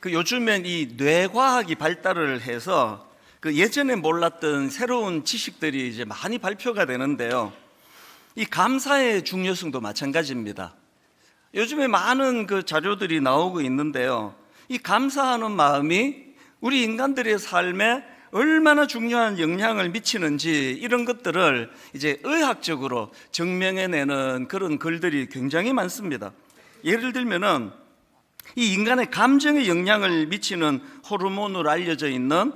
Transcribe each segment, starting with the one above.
요즘엔 이 뇌과학이 발달을 해서 예전에 몰랐던 새로운 지식들이 이제 많이 발표가 되는데요. 이 감사의 중요성도 마찬가지입니다. 요즘에 많은 자료들이 나오고 있는데요. 이 감사하는 마음이 우리 인간들의 삶에 얼마나 중요한 영향을 미치는지 이런 것들을 이제 의학적으로 증명해내는 그런 글들이 굉장히 많습니다. 예를 들면은 이 인간의 감정에 영향을 미치는 호르몬으로 알려져 있는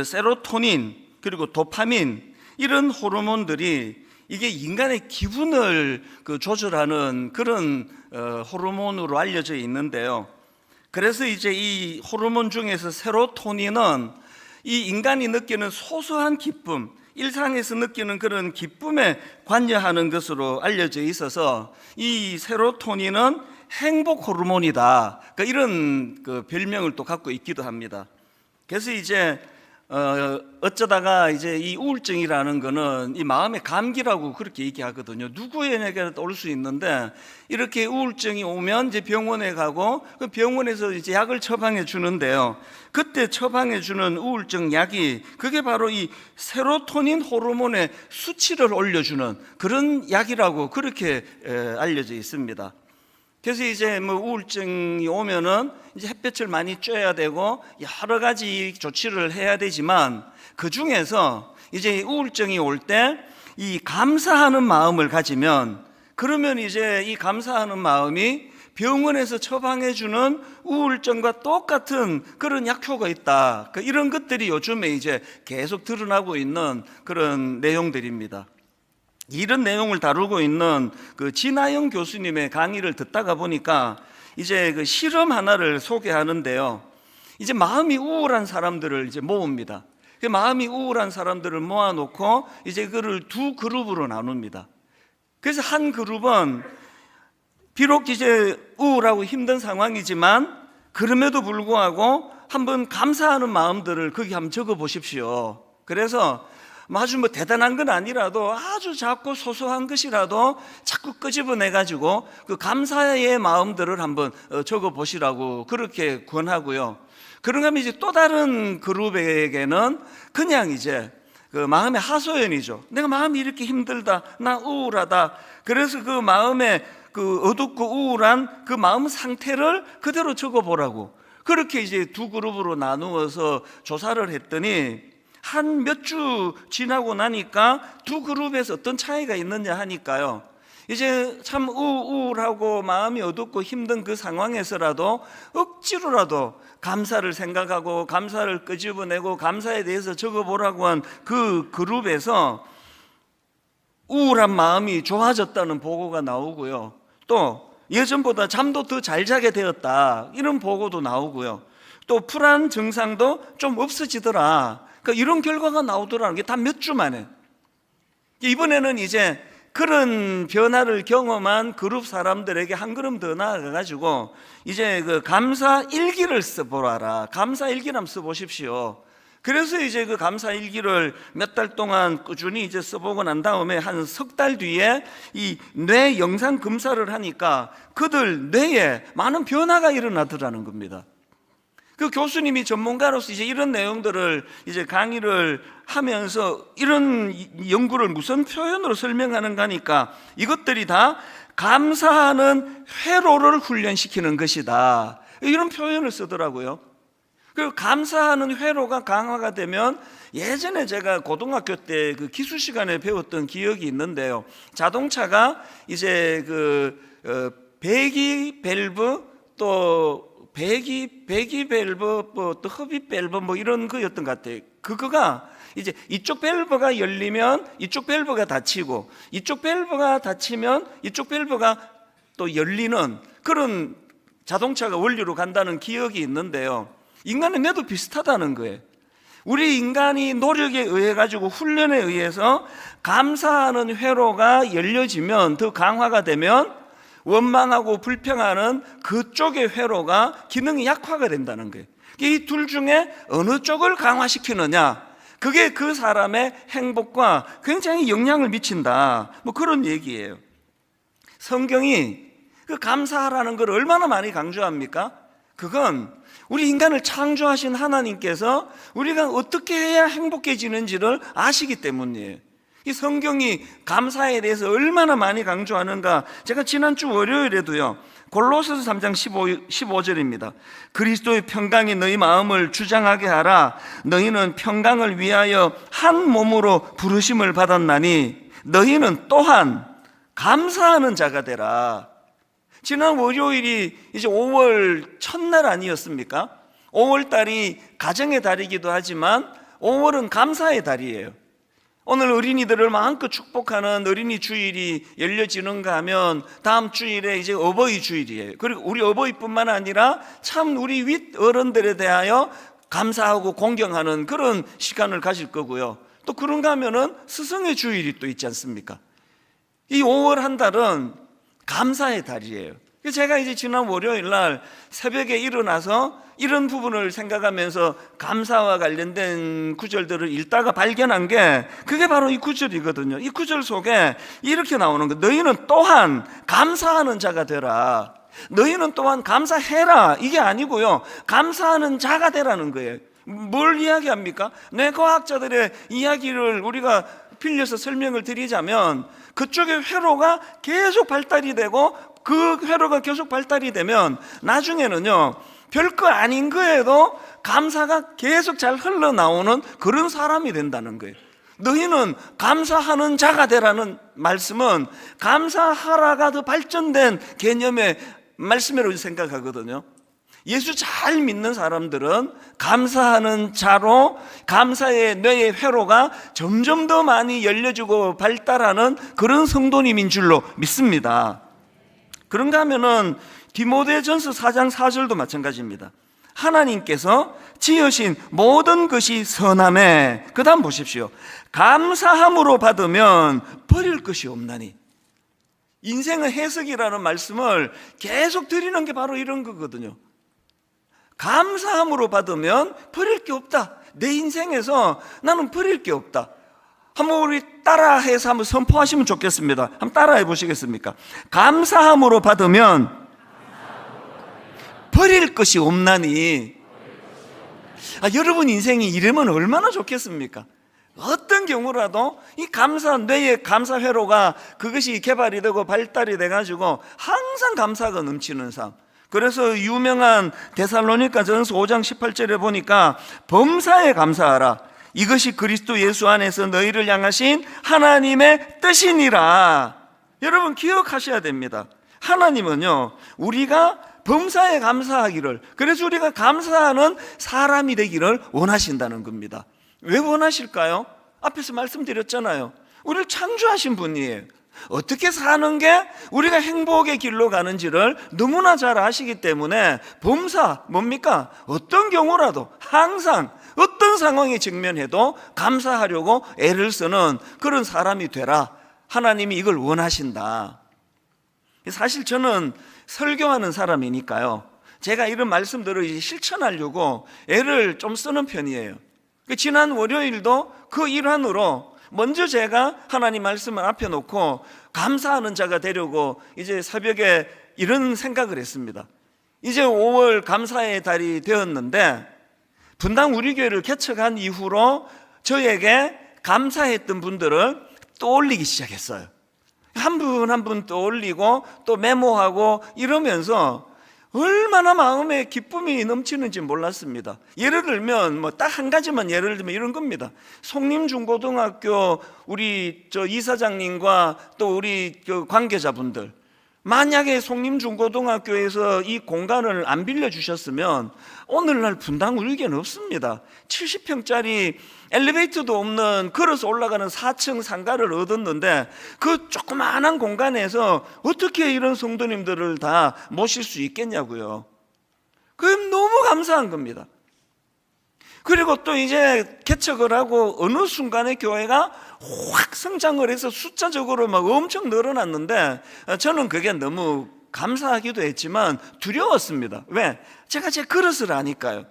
세로토닌 그리고 도파민 이런 호르몬들이 이게 인간의 기분을 조절하는 그런 호르몬으로 알려져 있는데요. 그래서 이제 이 호르몬 중에서 세로토닌은 이 인간이 느끼는 소소한 기쁨, 일상에서 느끼는 그런 기쁨에 관여하는 것으로 알려져 있어서 이 세로토닌은 행복 호르몬이다. 그러니까 이런 별명을 또 갖고 있기도 합니다. 그래서 이제 어쩌다가 이제 이 우울증이라는 거는 이 마음의 감기라고 그렇게 얘기하거든요. 누구에게도 올 수 있는데 이렇게 우울증이 오면 이제 병원에 가고 그 병원에서 이제 약을 처방해 주는데요. 그때 처방해 주는 우울증 약이 그게 바로 이 세로토닌 호르몬의 수치를 올려주는 그런 약이라고 그렇게 알려져 있습니다. 그래서 이제 우울증이 오면은 이제 햇볕을 많이 쬐야 되고 여러 가지 조치를 해야 되지만 그 중에서 이제 우울증이 올 때 이 감사하는 마음을 가지면 그러면 이제 이 감사하는 마음이 병원에서 처방해 주는 우울증과 똑같은 그런 약효가 있다. 이런 것들이 요즘에 이제 계속 드러나고 있는 그런 내용들입니다. 이런 내용을 다루고 있는 진아영 교수님의 강의를 듣다가 보니까 이제 실험 하나를 소개하는데요. 이제 마음이 우울한 사람들을 이제 모읍니다. 마음이 우울한 사람들을 모아놓고 이제 그를 두 그룹으로 나눕니다. 그래서 한 그룹은 비록 이제 우울하고 힘든 상황이지만 그럼에도 불구하고 한번 감사하는 마음들을 거기 한번 적어 보십시오. 그래서 아주 대단한 건 아니라도 아주 작고 소소한 것이라도 자꾸 끄집어내가지고 그 감사의 마음들을 한번 적어 보시라고 그렇게 권하고요. 그런가 하면 이제 또 다른 그룹에게는 그냥 이제 마음의 하소연이죠. 내가 마음이 이렇게 힘들다, 나 우울하다. 그래서 그 마음에 어둡고 우울한 그 마음 상태를 그대로 적어 보라고 그렇게 이제 두 그룹으로 나누어서 조사를 했더니 한 몇 주 지나고 나니까 두 그룹에서 어떤 차이가 있느냐 하니까요. 이제 참 우울하고 마음이 어둡고 힘든 그 상황에서라도 억지로라도 감사를 생각하고 감사를 끄집어내고 감사에 대해서 적어보라고 한 그 그룹에서 우울한 마음이 좋아졌다는 보고가 나오고요. 또 예전보다 잠도 더 잘 자게 되었다 이런 보고도 나오고요. 또 불안 증상도 좀 없어지더라. 그러니까 이런 결과가 나오더라는 게 다 몇 주 만에. 이번에는 이제 그런 변화를 경험한 그룹 사람들에게 한 걸음 더 나아가가지고 이제 감사 일기를 써보라. 감사 일기를 한번 써보십시오. 그래서 이제 감사 일기를 몇 달 동안 꾸준히 이제 써보고 난 다음에 한 석 달 뒤에 이 뇌 영상 검사를 하니까 그들 뇌에 많은 변화가 일어나더라는 겁니다. 그 교수님이 전문가로서 이제 이런 내용들을 이제 강의를 하면서 이런 연구를 무슨 표현으로 설명하는가 하니까 이것들이 다 감사하는 회로를 훈련시키는 것이다. 이런 표현을 쓰더라고요. 그리고 감사하는 회로가 강화가 되면 예전에 제가 고등학교 때 기술 시간에 배웠던 기억이 있는데요. 자동차가 이제 배기 밸브 또 배기 밸브 또 흡입 밸브 이런 거였던 것 같아요. 그거가 이제 이쪽 밸브가 열리면 이쪽 밸브가 닫히고 이쪽 밸브가 닫히면 이쪽 밸브가 또 열리는 그런 자동차가 원리로 간다는 기억이 있는데요. 인간의 뇌도 비슷하다는 거예요. 우리 인간이 노력에 의해 가지고 훈련에 의해서 감사하는 회로가 열려지면 더 강화가 되면 원망하고 불평하는 그쪽의 회로가 기능이 약화가 된다는 거예요. 이 둘 중에 어느 쪽을 강화시키느냐 그게 그 사람의 행복과 굉장히 영향을 미친다 그런 얘기예요. 성경이 감사하라는 걸 얼마나 많이 강조합니까? 그건 우리 인간을 창조하신 하나님께서 우리가 어떻게 해야 행복해지는지를 아시기 때문이에요. 이 성경이 감사에 대해서 얼마나 많이 강조하는가, 제가 지난주 월요일에도요, 골로새서 3장 15절입니다. 그리스도의 평강이 너희 마음을 주장하게 하라. 너희는 평강을 위하여 한 몸으로 부르심을 받았나니 너희는 또한 감사하는 자가 되라. 지난 월요일이 이제 5월 첫날 아니었습니까? 5월 달이 가정의 달이기도 하지만 5월은 감사의 달이에요. 오늘 어린이들을 마음껏 축복하는 어린이 주일이 열려지는가 하면 다음 주일에 이제 어버이 주일이에요. 그리고 우리 어버이뿐만 아니라 참 우리 윗 어른들에 대하여 감사하고 공경하는 그런 시간을 가질 거고요. 또 그런가 하면은 스승의 주일이 또 있지 않습니까? 이 5월 한 달은 감사의 달이에요. 제가 이제 지난 월요일 날 새벽에 일어나서 이런 부분을 생각하면서 감사와 관련된 구절들을 읽다가 발견한 게 그게 바로 이 구절이거든요. 이 구절 속에 이렇게 나오는 거, 너희는 또한 감사하는 자가 되라. 너희는 또한 감사해라, 이게 아니고요, 감사하는 자가 되라는 거예요. 뭘 이야기합니까? 뇌과학자들의 이야기를 우리가 빌려서 설명을 드리자면, 그쪽의 회로가 계속 발달이 되고 그 회로가 계속 발달이 되면 나중에는요, 별거 아닌 거에도 감사가 계속 잘 흘러나오는 그런 사람이 된다는 거예요. 너희는 감사하는 자가 되라는 말씀은 감사하라가 더 발전된 개념의 말씀이라고 생각하거든요. 예수 잘 믿는 사람들은 감사하는 자로 감사의 뇌의 회로가 점점 더 많이 열려지고 발달하는 그런 성도님인 줄로 믿습니다. 그런가 하면은 디모데전서 4장 4절도 마찬가지입니다. 하나님께서 지으신 모든 것이 선함에, 그 다음 보십시오. 감사함으로 받으면 버릴 것이 없나니. 인생의 해석이라는 말씀을 계속 드리는 게 바로 이런 거거든요. 감사함으로 받으면 버릴 게 없다. 내 인생에서 나는 버릴 게 없다. 한번 우리 따라해서 한번 선포하시면 좋겠습니다. 한번 따라해 보시겠습니까? 감사함으로 받으면 버릴 것이 없나니. 여러분 인생이 이러면 얼마나 좋겠습니까? 어떤 경우라도 이 감사, 뇌의 감사 회로가 그것이 개발이 되고 발달이 돼가지고 항상 감사가 넘치는 삶. 그래서 유명한 데살로니가 전서 5장 18절에 보니까 범사에 감사하라. 이것이 그리스도 예수 안에서 너희를 향하신 하나님의 뜻이니라. 여러분 기억하셔야 됩니다. 하나님은요, 우리가 범사에 감사하기를, 그래서 우리가 감사하는 사람이 되기를 원하신다는 겁니다. 왜 원하실까요? 앞에서 말씀드렸잖아요. 우리를 창조하신 분이에요. 어떻게 사는 게 우리가 행복의 길로 가는지를 너무나 잘 아시기 때문에 범사, 뭡니까? 어떤 경우라도 항상 어떤 상황에 직면해도 감사하려고 애를 쓰는 그런 사람이 되라. 하나님이 이걸 원하신다. 사실 저는 설교하는 사람이니까요, 제가 이런 말씀들을 실천하려고 애를 좀 쓰는 편이에요. 지난 월요일도 그 일환으로 먼저 제가 하나님 말씀을 앞에 놓고 감사하는 자가 되려고 이제 새벽에 이런 생각을 했습니다. 이제 5월 감사의 달이 되었는데 분당 우리 교회를 개척한 이후로 저에게 감사했던 분들을 떠올리기 시작했어요. 한 분 한 분 떠올리고 또 메모하고 이러면서 얼마나 마음에 기쁨이 넘치는지 몰랐습니다. 예를 들면 딱 한 가지만 예를 들면 이런 겁니다. 송림중고등학교 우리 이사장님과 또 우리 관계자분들, 만약에 송림중고등학교에서 이 공간을 안 빌려주셨으면 오늘날 분당 우리 교회는 없습니다. 70평짜리 엘리베이터도 없는 걸어서 올라가는 4층 상가를 얻었는데 그 조그마한 공간에서 어떻게 이런 성도님들을 다 모실 수 있겠냐고요. 그럼 너무 감사한 겁니다. 그리고 또 이제 개척을 하고 어느 순간에 교회가 확 성장을 해서 숫자적으로 막 엄청 늘어났는데 저는 그게 너무 감사하기도 했지만 두려웠습니다. 왜? 제가 제 그릇을 아니까요.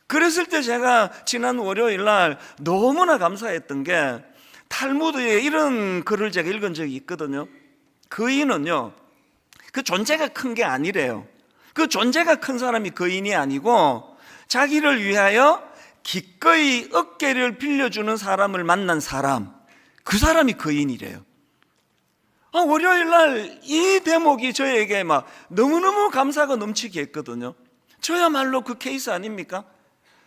그랬을 때 제가 지난 월요일 날 너무나 감사했던 게 탈무드에 이런 글을 제가 읽은 적이 있거든요. 거인은요, 그 존재가 큰 게 아니래요. 그 존재가 큰 사람이 거인이 아니고 자기를 위하여 기꺼이 어깨를 빌려주는 사람을 만난 사람, 그 사람이 거인이래요. 월요일 날 이 대목이 저에게 막 너무너무 감사가 넘치게 했거든요. 저야말로 그 케이스 아닙니까?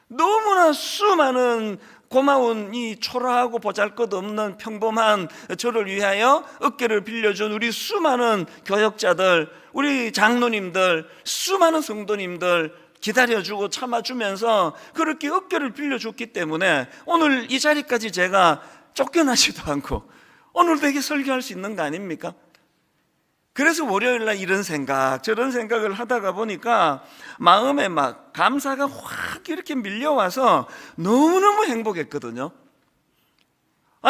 너무나 수많은 고마운 이 초라하고 보잘것없는 평범한 저를 위하여 어깨를 빌려준 우리 수많은 교역자들, 우리 장로님들, 수많은 성도님들 기다려주고 참아주면서 그렇게 어깨를 빌려줬기 때문에 오늘 이 자리까지 제가 쫓겨나지도 않고 오늘 되게 설교할 수 있는 거 아닙니까? 그래서 월요일날 이런 생각 저런 생각을 하다가 보니까 마음에 막 감사가 확 이렇게 밀려와서 너무너무 행복했거든요.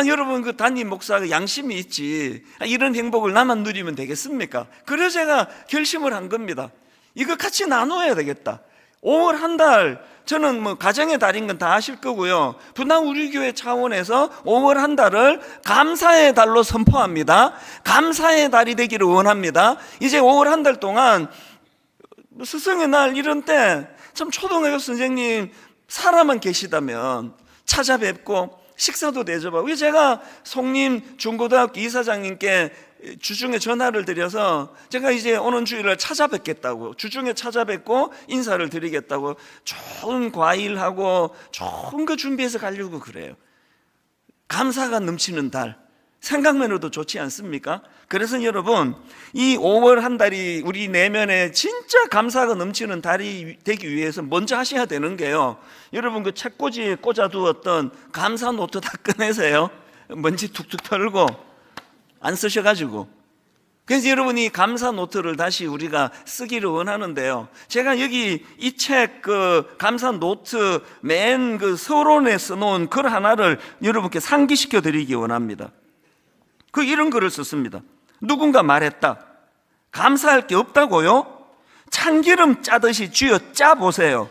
여러분, 그 담임 목사가 양심이 있지, 이런 행복을 나만 누리면 되겠습니까? 그래서 제가 결심을 한 겁니다. 이거 같이 나눠야 되겠다. 5월 한 달, 저는 뭐 가정의 달인 건 다 아실 거고요. 분당 우리 교회 차원에서 5월 한 달을 감사의 달로 선포합니다. 감사의 달이 되기를 원합니다. 이제 5월 한 달 동안 스승의 날 이런 때 참 초등학교 선생님 살아만 계시다면 찾아뵙고 식사도 대접하고, 제가 송림 중고등학교 이사장님께 주중에 전화를 드려서 제가 이제 오는 주일을 찾아뵙겠다고, 주중에 찾아뵙고 인사를 드리겠다고 좋은 과일하고 좋은 거 준비해서 가려고 그래요. 감사가 넘치는 달, 생각만으로도 좋지 않습니까? 그래서 여러분, 이 5월 한 달이 우리 내면에 진짜 감사가 넘치는 달이 되기 위해서 먼저 하셔야 되는 게요, 여러분 그 책꽂이에 꽂아두었던 감사 노트 다 꺼내세요. 먼지 툭툭 털고 안 쓰셔가지고. 그래서 여러분이 감사 노트를 다시 우리가 쓰기를 원하는데요, 제가 여기 이 책 그 감사 노트 맨 그 서론에 써놓은 글 하나를 여러분께 상기시켜 드리기 원합니다. 이런 글을 썼습니다. 누군가 말했다. 감사할 게 없다고요? 참기름 짜듯이 쥐어 짜보세요.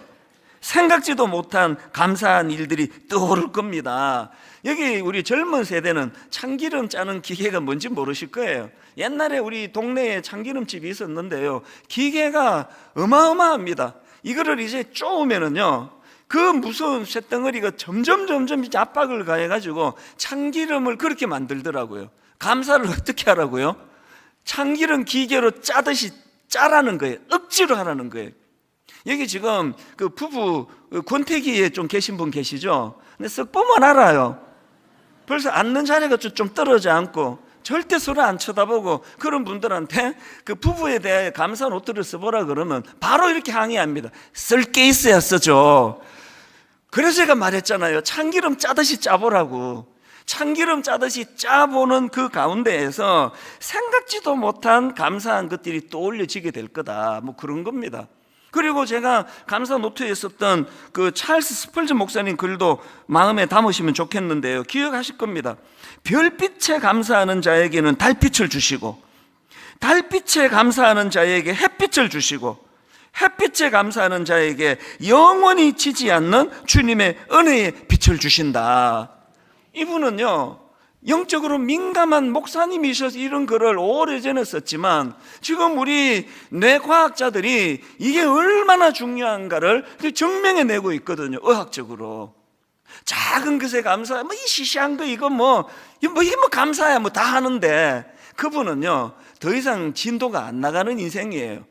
생각지도 못한 감사한 일들이 떠오를 겁니다. 여기 우리 젊은 세대는 참기름 짜는 기계가 뭔지 모르실 거예요. 옛날에 우리 동네에 참기름집이 있었는데요, 기계가 어마어마합니다. 이거를 이제 쪼으면은요, 그 무서운 쇳덩어리가 점점 이제 압박을 가해가지고 참기름을 그렇게 만들더라고요. 감사를 어떻게 하라고요? 참기름 기계로 짜듯이 짜라는 거예요. 억지로 하라는 거예요. 여기 지금 그 부부 권태기에 좀 계신 분 계시죠? 근데 쓱 보면 알아요. 벌써 앉는 자리가 좀 떨어져 앉고 절대 서로 안 쳐다보고, 그런 분들한테 그 부부에 대해 감사 노트를 써보라 그러면 바로 이렇게 항의합니다. 쓸 게 있어야 써줘. 그래서 제가 말했잖아요, 참기름 짜듯이 짜보라고. 참기름 짜듯이 짜보는 그 가운데에서 생각지도 못한 감사한 것들이 떠올려지게 될 거다, 뭐 그런 겁니다. 그리고 제가 감사 노트에 썼던 그 찰스 스펄전 목사님 글도 마음에 담으시면 좋겠는데요, 기억하실 겁니다. 별빛에 감사하는 자에게는 달빛을 주시고, 달빛에 감사하는 자에게 햇빛을 주시고, 햇빛에 감사하는 자에게 영원히 지지 않는 주님의 은혜의 빛을 주신다. 이분은요, 영적으로 민감한 목사님이셔서 이런 글을 오래전에 썼지만 지금 우리 뇌과학자들이 이게 얼마나 중요한가를 증명해내고 있거든요. 의학적으로. 작은 것에 감사해, 이 시시한 거 이거 이게 감사야 다 하는데, 그분은요 더 이상 진도가 안 나가는 인생이에요.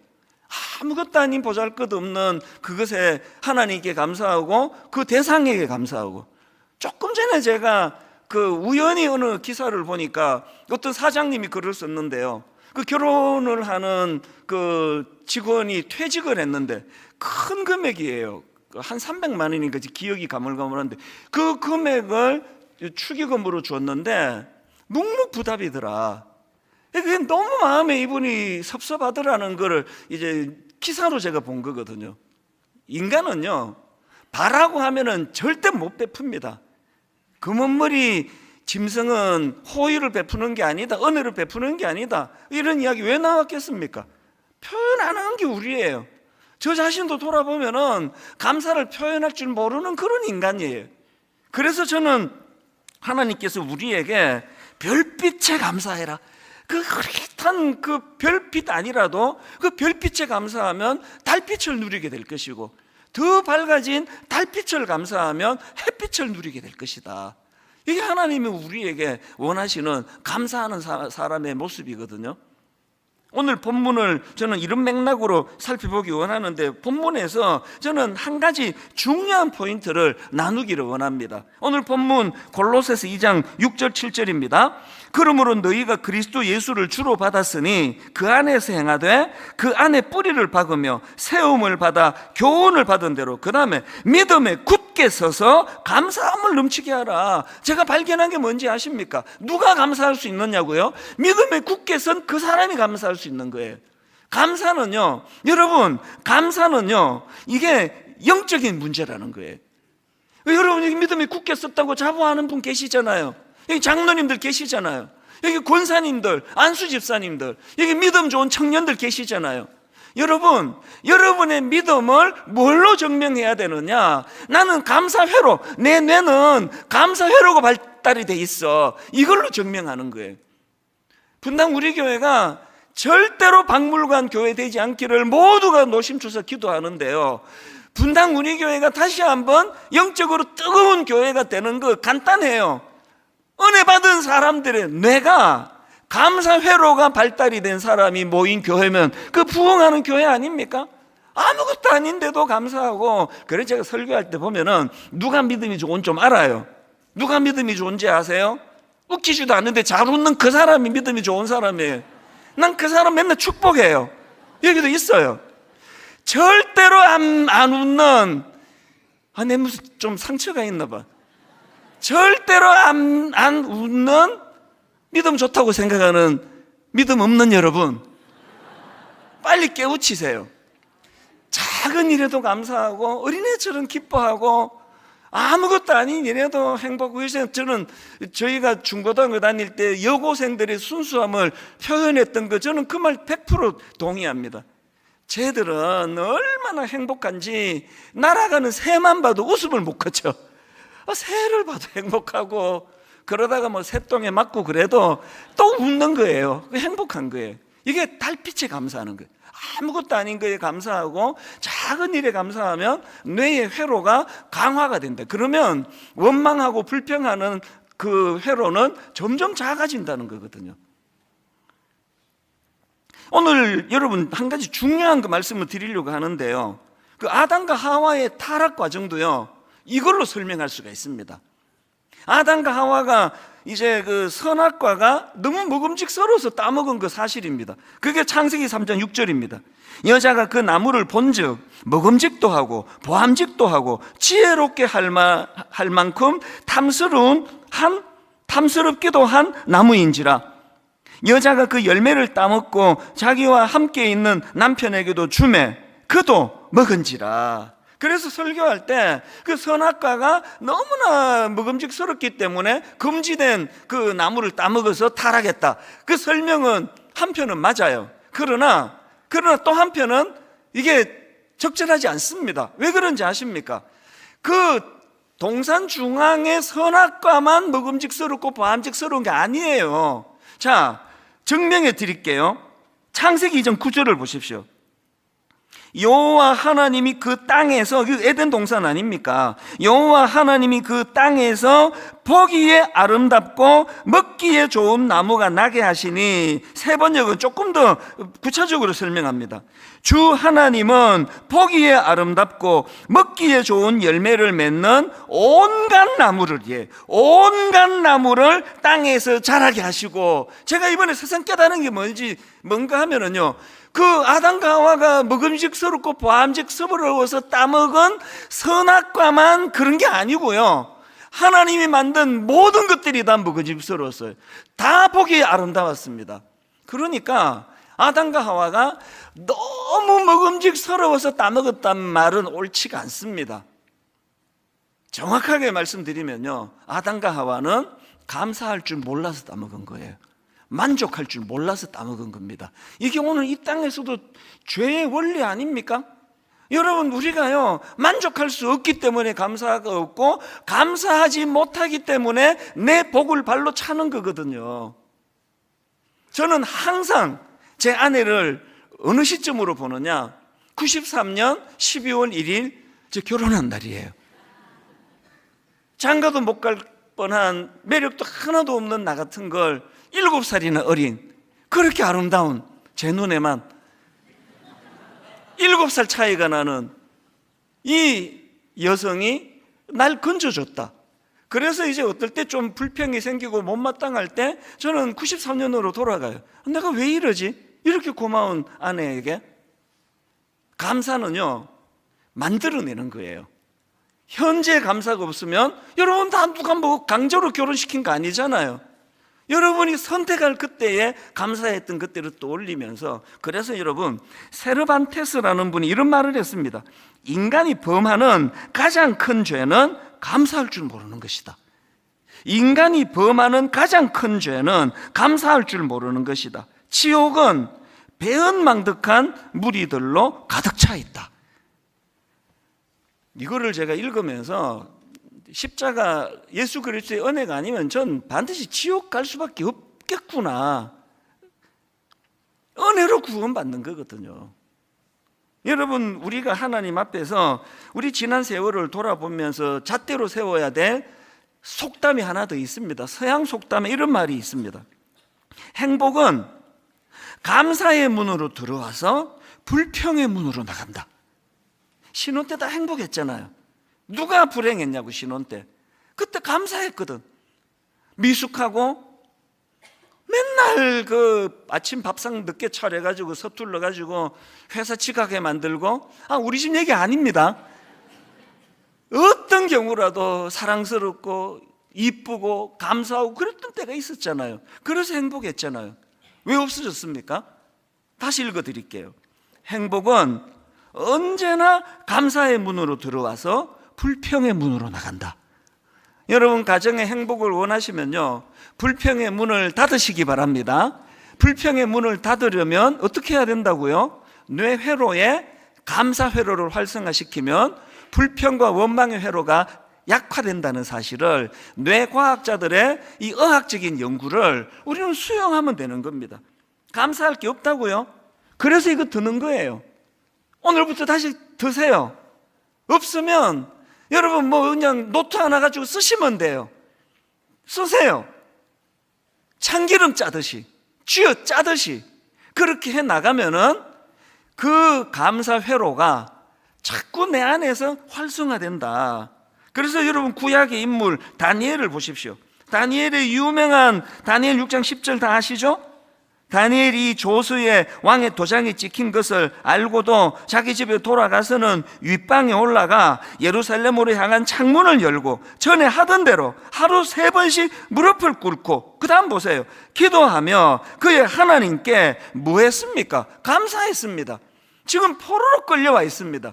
아무것도 아닌 보잘것없는 그것에 하나님께 감사하고 그 대상에게 감사하고. 조금 전에 제가 우연히 어느 기사를 보니까 어떤 사장님이 글을 썼는데요, 결혼을 하는 직원이 퇴직을 했는데 큰 금액이에요. 한 300만 원인가 기억이 가물가물한데 그 금액을 축의금으로 줬는데 묵묵부답이더라. 그게 너무 마음에 이분이 섭섭하더라는 거를 이제 기사로 제가 본 거거든요. 인간은요, 바라고 하면은 절대 못 베풉니다. 금은머리 짐승은 호의를 베푸는 게 아니다, 은혜를 베푸는 게 아니다, 이런 이야기 왜 나왔겠습니까? 표현 안 하는 게 우리예요. 저 자신도 돌아보면은 감사를 표현할 줄 모르는 그런 인간이에요. 그래서 저는 하나님께서 우리에게 별빛에 감사해라, 흐릿한 별빛 아니라도 별빛에 감사하면 달빛을 누리게 될 것이고, 더 밝아진 달빛을 감사하면 햇빛을 누리게 될 것이다. 이게 하나님이 우리에게 원하시는 감사하는 사람의 모습이거든요. 오늘 본문을 저는 이런 맥락으로 살펴보기 원하는데, 본문에서 저는 한 가지 중요한 포인트를 나누기를 원합니다. 오늘 본문 골로새서 2장 6절 7절입니다. 그러므로 너희가 그리스도 예수를 주로 받았으니 그 안에서 행하되 그 안에 뿌리를 박으며 세움을 받아 교훈을 받은 대로 그 다음에 믿음에 굳게 서서 감사함을 넘치게 하라. 제가 발견한 게 뭔지 아십니까? 누가 감사할 수 있느냐고요? 믿음에 굳게 선 그 사람이 감사할 수 있는 거예요. 감사는요, 여러분, 감사는요, 이게 영적인 문제라는 거예요. 여러분, 여기 믿음에 굳게 섰다고 자부하는 분 계시잖아요. 여기 장로님들 계시잖아요. 여기 권사님들, 안수 집사님들, 여기 믿음 좋은 청년들 계시잖아요. 여러분, 여러분의 믿음을 뭘로 증명해야 되느냐? 나는 감사회로, 내 뇌는 감사회로가 발달이 돼 있어. 이걸로 증명하는 거예요. 분당 우리 교회가 절대로 박물관 교회 되지 않기를 모두가 노심초사 기도하는데요, 분당 우리 교회가 다시 한번 영적으로 뜨거운 교회가 되는 거 간단해요. 은혜 받은 사람들의 뇌가 감사회로가 발달이 된 사람이 모인 교회면 그 부흥하는 교회 아닙니까? 아무것도 아닌데도 감사하고. 그래서 제가 설교할 때 보면은 누가 믿음이 좋은지 좀 알아요. 누가 믿음이 좋은지 아세요? 웃기지도 않는데 잘 웃는 그 사람이 믿음이 좋은 사람이에요. 난 그 사람 맨날 축복해요. 여기도 있어요. 절대로 안 웃는, 내 무슨 좀 상처가 있나 봐. 절대로 안 웃는, 믿음 좋다고 생각하는 믿음 없는 여러분, 빨리 깨우치세요. 작은 일에도 감사하고 어린애처럼 기뻐하고 아무것도 아닌 일에도 행복하고. 저는 저희가 중고등학교 다닐 때 여고생들의 순수함을 표현했던 거, 저는 그 말 100% 동의합니다. 쟤들은 얼마나 행복한지 날아가는 새만 봐도 웃음을 못 거쳐. 새를 봐도 행복하고, 그러다가 뭐 새똥에 맞고 그래도 또 웃는 거예요. 행복한 거예요. 이게 달빛에 감사하는 거예요. 아무것도 아닌 거에 감사하고 작은 일에 감사하면 뇌의 회로가 강화가 된다. 그러면 원망하고 불평하는 그 회로는 점점 작아진다는 거거든요. 오늘 여러분 한 가지 중요한 그 말씀을 드리려고 하는데요, 그 아담과 하와의 타락 과정도요, 이걸로 설명할 수가 있습니다. 아담과 하와가 이제 그 선악과가 너무 먹음직스러워서 따먹은 거 사실입니다. 그게 창세기 3장 6절입니다. 여자가 그 나무를 본즉 먹음직도 하고 보암직도 하고 지혜롭게 할 만큼 탐스럽기도 한 나무인지라. 여자가 그 열매를 따먹고 자기와 함께 있는 남편에게도 주매 그도 먹은지라. 그래서 설교할 때 그 선악과가 너무나 먹음직스럽기 때문에 금지된 그 나무를 따먹어서 타락했다, 그 설명은 한편은 맞아요. 그러나 또 한편은 이게 적절하지 않습니다. 왜 그런지 아십니까? 그 동산 중앙의 선악과만 먹음직스럽고 보암직스러운 게 아니에요. 자, 증명해 드릴게요. 창세기 2장 9절을 보십시오. 여호와 하나님이 그 땅에서, 그 에덴 동산 아닙니까? 여호와 하나님이 그 땅에서 보기에 아름답고 먹기에 좋은 나무가 나게 하시니, 세 번역은 조금 더 구체적으로 설명합니다. 주 하나님은 보기에 아름답고 먹기에 좋은 열매를 맺는 온갖 나무를 땅에서 자라게 하시고. 제가 이번에 세상 깨달은 게 뭔가 하면은요, 그 아담과 하와가 먹음직스럽고 보암직스러워서 따먹은 선악과만 그런 게 아니고요, 하나님이 만든 모든 것들이 다 먹음직스러웠어요. 다 보기에 아름다웠습니다. 그러니까 아담과 하와가 너무 먹음직스러워서 따먹었단 말은 옳지가 않습니다. 정확하게 말씀드리면요, 아담과 하와는 감사할 줄 몰라서 따먹은 거예요. 만족할 줄 몰라서 따먹은 겁니다. 이게 오늘 이 땅에서도 죄의 원리 아닙니까? 여러분, 우리가요, 만족할 수 없기 때문에 감사가 없고, 감사하지 못하기 때문에 내 복을 발로 차는 거거든요. 저는 항상 제 아내를 어느 시점으로 보느냐, 93년 12월 1일 저 결혼한 날이에요. 장가도 못 갈 뻔한 매력도 하나도 없는 나 같은 걸 7살이나 어린 그렇게 아름다운 제 눈에만 7살 차이가 나는 이 여성이 날 건져줬다. 그래서 이제 어떨 때 좀 불평이 생기고 못마땅할 때 저는 93년으로 돌아가요. 내가 왜 이러지? 이렇게 고마운 아내에게. 감사는요, 만들어내는 거예요. 현재 감사가 없으면 여러분 다 누가 뭐 강제로 결혼시킨 거 아니잖아요. 여러분이 선택할 그때에 감사했던 그때를 떠올리면서, 그래서 여러분 세르반테스라는 분이 이런 말을 했습니다. 인간이 범하는 가장 큰 죄는 감사할 줄 모르는 것이다. 인간이 범하는 가장 큰 죄는 감사할 줄 모르는 것이다. 지옥은 배은망덕한 무리들로 가득 차 있다. 이거를 제가 읽으면서 십자가 예수 그리스도의 은혜가 아니면 전 반드시 지옥 갈 수밖에 없겠구나. 은혜로 구원받는 거거든요. 여러분, 우리가 하나님 앞에서 우리 지난 세월을 돌아보면서 잣대로 세워야 될 속담이 하나 더 있습니다. 서양 속담에 이런 말이 있습니다. 행복은 감사의 문으로 들어와서 불평의 문으로 나간다. 신혼 때 다 행복했잖아요. 누가 불행했냐고, 신혼 때. 그때 감사했거든. 미숙하고 맨날 그 아침 밥상 늦게 차려가지고 서툴러가지고 회사 지각해 만들고, 우리 집 얘기 아닙니다. 어떤 경우라도 사랑스럽고 이쁘고 감사하고 그랬던 때가 있었잖아요. 그래서 행복했잖아요. 왜 없어졌습니까? 다시 읽어드릴게요. 행복은 언제나 감사의 문으로 들어와서 불평의 문으로 나간다. 여러분, 가정의 행복을 원하시면요, 불평의 문을 닫으시기 바랍니다. 불평의 문을 닫으려면 어떻게 해야 된다고요? 뇌 회로에 감사 회로를 활성화시키면 불평과 원망의 회로가 약화된다는 사실을, 뇌과학자들의 이 의학적인 연구를 우리는 수용하면 되는 겁니다. 감사할 게 없다고요? 그래서 이거 드는 거예요. 오늘부터 다시 드세요. 없으면 여러분 뭐 그냥 노트 하나 가지고 쓰시면 돼요. 쓰세요. 참기름 짜듯이, 쥐어 짜듯이 그렇게 해 나가면은 그 감사 회로가 자꾸 내 안에서 활성화된다. 그래서 여러분, 구약의 인물 다니엘을 보십시오. 다니엘의 유명한 다니엘 6장 10절 다 아시죠? 다니엘이 조수의 왕의 도장이 찍힌 것을 알고도 자기 집에 돌아가서는 윗방에 올라가 예루살렘으로 향한 창문을 열고 전에 하던 대로 하루 3번씩 무릎을 꿇고, 그 다음 보세요, 기도하며 그의 하나님께 뭐 했습니까? 감사했습니다. 지금 포로로 끌려와 있습니다.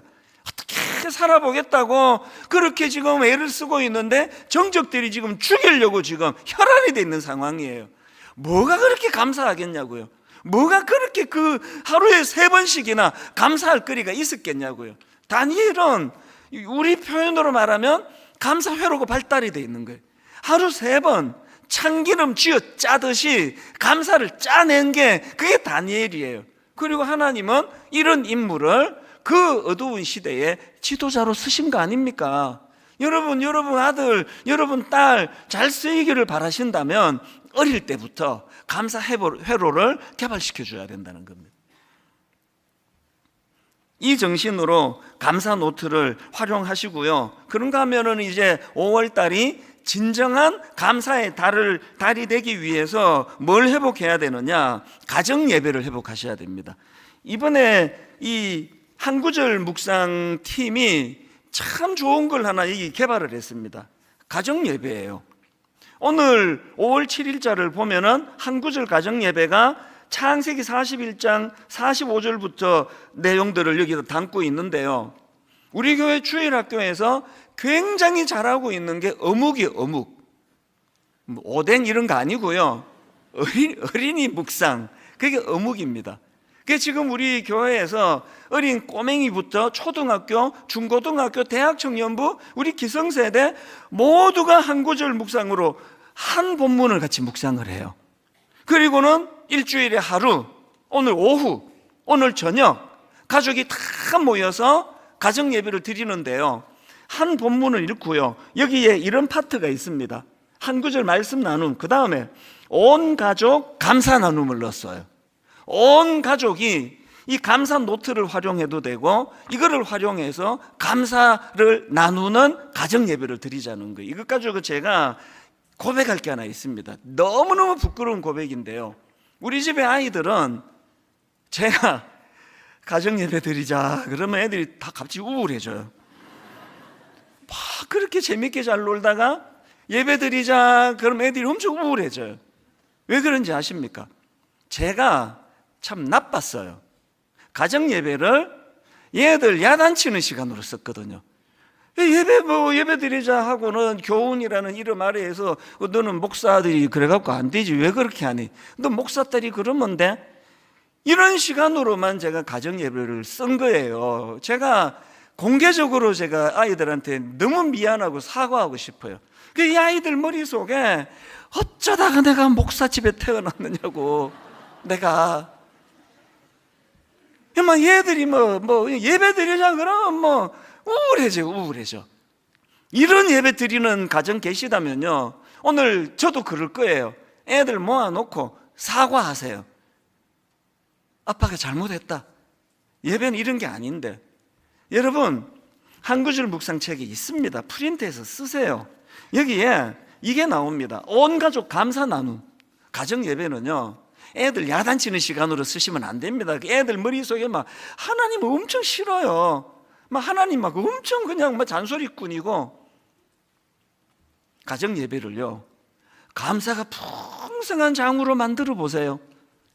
어떻게 살아보겠다고 그렇게 지금 애를 쓰고 있는데 정적들이 지금 죽이려고 지금 혈안이 돼 있는 상황이에요. 뭐가 그렇게 감사하겠냐고요? 뭐가 그렇게 그 하루에 3번씩이나 감사할 거리가 있었겠냐고요? 다니엘은 우리 표현으로 말하면 감사 회로가 발달이 돼 있는 거예요. 하루 3번 참기름 쥐어 짜듯이 감사를 짜낸 게 그게 다니엘이에요. 그리고 하나님은 이런 인물을 그 어두운 시대에 지도자로 쓰신 거 아닙니까? 여러분 아들, 여러분 딸 잘 쓰이기를 바라신다면 어릴 때부터 감사 회로를 개발시켜 줘야 된다는 겁니다. 이 정신으로 감사 노트를 활용하시고요. 그런가 하면은 이제 5월 달이 진정한 감사의 달이 되기 위해서 뭘 회복해야 되느냐? 가정 예배를 회복하셔야 됩니다. 이번에 이 한 구절 묵상 팀이 참 좋은 걸 하나 개발을 했습니다. 가정 예배예요. 오늘 5월 7일자를 보면은 한 구절 가정 예배가 창세기 41장 45절부터 내용들을 여기서 담고 있는데요. 우리 교회 주일학교에서 굉장히 잘하고 있는 게 어묵이에요. 어묵. 오뎅 이런 거 아니고요. 어린이 묵상. 그게 어묵입니다. 그게 지금 우리 교회에서 어린 꼬맹이부터 초등학교, 중고등학교, 대학 청년부, 우리 기성세대 모두가 한 구절 묵상으로 한 본문을 같이 묵상을 해요. 그리고는 일주일에 하루, 오늘 오후, 오늘 저녁 가족이 다 모여서 가정 예배를 드리는데요, 한 본문을 읽고요, 여기에 이런 파트가 있습니다. 한 구절 말씀 나눔, 그 다음에 온 가족 감사 나눔을 넣었어요. 온 가족이 이 감사 노트를 활용해도 되고 이거를 활용해서 감사를 나누는 가정 예배를 드리자는 거예요. 이것 가지고 제가 고백할 게 하나 있습니다. 너무너무 부끄러운 고백인데요, 우리 집의 아이들은 제가 가정 예배 드리자 그러면 애들이 다 갑자기 우울해져요. 막 그렇게 재밌게 잘 놀다가 예배 드리자 그러면 애들이 엄청 우울해져요. 왜 그런지 아십니까? 제가 참 나빴어요. 가정 예배를 얘들 야단치는 시간으로 썼거든요. 예배 드리자 하고는 교훈이라는 이름 아래에서 너는 목사들이 그래갖고 안 되지, 왜 그렇게 하니? 너 목사딸이 그러면 돼? 이런 시간으로만 제가 가정 예배를 쓴 거예요. 제가 공개적으로 제가 아이들한테 너무 미안하고 사과하고 싶어요. 이 아이들 머릿속에 어쩌다가 내가 목사집에 태어났느냐고. 내가 얘들이 예배 드리자 그러면 우울해져. 이런 예배 드리는 가정 계시다면요, 오늘 저도 그럴 거예요. 애들 모아놓고 사과하세요. 아빠가 잘못했다. 예배는 이런 게 아닌데. 여러분, 한 구절 묵상책이 있습니다. 프린트해서 쓰세요. 여기에 이게 나옵니다. 온 가족 감사 나눔. 가정 예배는요, 애들 야단치는 시간으로 쓰시면 안 됩니다. 애들 머릿속에 하나님 엄청 싫어요. 하나님 엄청 그냥 잔소리꾼이고. 가정 예배를요, 감사가 풍성한 장으로 만들어 보세요.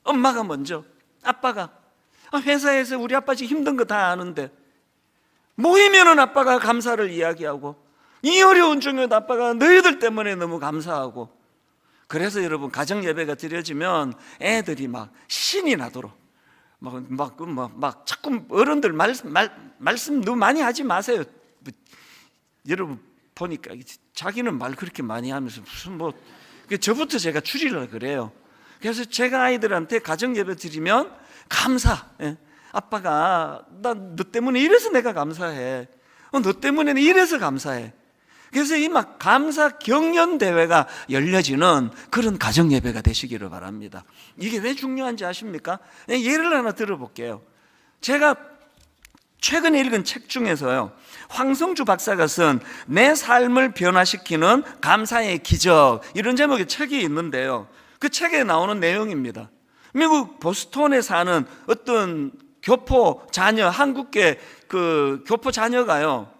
엄마가 먼저, 아빠가. 회사에서 우리 아빠 지금 힘든 거 다 아는데 모이면은 아빠가 감사를 이야기하고, 이 어려운 중에도 아빠가 너희들 때문에 너무 감사하고. 그래서 여러분, 가정 예배가 드려지면 애들이 신이 나도록 자꾸 어른들 말씀 너무 많이 하지 마세요. 여러분 보니까 자기는 말 그렇게 많이 하면서 무슨 저부터 제가 줄이려고 그래요. 그래서 제가 아이들한테 가정 예배 드리면 감사. 아빠가 너 때문에 이래서 내가 감사해. 너 때문에 이래서 감사해. 그래서 이 감사 경연 대회가 열려지는 그런 가정 예배가 되시기를 바랍니다. 이게 왜 중요한지 아십니까? 예를 하나 들어볼게요. 제가 최근에 읽은 책 중에서요, 황성주 박사가 쓴 내 삶을 변화시키는 감사의 기적, 이런 제목의 책이 있는데요, 그 책에 나오는 내용입니다. 미국 보스턴에 사는 어떤 교포 자녀, 한국계 그 교포 자녀가요,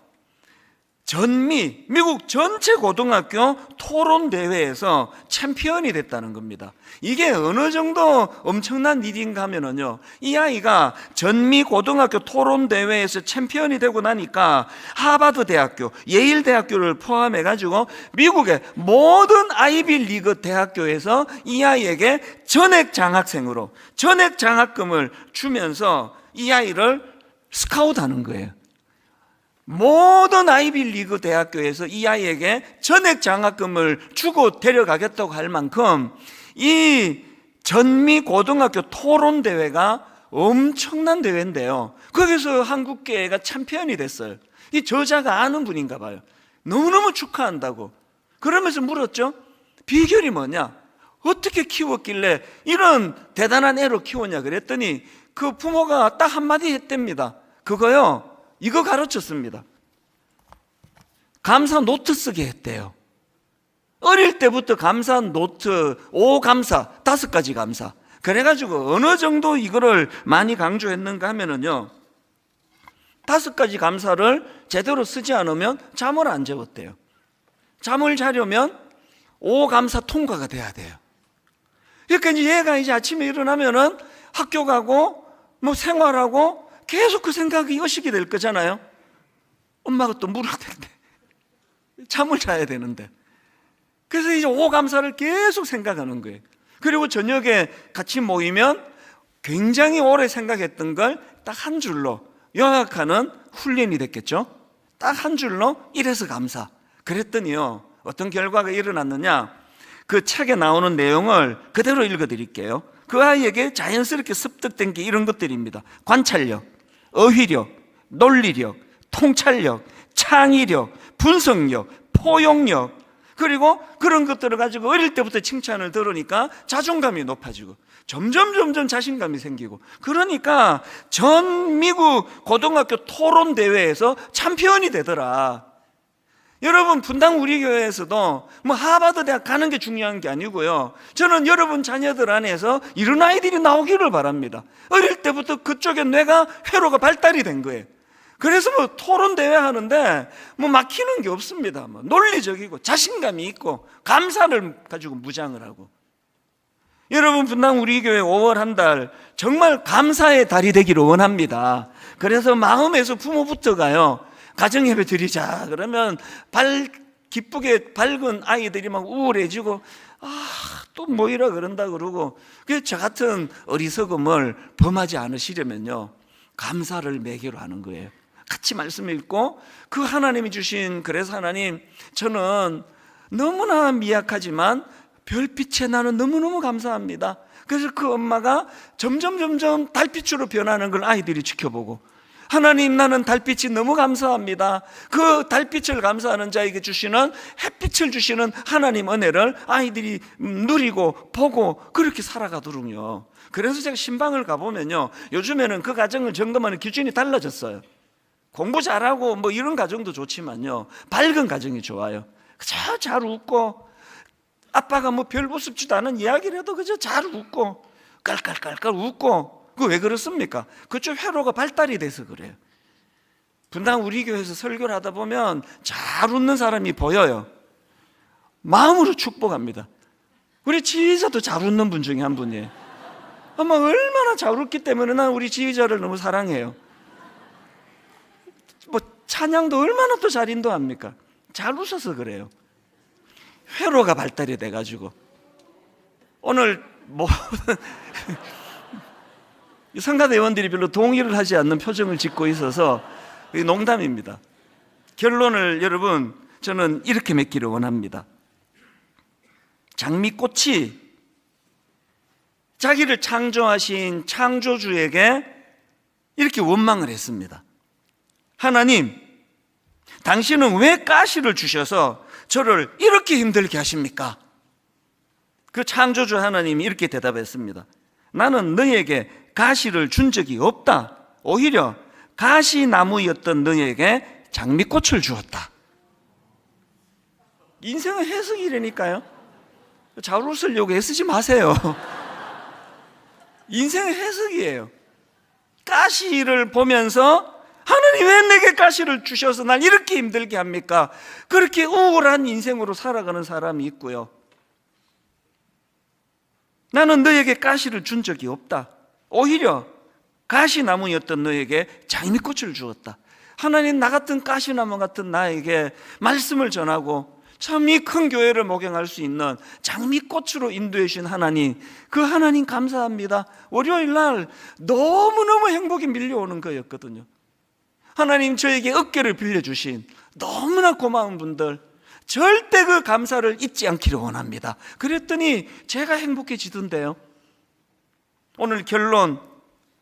미국 전체 고등학교 토론 대회에서 챔피언이 됐다는 겁니다. 이게 어느 정도 엄청난 일인가 하면은요, 이 아이가 전미 고등학교 토론 대회에서 챔피언이 되고 나니까 하버드 대학교, 예일 대학교를 포함해 가지고 미국의 모든 아이비 리그 대학교에서 이 아이에게 전액 장학생으로 전액 장학금을 주면서 이 아이를 스카우트하는 거예요. 모든 아이비리그 대학교에서 이 아이에게 전액 장학금을 주고 데려가겠다고 할 만큼 이 전미 고등학교 토론 대회가 엄청난 대회인데요, 거기서 한국계가 챔피언이 됐어요. 이 저자가 아는 분인가 봐요. 너무너무 축하한다고. 그러면서 물었죠. 비결이 뭐냐? 어떻게 키웠길래 이런 대단한 애로 키웠냐 그랬더니 그 부모가 딱 한마디 했답니다. 그거요, 이거 가르쳤습니다. 감사 노트 쓰게 했대요. 어릴 때부터 감사 노트, 5감사, 5가지 감사. 그래가지고 어느 정도 이거를 많이 강조했는가 하면은요, 5가지 감사를 제대로 쓰지 않으면 잠을 안 재웠대요. 잠을 자려면 5감사 통과가 돼야 돼요. 그러니까 얘가 아침에 일어나면은 학교 가고 생활하고 계속 그 생각이 의식이 될 거잖아요. 엄마가 또 물어야 되는데, 잠을 자야 되는데. 그래서 5감사를 계속 생각하는 거예요. 그리고 저녁에 같이 모이면 굉장히 오래 생각했던 걸 딱 한 줄로 요약하는 훈련이 됐겠죠. 딱 한 줄로 이래서 감사. 그랬더니요, 어떤 결과가 일어났느냐, 그 책에 나오는 내용을 그대로 읽어드릴게요. 그 아이에게 자연스럽게 습득된 게 이런 것들입니다. 관찰력, 어휘력, 논리력, 통찰력, 창의력, 분석력, 포용력, 그리고 그런 것들을 가지고 어릴 때부터 칭찬을 들으니까 자존감이 높아지고 점점 자신감이 생기고, 그러니까 전 미국 고등학교 토론 대회에서 챔피언이 되더라. 여러분, 분당 우리 교회에서도 뭐 하버드 대학 가는 게 중요한 게 아니고요, 저는 여러분 자녀들 안에서 이런 아이들이 나오기를 바랍니다. 어릴 때부터 그쪽에 뇌가 회로가 발달이 된 거예요. 그래서 뭐 토론 대회 하는데 뭐 막히는 게 없습니다. 뭐 논리적이고 자신감이 있고 감사를 가지고 무장을 하고. 여러분, 분당 우리 교회 5월 한 달 정말 감사의 달이 되기를 원합니다. 그래서 마음에서 부모부터가요, 가정예배 드리자 그러면 기쁘게 밝은 아이들이 막 우울해지고 또 뭐이라 그런다 그러고, 그래서 저 같은 어리석음을 범하지 않으시려면요, 감사를 매개로 하는 거예요. 같이 말씀 읽고, 그 하나님이 주신, 그래서 하나님, 저는 너무나 미약하지만 별빛에 나는 너무너무 감사합니다. 그래서 그 엄마가 점점 달빛으로 변하는 걸 아이들이 지켜보고, 하나님, 나는 달빛이 너무 감사합니다. 그 달빛을 감사하는 자에게 주시는, 햇빛을 주시는 하나님 은혜를 아이들이 누리고 보고 그렇게 살아가도록요. 그래서 제가 신방을 가보면요, 요즘에는 그 가정을 점검하는 기준이 달라졌어요. 공부 잘하고 뭐 이런 가정도 좋지만요, 밝은 가정이 좋아요. 그저 잘 웃고, 아빠가 뭐 별 우습지도 않은 이야기를 해도 그저 잘 웃고 깔깔깔깔 웃고. 그 왜 그렇습니까? 그쪽 회로가 발달이 돼서 그래요. 분당 우리 교회에서 설교를 하다 보면 잘 웃는 사람이 보여요. 마음으로 축복합니다. 우리 지휘자도 잘 웃는 분 중에 한 분이에요. 아마 얼마나 잘 웃기 때문에 난 우리 지휘자를 너무 사랑해요. 뭐 찬양도 얼마나 또 잘 인도합니까? 잘 웃어서 그래요. 회로가 발달이 돼가지고. 오늘 성가대 의원들이 별로 동의를 하지 않는 표정을 짓고 있어서 농담입니다. 결론을 여러분, 저는 이렇게 맺기를 원합니다. 장미꽃이 자기를 창조하신 창조주에게 이렇게 원망을 했습니다. 하나님, 당신은 왜 가시를 주셔서 저를 이렇게 힘들게 하십니까? 그 창조주 하나님이 이렇게 대답했습니다. 나는 너에게 가시를 준 적이 없다. 오히려 가시나무였던 너에게 장미꽃을 주었다. 인생은 해석이라니까요. 잘 웃으려고 애쓰지 마세요. 인생은 해석이에요. 가시를 보면서 하나님, 왜 내게 가시를 주셔서 날 이렇게 힘들게 합니까? 그렇게 우울한 인생으로 살아가는 사람이 있고요, 나는 너에게 가시를 준 적이 없다. 오히려 가시나무였던 너에게 장미꽃을 주었다. 하나님, 나 같은 가시나무 같은 나에게 말씀을 전하고 참 이 큰 교회를 목양할 수 있는 장미꽃으로 인도해 주신 하나님, 그 하나님 감사합니다. 월요일 날 너무너무 행복이 밀려오는 거였거든요. 하나님, 저에게 어깨를 빌려주신 너무나 고마운 분들, 절대 그 감사를 잊지 않기를 원합니다. 그랬더니 제가 행복해지던데요. 오늘 결론,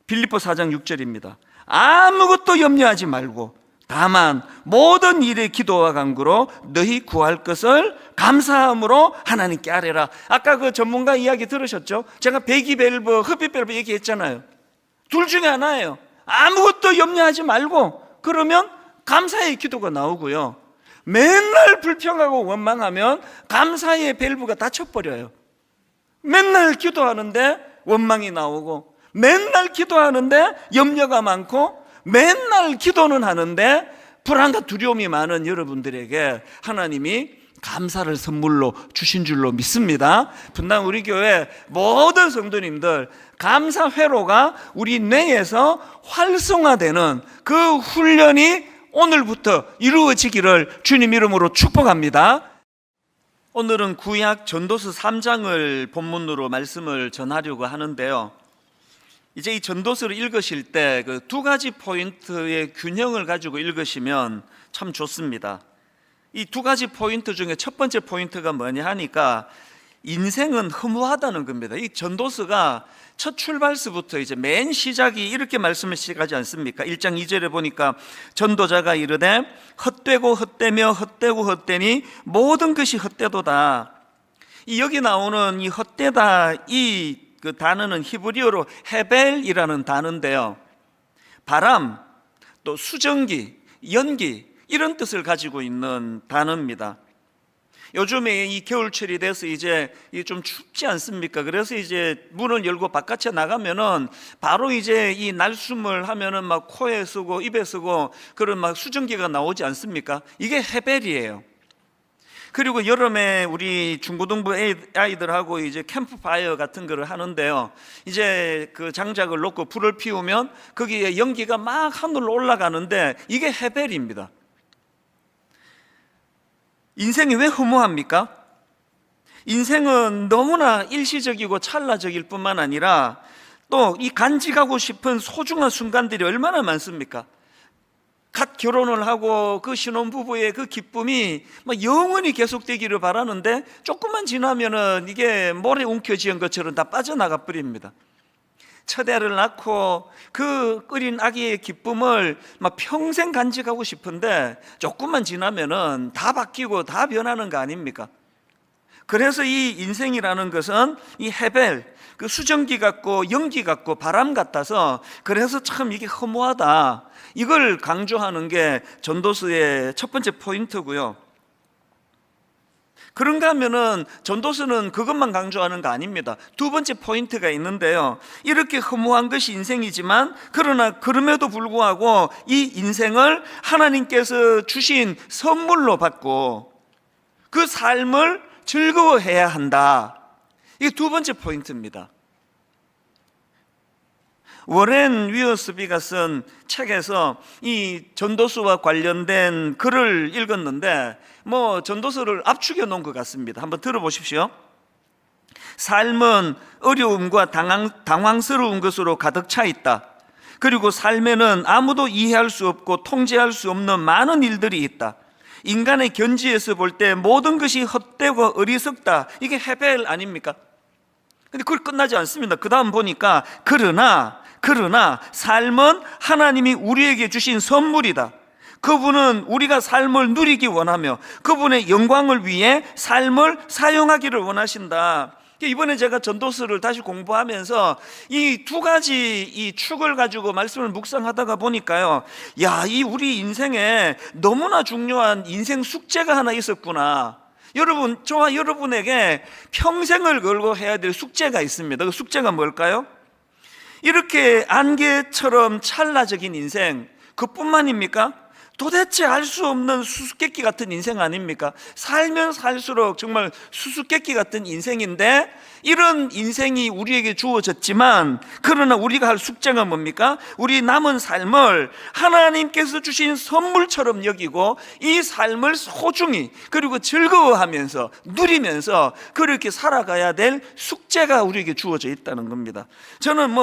빌립보 4장 6절입니다. 아무것도 염려하지 말고 다만 모든 일에 기도와 간구로 너희 구할 것을 감사함으로 하나님께 아뢰라. 아까 그 전문가 이야기 들으셨죠? 제가 배기밸브, 흡입밸브 얘기했잖아요. 둘 중에 하나예요. 아무것도 염려하지 말고 그러면 감사의 기도가 나오고요, 맨날 불평하고 원망하면 감사의 밸브가 닫혀버려요. 맨날 기도하는데 원망이 나오고, 맨날 기도하는데 염려가 많고, 맨날 기도는 하는데 불안과 두려움이 많은 여러분들에게 하나님이 감사를 선물로 주신 줄로 믿습니다. 분당 우리 교회 모든 성도님들, 감사 회로가 우리 뇌에서 활성화되는 그 훈련이 오늘부터 이루어지기를 주님 이름으로 축복합니다. 오늘은 구약 전도서 3장을 본문으로 말씀을 전하려고 하는데요, 이제 이 전도서를 읽으실 때 그 두 가지 포인트의 균형을 가지고 읽으시면 참 좋습니다. 이 두 가지 포인트 중에 첫 번째 포인트가 뭐냐 하니까, 인생은 허무하다는 겁니다. 이 전도서가 첫 출발서부터 이제 맨 시작이 이렇게 말씀을 시작하지 않습니까? 1장 2절에 보니까 전도자가 이르되 헛되고 헛되며 헛되고 헛되니 모든 것이 헛되도다. 이 여기 나오는 이 헛되다 이 그 단어는 히브리어로 헤벨이라는 단어인데요. 바람, 또 수증기, 연기 이런 뜻을 가지고 있는 단어입니다. 요즘에 이 겨울철이 돼서 이제 좀 춥지 않습니까? 그래서 이제 문을 열고 바깥에 나가면은 바로 이제 이 날숨을 하면은 막 코에 쓰고 입에 쓰고 그런 막 수증기가 나오지 않습니까? 이게 헤벨이에요. 그리고 여름에 우리 중고등부 아이들하고 이제 캠프파이어 같은 거를 하는데요. 이제 그 장작을 놓고 불을 피우면 거기에 연기가 막 하늘로 올라가는데 이게 헤벨입니다. 인생이 왜 허무합니까? 인생은 너무나 일시적이고 찰나적일 뿐만 아니라 또 이 간직하고 싶은 소중한 순간들이 얼마나 많습니까? 갓 결혼을 하고 그 신혼부부의 그 기쁨이 막 영원히 계속되기를 바라는데 조금만 지나면은 이게 모래 움켜쥐은 것처럼 다 빠져나가 버립니다. 첫 애를 낳고 그 끓인 아기의 기쁨을 막 평생 간직하고 싶은데 조금만 지나면은 다 바뀌고 다 변하는 거 아닙니까? 그래서 이 인생이라는 것은 이 헤벨, 그 수증기 같고 연기 같고 바람 같아서 그래서 참 이게 허무하다. 이걸 강조하는 게 전도서의 첫 번째 포인트고요. 그런가 하면은 전도서는 그것만 강조하는 거 아닙니다. 두 번째 포인트가 있는데요. 이렇게 허무한 것이 인생이지만 그러나 그럼에도 불구하고 이 인생을 하나님께서 주신 선물로 받고 그 삶을 즐거워해야 한다. 이게 두 번째 포인트입니다. 워렌 위어스비가 쓴 책에서 이 전도서와 관련된 글을 읽었는데 전도서를 압축해 놓은 것 같습니다. 한번 들어보십시오. 삶은 어려움과 당황스러운 것으로 가득 차 있다. 그리고 삶에는 아무도 이해할 수 없고 통제할 수 없는 많은 일들이 있다. 인간의 견지에서 볼 때 모든 것이 헛되고 어리석다. 이게 헤벨 아닙니까? 근데 그걸 끝나지 않습니다. 그 다음 보니까 그러나 삶은 하나님이 우리에게 주신 선물이다. 그분은 우리가 삶을 누리기 원하며 그분의 영광을 위해 삶을 사용하기를 원하신다. 이번에 제가 전도서를 다시 공부하면서 이 두 가지 이 축을 가지고 말씀을 묵상하다가 보니까요, 이 우리 인생에 너무나 중요한 인생 숙제가 하나 있었구나. 여러분, 저와 여러분에게 평생을 걸고 해야 될 숙제가 있습니다. 그 숙제가 뭘까요? 이렇게 안개처럼 찰나적인 인생, 그뿐만입니까? 도대체 알 수 없는 수수께끼 같은 인생 아닙니까? 살면 살수록 정말 수수께끼 같은 인생인데 이런 인생이 우리에게 주어졌지만 그러나 우리가 할 숙제가 뭡니까? 우리 남은 삶을 하나님께서 주신 선물처럼 여기고 이 삶을 소중히 그리고 즐거워하면서 누리면서 그렇게 살아가야 될 숙제가 우리에게 주어져 있다는 겁니다. 저는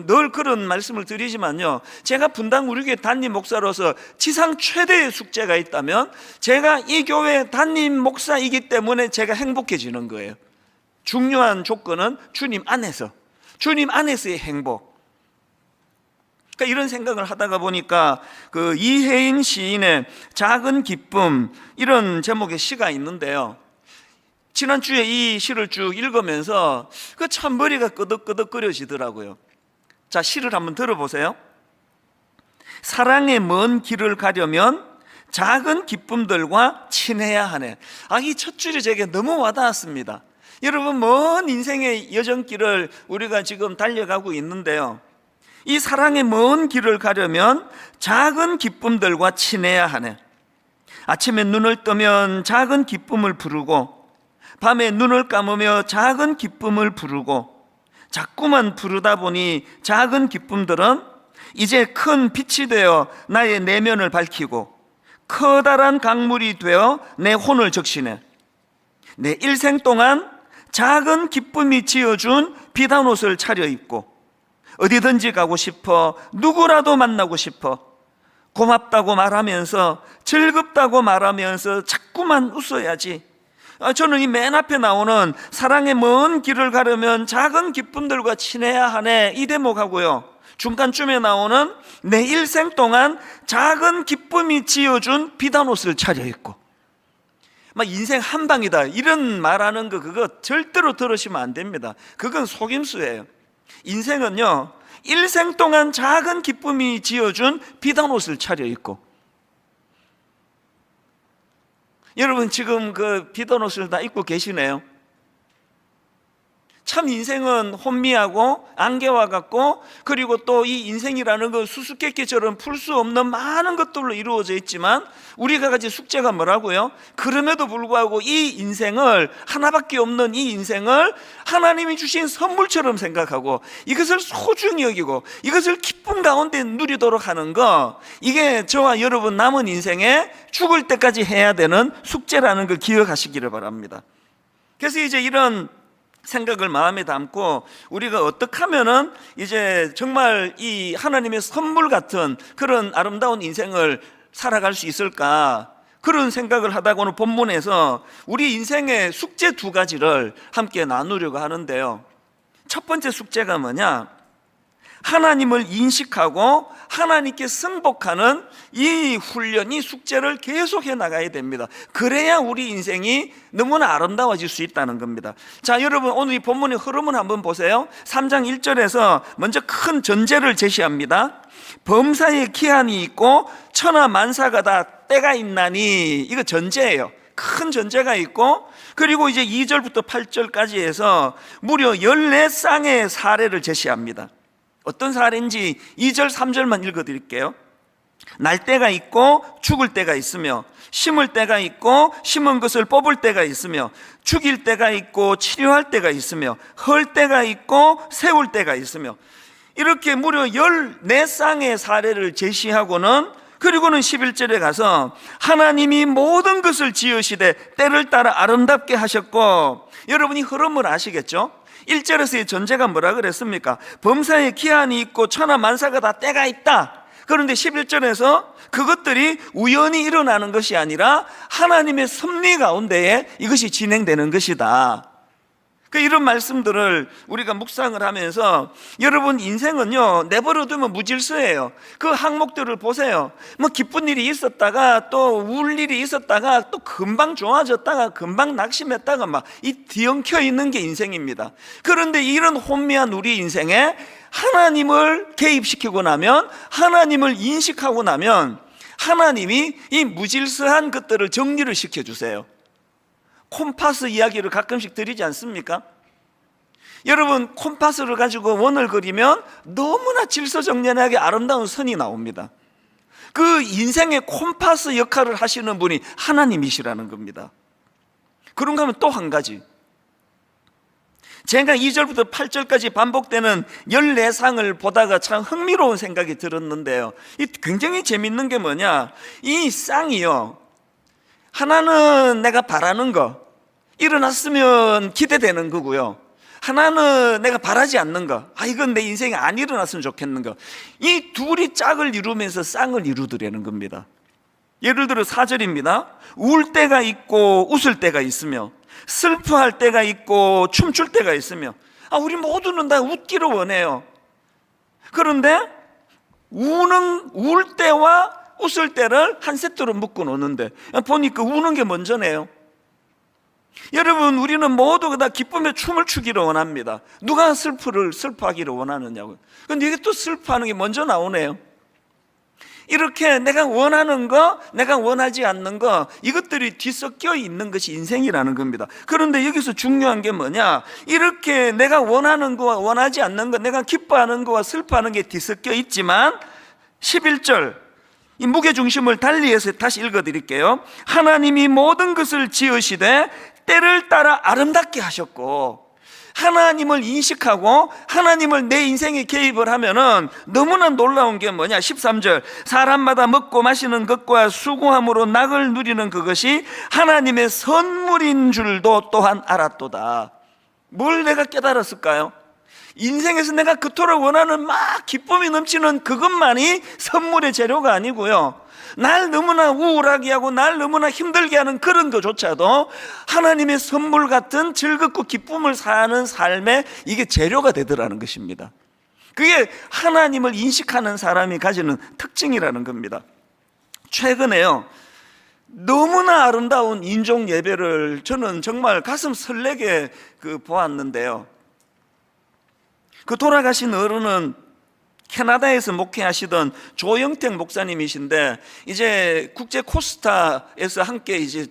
늘 그런 말씀을 드리지만요, 제가 분당 우리 교회 담임 목사로서 지상 최대의 숙제가 있다면 제가 이 교회 담임 목사이기 때문에 제가 행복해지는 거예요. 중요한 조건은 주님 안에서의 행복. 그러니까 이런 생각을 하다가 보니까 그 이혜인 시인의 작은 기쁨, 이런 제목의 시가 있는데요, 지난주에 이 시를 쭉 읽으면서 그 참 머리가 끄덕끄덕거려지더라고요. 자, 시를 한번 들어보세요. 사랑의 먼 길을 가려면 작은 기쁨들과 친해야 하네. 이 첫 줄이 제게 너무 와닿았습니다. 여러분, 먼 인생의 여정길을 우리가 지금 달려가고 있는데요, 이 사랑의 먼 길을 가려면 작은 기쁨들과 친해야 하네. 아침에 눈을 뜨면 작은 기쁨을 부르고 밤에 눈을 감으며 작은 기쁨을 부르고 자꾸만 부르다 보니 작은 기쁨들은 이제 큰 빛이 되어 나의 내면을 밝히고 커다란 강물이 되어 내 혼을 적시네. 내 일생 동안 작은 기쁨이 지어준 비단 옷을 차려입고 어디든지 가고 싶어, 누구라도 만나고 싶어, 고맙다고 말하면서 즐겁다고 말하면서 자꾸만 웃어야지. 저는 이 맨 앞에 나오는 사랑의 먼 길을 가려면 작은 기쁨들과 친해야 하네, 이 대목하고요, 중간쯤에 나오는 내 일생 동안 작은 기쁨이 지어준 비단 옷을 차려입고, 막 인생 한 방이다 이런 말하는 거, 그거 절대로 들으시면 안 됩니다. 그건 속임수예요. 인생은요, 일생 동안 작은 기쁨이 지어준 비단 옷을 차려입고, 여러분 지금 그 비단 옷을 다 입고 계시네요. 참 인생은 혼미하고 안개와 같고, 그리고 또 이 인생이라는 건 수수께끼처럼 풀 수 없는 많은 것들로 이루어져 있지만, 우리가 가진 숙제가 뭐라고요? 그럼에도 불구하고 이 인생을, 하나밖에 없는 이 인생을 하나님이 주신 선물처럼 생각하고 이것을 소중히 여기고 이것을 기쁨 가운데 누리도록 하는 거, 이게 저와 여러분 남은 인생에 죽을 때까지 해야 되는 숙제라는 걸 기억하시기를 바랍니다. 그래서 이제 이런 생각을 마음에 담고 우리가 어떻게 하면은 이제 정말 이 하나님의 선물 같은 그런 아름다운 인생을 살아갈 수 있을까, 그런 생각을 하다고는 본문에서 우리 인생의 숙제 두 가지를 함께 나누려고 하는데요. 첫 번째 숙제가 뭐냐? 하나님을 인식하고 하나님께 승복하는 이 훈련, 이 숙제를 계속해 나가야 됩니다. 그래야 우리 인생이 너무나 아름다워질 수 있다는 겁니다. 자, 여러분 오늘 이 본문의 흐름을 한번 보세요. 3장 1절에서 먼저 큰 전제를 제시합니다. 범사에 기한이 있고 천하 만사가 다 때가 있나니, 이거 전제예요. 큰 전제가 있고, 그리고 이제 2절부터 8절까지 해서 무려 14쌍의 사례를 제시합니다. 어떤 사례인지 2절 3절만 읽어드릴게요. 날 때가 있고 죽을 때가 있으며, 심을 때가 있고 심은 것을 뽑을 때가 있으며, 죽일 때가 있고 치료할 때가 있으며, 헐 때가 있고 세울 때가 있으며, 이렇게 무려 14쌍의 사례를 제시하고는, 그리고는 11절에 가서 하나님이 모든 것을 지으시되 때를 따라 아름답게 하셨고, 여러분이 흐름을 아시겠죠? 1절에서의 전제가 뭐라 그랬습니까? 범사에 기한이 있고 천하 만사가 다 때가 있다. 그런데 11절에서 그것들이 우연히 일어나는 것이 아니라 하나님의 섭리 가운데에 이것이 진행되는 것이다. 이런 말씀들을 우리가 묵상을 하면서, 여러분 인생은요, 내버려두면 무질서예요. 그 항목들을 보세요. 뭐 기쁜 일이 있었다가 또 울 일이 있었다가 또 금방 좋아졌다가 금방 낙심했다가 막 이 뒤엉켜 있는 게 인생입니다. 그런데 이런 혼미한 우리 인생에 하나님을 개입시키고 나면, 하나님을 인식하고 나면 하나님이 이 무질서한 것들을 정리를 시켜주세요. 콤파스 이야기를 가끔씩 드리지 않습니까? 여러분, 콤파스를 가지고 원을 그리면 너무나 질서정연하게 아름다운 선이 나옵니다. 그 인생의 콤파스 역할을 하시는 분이 하나님이시라는 겁니다. 그런가 하면 또 한 가지, 제가 2절부터 8절까지 반복되는 14상을 보다가 참 흥미로운 생각이 들었는데요, 이 굉장히 재밌는 게 뭐냐, 이 쌍이요, 하나는 내가 바라는 거, 일어났으면 기대되는 거고요, 하나는 내가 바라지 않는 거, 이건 내 인생에 안 일어났으면 좋겠는 거, 이 둘이 짝을 이루면서 쌍을 이루더라는 겁니다. 예를 들어 4절입니다. 울 때가 있고 웃을 때가 있으며, 슬퍼할 때가 있고 춤출 때가 있으며. 우리 모두는 다 웃기를 원해요. 그런데 울 때와 웃을 때를 한 세트로 묶어 놓는데 보니까 우는 게 먼저네요. 여러분, 우리는 모두 다 기쁨의 춤을 추기를 원합니다. 누가 슬퍼하기를 원하느냐고요. 근데 이게 또 슬퍼하는 게 먼저 나오네요. 이렇게 내가 원하는 거, 내가 원하지 않는 거, 이것들이 뒤섞여 있는 것이 인생이라는 겁니다. 그런데 여기서 중요한 게 뭐냐, 이렇게 내가 원하는 거와 원하지 않는 거, 내가 기뻐하는 거와 슬퍼하는 게 뒤섞여 있지만 11절, 이 무게중심을 달리해서 다시 읽어드릴게요. 하나님이 모든 것을 지으시되 때를 따라 아름답게 하셨고, 하나님을 인식하고 하나님을 내 인생에 개입을 하면은 너무나 놀라운 게 뭐냐, 13절, 사람마다 먹고 마시는 것과 수고함으로 낙을 누리는 그것이 하나님의 선물인 줄도 또한 알았도다. 뭘 내가 깨달았을까요? 인생에서 내가 그토록 원하는 막 기쁨이 넘치는 그것만이 선물의 재료가 아니고요, 날 너무나 우울하게 하고 날 너무나 힘들게 하는 그런 것조차도 하나님의 선물 같은 즐겁고 기쁨을 사는 삶에 이게 재료가 되더라는 것입니다. 그게 하나님을 인식하는 사람이 가지는 특징이라는 겁니다. 최근에요, 너무나 아름다운 인종 예배를 저는 정말 가슴 설레게 보았는데요, 그 돌아가신 어른은 캐나다에서 목회하시던 조영택 목사님이신데, 이제 국제 코스타에서 함께 이제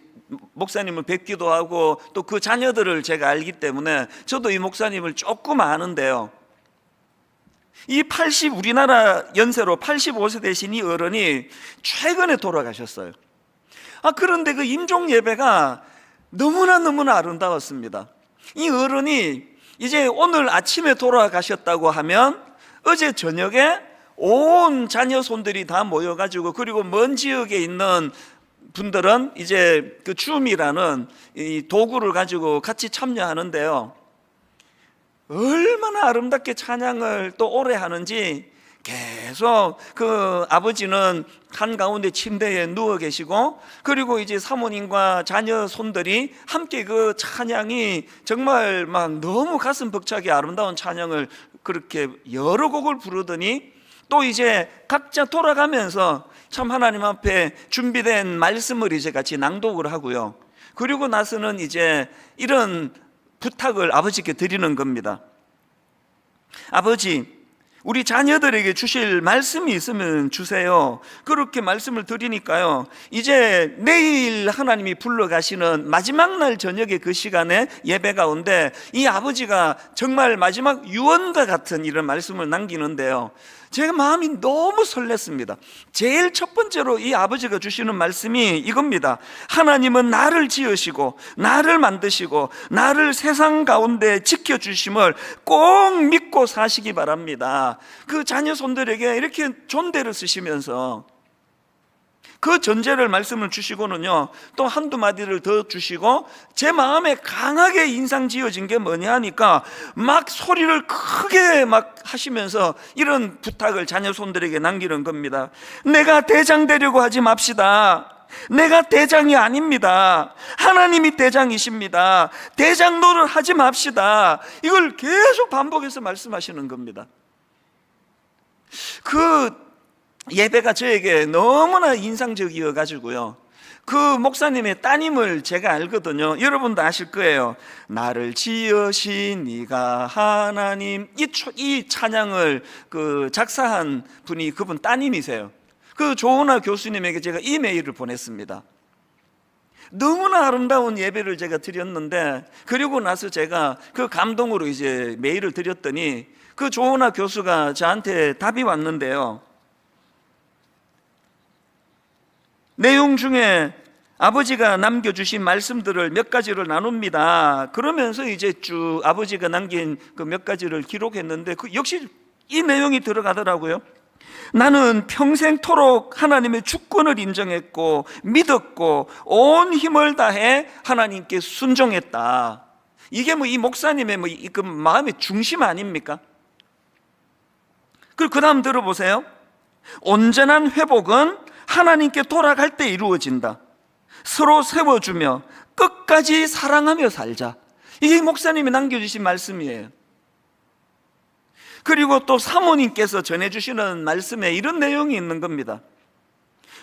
목사님을 뵙기도 하고 또 그 자녀들을 제가 알기 때문에 저도 이 목사님을 조금 아는데요, 이 우리나라 연세로 85세 되신 이 어른이 최근에 돌아가셨어요. 그런데 그 임종 예배가 너무나 아름다웠습니다. 이 어른이 이제 오늘 아침에 돌아가셨다고 하면 어제 저녁에 온 자녀 손들이 다 모여가지고, 그리고 먼 지역에 있는 분들은 이제 그 줌이라는 이 도구를 가지고 같이 참여하는데요, 얼마나 아름답게 찬양을 또 오래 하는지 계속 그 아버지는 한가운데 침대에 누워 계시고, 그리고 이제 사모님과 자녀 손들이 함께 그 찬양이 정말 막 너무 가슴 벅차게 아름다운 찬양을 그렇게 여러 곡을 부르더니, 또 이제 각자 돌아가면서 참 하나님 앞에 준비된 말씀을 이제 같이 낭독을 하고요, 그리고 나서는 이제 이런 부탁을 아버지께 드리는 겁니다. 아버지, 우리 자녀들에게 주실 말씀이 있으면 주세요. 그렇게 말씀을 드리니까요, 이제 내일 하나님이 불러가시는 마지막 날 저녁에 그 시간에 예배 가운데 이 아버지가 정말 마지막 유언과 같은 이런 말씀을 남기는데요, 제가 마음이 너무 설렜습니다. 제일 첫 번째로 이 아버지가 주시는 말씀이 이겁니다. 하나님은 나를 지으시고 나를 만드시고 나를 세상 가운데 지켜주심을 꼭 믿고 사시기 바랍니다. 그 자녀 손들에게 이렇게 존대를 쓰시면서 그 전제를 말씀을 주시고는요, 또 한두 마디를 더 주시고, 제 마음에 강하게 인상 지어진 게 뭐냐 하니까 막 소리를 크게 막 하시면서 이런 부탁을 자녀 손들에게 남기는 겁니다. 내가 대장 되려고 하지 맙시다. 내가 대장이 아닙니다. 하나님이 대장이십니다. 대장 노릇 하지 맙시다. 이걸 계속 반복해서 말씀하시는 겁니다. 그 예배가 저에게 너무나 인상적이어 가지고요, 그 목사님의 따님을 제가 알거든요. 여러분도 아실 거예요. 나를 지으신 네가 하나님, 이 찬양을 작사한 분이 그분 따님이세요. 그 조은아 교수님에게 제가 이메일을 보냈습니다. 너무나 아름다운 예배를 제가 드렸는데, 그리고 나서 제가 그 감동으로 이제 메일을 드렸더니 그 조은아 교수가 저한테 답이 왔는데요, 내용 중에 아버지가 남겨주신 말씀들을 몇 가지를 나눕니다. 그러면서 이제 쭉 아버지가 남긴 그 몇 가지를 기록했는데, 역시 이 내용이 들어가더라고요. 나는 평생토록 하나님의 주권을 인정했고 믿었고 온 힘을 다해 하나님께 순종했다. 이게 이 목사님의 그 마음의 중심 아닙니까? 그리고 그 다음 들어보세요. 온전한 회복은 하나님께 돌아갈 때 이루어진다. 서로 세워주며 끝까지 사랑하며 살자. 이게 목사님이 남겨주신 말씀이에요. 그리고 또 사모님께서 전해주시는 말씀에 이런 내용이 있는 겁니다.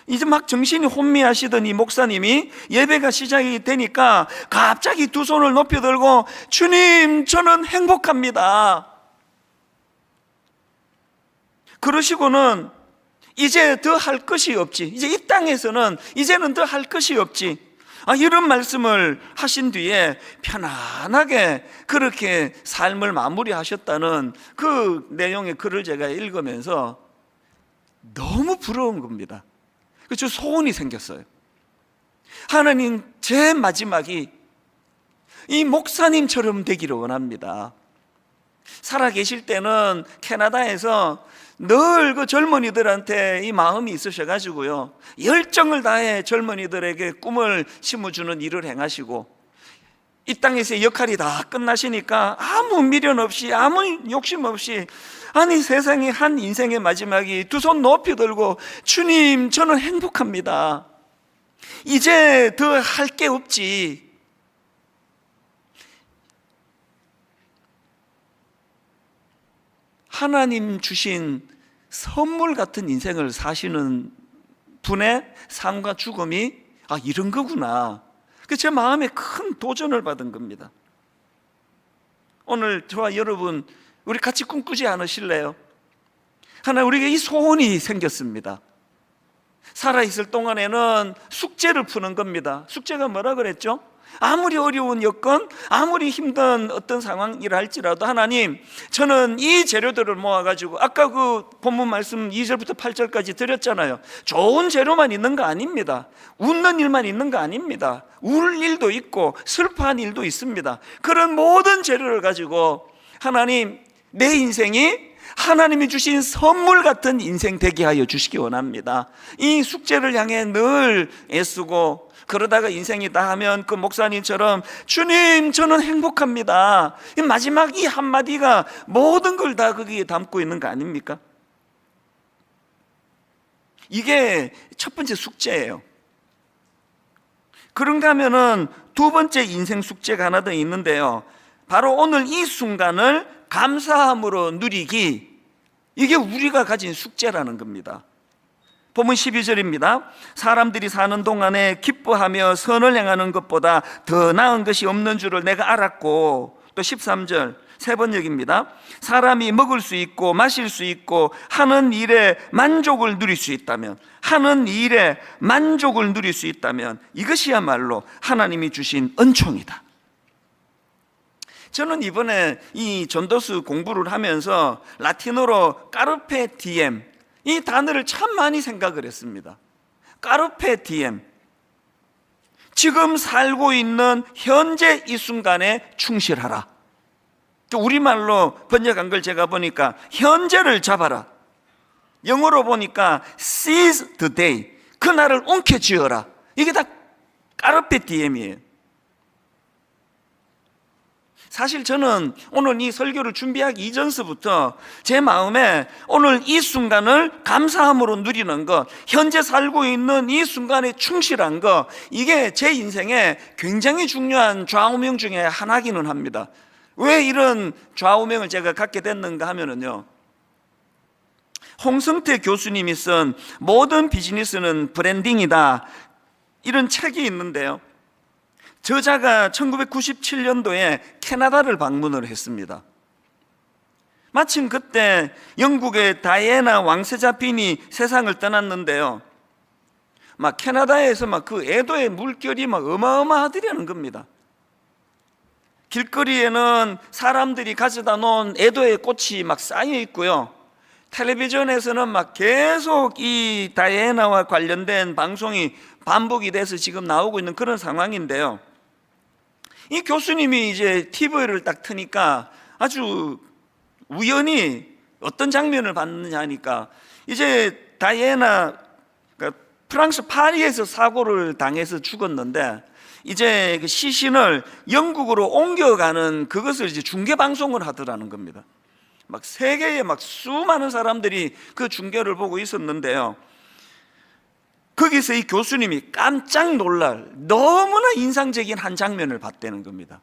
이제 막 정신이 혼미하시던 이 목사님이 예배가 시작이 되니까 갑자기 두 손을 높이 들고, 주님, 저는 행복합니다. 그러시고는 이제 더 할 것이 없지, 이제 이 땅에서는 이제는 더 할 것이 없지, 이런 말씀을 하신 뒤에 편안하게 그렇게 삶을 마무리하셨다는 그 내용의 글을 제가 읽으면서 너무 부러운 겁니다. 그래서 소원이 생겼어요. 하나님, 제 마지막이 이 목사님처럼 되기를 원합니다. 살아계실 때는 캐나다에서 늘 그 젊은이들한테 이 마음이 있으셔가지고요, 열정을 다해 젊은이들에게 꿈을 심어주는 일을 행하시고, 이 땅에서의 역할이 다 끝나시니까 아무 미련 없이 아무 욕심 없이 아니 세상에 한 인생의 마지막이 두 손 높이 들고 주님 저는 행복합니다. 이제 더 할 게 없지. 하나님 주신 선물 같은 인생을 사시는 분의 삶과 죽음이 이런 거구나. 제 마음에 큰 도전을 받은 겁니다. 오늘 저와 여러분 우리 같이 꿈꾸지 않으실래요? 하나 우리에게 이 소원이 생겼습니다. 살아있을 동안에는 숙제를 푸는 겁니다. 숙제가 뭐라 그랬죠? 아무리 어려운 여건, 아무리 힘든 어떤 상황이라 할지라도 하나님, 저는 이 재료들을 모아가지고 아까 그 본문 말씀 2절부터 8절까지 드렸잖아요. 좋은 재료만 있는 거 아닙니다. 웃는 일만 있는 거 아닙니다. 울 일도 있고 슬퍼한 일도 있습니다. 그런 모든 재료를 가지고 하나님, 내 인생이 하나님이 주신 선물 같은 인생 되게 하여 주시기 원합니다. 이 숙제를 향해 늘 애쓰고 그러다가 인생이 다 하면 그 목사님처럼 주님 저는 행복합니다, 이 마지막 이 한마디가 모든 걸 다 거기에 담고 있는 거 아닙니까? 이게 첫 번째 숙제예요. 그런가 하면은 두 번째 인생 숙제가 하나 더 있는데요, 바로 오늘 이 순간을 감사함으로 누리기, 이게 우리가 가진 숙제라는 겁니다. 본문 12절입니다. 사람들이 사는 동안에 기뻐하며 선을 행하는 것보다 더 나은 것이 없는 줄을 내가 알았고, 또 13절 세 번역입니다. 사람이 먹을 수 있고 마실 수 있고 하는 일에 만족을 누릴 수 있다면, 하는 일에 만족을 누릴 수 있다면 이것이야말로 하나님이 주신 은총이다. 저는 이번에 이 전도서 공부를 하면서 라틴어로 까르페 디엠, 이 단어를 참 많이 생각을 했습니다. 까르페 디엠, 지금 살고 있는 현재 이 순간에 충실하라. 우리말로 번역한 걸 제가 보니까 현재를 잡아라. 영어로 보니까 seize the day, 그날을 움켜쥐어라. 이게 다 까르페 디엠이에요. 사실 저는 오늘 이 설교를 준비하기 이전서부터 제 마음에 오늘 이 순간을 감사함으로 누리는 것, 현재 살고 있는 이 순간에 충실한 것, 이게 제 인생에 굉장히 중요한 좌우명 중에 하나기는 합니다. 왜 이런 좌우명을 제가 갖게 됐는가 하면은요, 홍성태 교수님이 쓴 모든 비즈니스는 브랜딩이다, 이런 책이 있는데요, 저자가 1997년도에 캐나다를 방문을 했습니다. 마침 그때 영국의 다이애나 왕세자빈이 세상을 떠났는데요, 막 캐나다에서 막 그 애도의 물결이 막 어마어마하더라는 겁니다. 길거리에는 사람들이 가져다 놓은 애도의 꽃이 막 쌓여 있고요, 텔레비전에서는 막 계속 이 다이애나와 관련된 방송이 반복이 돼서 지금 나오고 있는 그런 상황인데요, 이 교수님이 이제 TV를 딱 트니까 아주 우연히 어떤 장면을 봤느냐 하니까, 이제 다이애나, 그러니까 프랑스 파리에서 사고를 당해서 죽었는데 이제 그 시신을 영국으로 옮겨가는 그것을 이제 중계 방송을 하더라는 겁니다. 막 세계에 막 수많은 사람들이 그 중계를 보고 있었는데요, 거기서 이 교수님이 깜짝 놀랄 너무나 인상적인 한 장면을 봤다는 겁니다.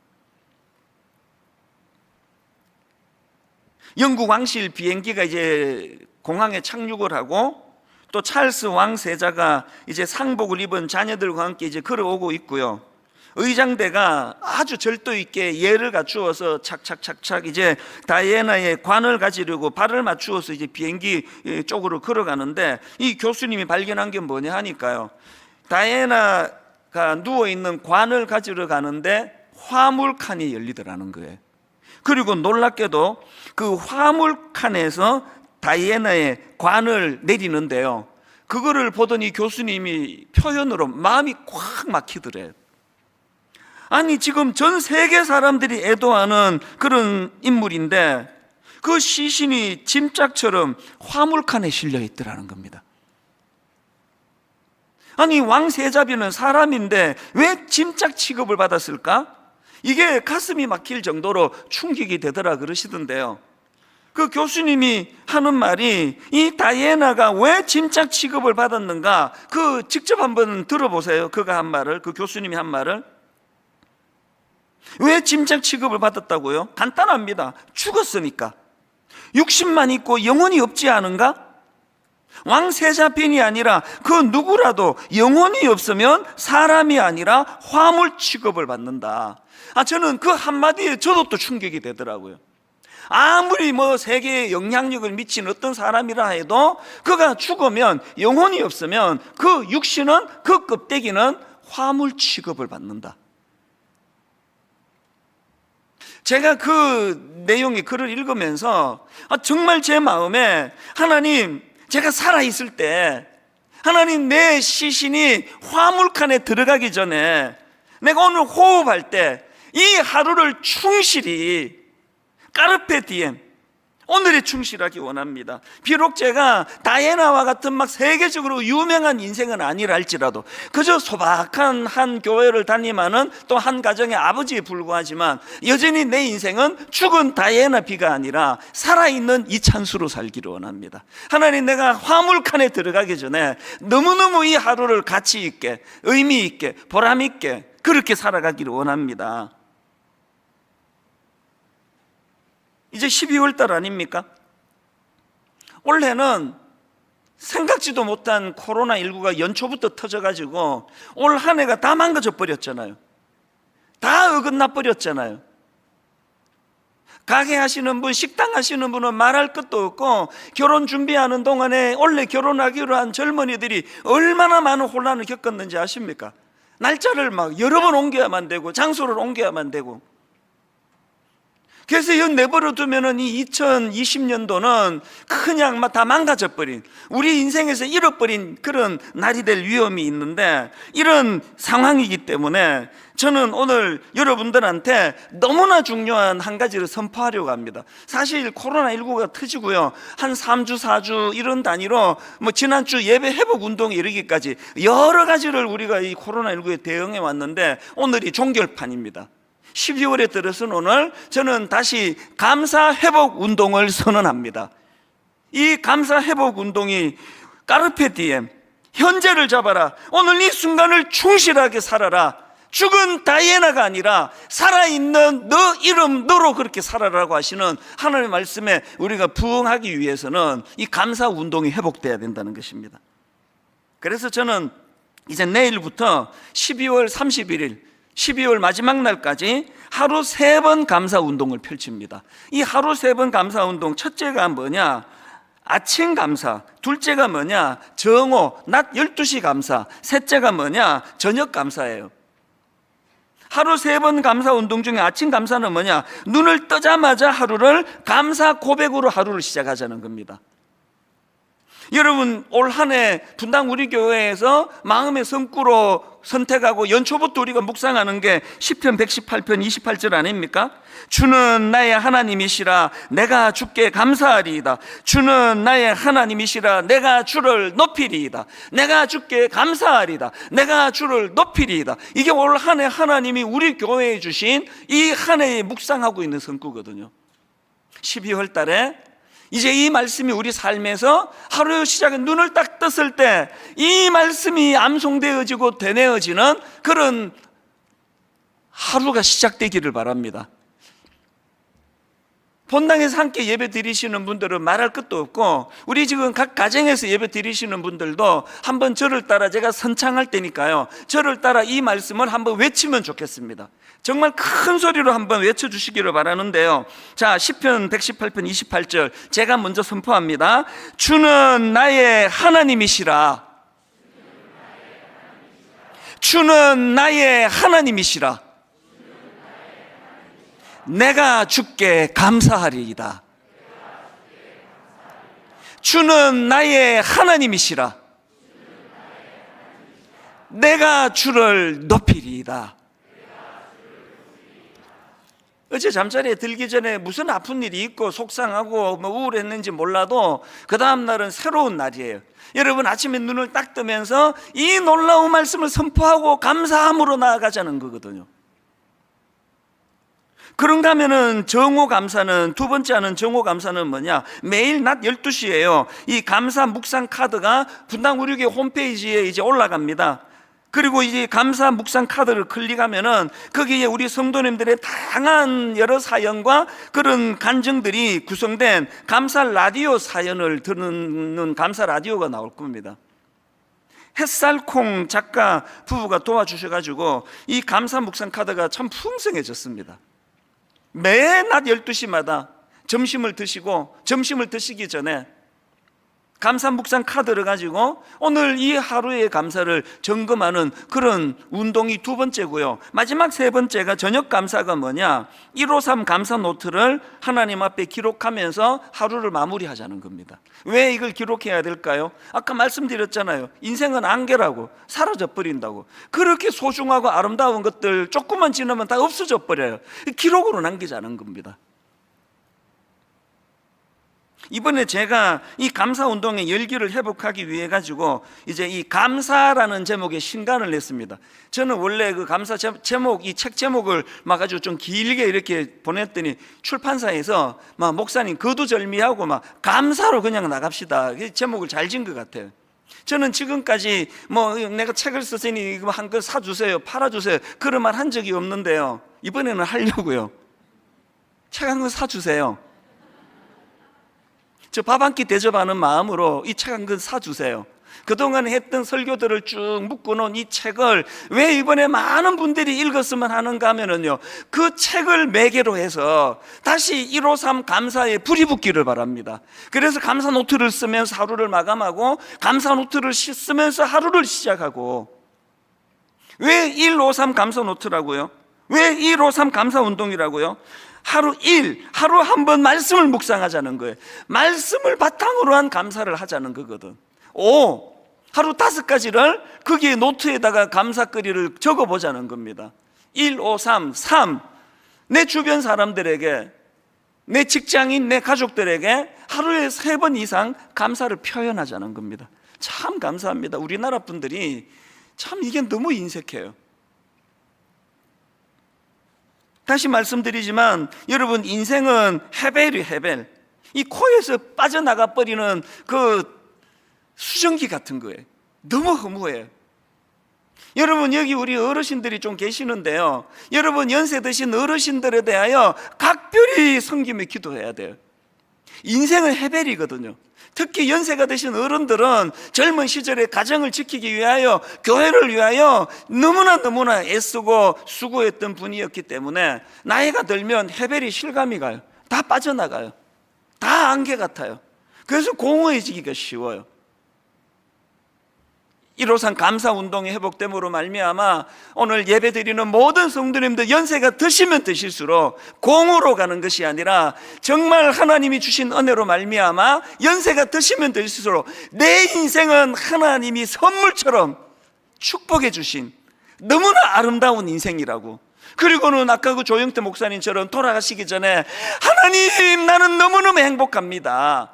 영국 왕실 비행기가 이제 공항에 착륙을 하고, 또 찰스 왕세자가 이제 상복을 입은 자녀들과 함께 이제 걸어오고 있고요, 의장대가 아주 절도 있게 예를 갖추어서 착착착착 이제 다이애나의 관을 가지려고 발을 맞추어서 이제 비행기 쪽으로 걸어가는데, 이 교수님이 발견한 게 뭐냐 하니까요, 다이애나가 누워있는 관을 가지러 가는데 화물칸이 열리더라는 거예요. 그리고 놀랍게도 그 화물칸에서 다이애나의 관을 내리는데요, 그거를 보더니 교수님이 표현으로 마음이 꽉 막히더래요. 아니 지금 전 세계 사람들이 애도하는 그런 인물인데 그 시신이 짐짝처럼 화물칸에 실려 있더라는 겁니다. 아니 왕세자비는 사람인데 왜 짐짝 취급을 받았을까? 이게 가슴이 막힐 정도로 충격이 되더라 그러시던데요, 그 교수님이 하는 말이, 이 다이애나가 왜 짐짝 취급을 받았는가, 그 직접 한번 들어보세요. 그가 한 말을, 그 교수님이 한 말을. 왜 짐짝 취급을 받았다고요? 간단합니다. 죽었으니까. 육신만 있고 영혼이 없지 않은가? 왕세자빈이 아니라 그 누구라도 영혼이 없으면 사람이 아니라 화물 취급을 받는다. 저는 그 한마디에 저도 또 충격이 되더라고요. 아무리 세계에 영향력을 미친 어떤 사람이라 해도 그가 죽으면, 영혼이 없으면 그 육신은, 그 껍데기는 화물 취급을 받는다. 제가 그 내용의 글을 읽으면서 정말 제 마음에, 하나님, 제가 살아있을 때, 하나님, 내 시신이 화물칸에 들어가기 전에, 내가 오늘 호흡할 때 이 하루를 충실히, 까르페 디엠, 오늘에 충실하기 원합니다. 비록 제가 다이애나와 같은 막 세계적으로 유명한 인생은 아니라 할지라도, 그저 소박한 한 교회를 다니면은 또 한 가정의 아버지에 불과하지만, 여전히 내 인생은 죽은 다이애나 비가 아니라 살아있는 이찬수로 살기를 원합니다. 하나님, 내가 화물칸에 들어가기 전에 너무너무 이 하루를 가치 있게, 의미 있게, 보람 있게 그렇게 살아가기를 원합니다. 이제 12월 달 아닙니까? 올해는 생각지도 못한 코로나19가 연초부터 터져가지고 올 한 해가 다 망가져 버렸잖아요. 다 어긋나 버렸잖아요. 가게 하시는 분, 식당 하시는 분은 말할 것도 없고, 결혼 준비하는 동안에 원래 결혼하기로 한 젊은이들이 얼마나 많은 혼란을 겪었는지 아십니까? 날짜를 막 여러 번 옮겨야만 되고, 장소를 옮겨야만 되고. 그래서 이거 내버려 두면은 이 2020년도는 그냥 막 다 망가져버린, 우리 인생에서 잃어버린 그런 날이 될 위험이 있는데, 이런 상황이기 때문에 저는 오늘 여러분들한테 너무나 중요한 한 가지를 선포하려고 합니다. 사실 코로나19가 터지고요, 한 3주, 4주 이런 단위로 지난주 예배 회복 운동에 이르기까지 여러 가지를 우리가 이 코로나19에 대응해 왔는데, 오늘이 종결판입니다. 12월에 들어선 오늘 저는 다시 감사 회복 운동을 선언합니다. 이 감사 회복 운동이 까르페 디엠, 현재를 잡아라, 오늘 이 순간을 충실하게 살아라, 죽은 다이애나가 아니라 살아있는 너 이름 너로 그렇게 살아라고 하시는 하나님의 말씀에 우리가 부응하기 위해서는 이 감사 운동이 회복돼야 된다는 것입니다. 그래서 저는 이제 내일부터 12월 31일 12월 마지막 날까지 하루 3번 감사 운동을 펼칩니다. 이 하루 3번 감사 운동, 첫째가 뭐냐? 아침 감사. 둘째가 뭐냐? 정오, 낮 12시 감사. 셋째가 뭐냐? 저녁 감사예요. 하루 3번 감사 운동 중에 아침 감사는 뭐냐? 눈을 뜨자마자 하루를 감사 고백으로 하루를 시작하자는 겁니다. 여러분, 올 한 해 분당 우리 교회에서 마음의 성구로 선택하고 연초부터 우리가 묵상하는 게 시편 118편 28절 아닙니까? 주는 나의 하나님이시라 내가 주께 감사하리이다. 주는 나의 하나님이시라 내가 주를 높이리이다. 내가 주께 감사하리이다. 내가 주를 높이리이다. 이게 올 한 해 하나님이 우리 교회에 주신 이 한 해에 묵상하고 있는 성구거든요. 12월 달에 이제 이 말씀이 우리 삶에서 하루 시작에 눈을 딱 떴을 때 이 말씀이 암송되어지고 되뇌어지는 그런 하루가 시작되기를 바랍니다. 본당에서 함께 예배 드리시는 분들은 말할 것도 없고, 우리 지금 각 가정에서 예배 드리시는 분들도 한번 저를 따라, 제가 선창할 때니까요, 저를 따라 이 말씀을 한번 외치면 좋겠습니다. 정말 큰 소리로 한번 외쳐주시기를 바라는데요. 자, 시편 118편 28절 제가 먼저 선포합니다. 주는 나의 하나님이시라. 주는 나의 하나님이시라. 내가 주께 감사하리이다. 주는 나의 하나님이시라. 내가 주를 높이리이다. 어제 잠자리에 들기 전에 무슨 아픈 일이 있고 속상하고 우울했는지 몰라도 그 다음 날은 새로운 날이에요. 여러분, 아침에 눈을 딱 뜨면서 이 놀라운 말씀을 선포하고 감사함으로 나아가자는 거거든요. 그런가 하면은 정오 감사는, 두 번째 하는 정오 감사는 뭐냐? 매일 낮 12시에요. 이 감사 묵상 카드가 분당 우리교회 홈페이지에 이제 올라갑니다. 그리고 이제 감사 묵상 카드를 클릭하면은 거기에 우리 성도님들의 다양한 여러 사연과 그런 간증들이 구성된 감사 라디오 사연을 듣는 감사 라디오가 나올 겁니다. 햇살콩 작가 부부가 도와주셔가지고 이 감사 묵상 카드가 참 풍성해졌습니다. 매 낮 12시마다 점심을 드시기 전에 감사 묵상 카드를 가지고 오늘 이 하루의 감사를 점검하는 그런 운동이 두 번째고요. 마지막 세 번째가 저녁 감사가 뭐냐? 153 감사 노트를 하나님 앞에 기록하면서 하루를 마무리하자는 겁니다. 왜 이걸 기록해야 될까요? 아까 말씀드렸잖아요. 인생은 안개라고, 사라져 버린다고. 그렇게 소중하고 아름다운 것들 조금만 지나면 다 없어져 버려요. 기록으로 남기자는 겁니다. 이번에 제가 이 감사 운동의 열기를 회복하기 위해 가지고 이제 이 감사라는 제목의 신간을 냈습니다. 저는 원래 그 감사 제목, 이 책 제목을 막 아주 좀 길게 이렇게 보냈더니 출판사에서 막 목사님 거두절미하고 막 감사로 그냥 나갑시다. 제목을 잘 지은 것 같아요. 저는 지금까지 뭐 내가 책을 썼으니 이거 한 권 사주세요, 팔아주세요 그런 말 한 적이 없는데요. 이번에는 하려고요. 책 한 권 사주세요. 저 밥 한 끼 대접하는 마음으로 이 책 한 권 사주세요. 그동안 했던 설교들을 쭉 묶어놓은 이 책을 왜 이번에 많은 분들이 읽었으면 하는가 하면은요, 그 책을 매개로 해서 다시 153 감사에 불이 붙기를 바랍니다. 그래서 감사 노트를 쓰면서 하루를 마감하고 감사 노트를 쓰면서 하루를 시작하고. 왜 153 감사 노트라고요? 왜 153 감사 운동이라고요? 하루 한 번 말씀을 묵상하자는 거예요. 말씀을 바탕으로 한 감사를 하자는 거거든. 하루 5가지를 거기에 노트에다가 감사거리를 적어보자는 겁니다. 1, 5, 3, 내 주변 사람들에게, 내 직장인, 내 가족들에게 하루에 3번 이상 감사를 표현하자는 겁니다. 참 감사합니다. 우리나라 분들이 참 이게 너무 인색해요. 다시 말씀드리지만 여러분, 인생은 헤벨이에요. 헤벨. 이 코에서 빠져나가 버리는 그 수증기 같은 거예요. 너무 허무해요. 여러분, 여기 우리 어르신들이 좀 계시는데요, 여러분 연세 드신 어르신들에 대하여 각별히 섬기며 기도해야 돼요. 인생은 헤벨이거든요. 특히 연세가 드신 어른들은 젊은 시절에 가정을 지키기 위하여, 교회를 위하여 너무나 애쓰고 수고했던 분이었기 때문에 나이가 들면 헤벨이 실감이 가요. 다 빠져나가요. 다 안개 같아요. 그래서 공허해지기가 쉬워요. 153 감사 운동의 회복됨으로 말미암아 오늘 예배드리는 모든 성도님들 연세가 드시면 드실수록 공으로 가는 것이 아니라 정말 하나님이 주신 은혜로 말미암아 연세가 드시면 드실수록 내 인생은 하나님이 선물처럼 축복해 주신 너무나 아름다운 인생이라고. 그리고는 아까 그 조영태 목사님처럼 돌아가시기 전에 하나님, 나는 너무너무 행복합니다,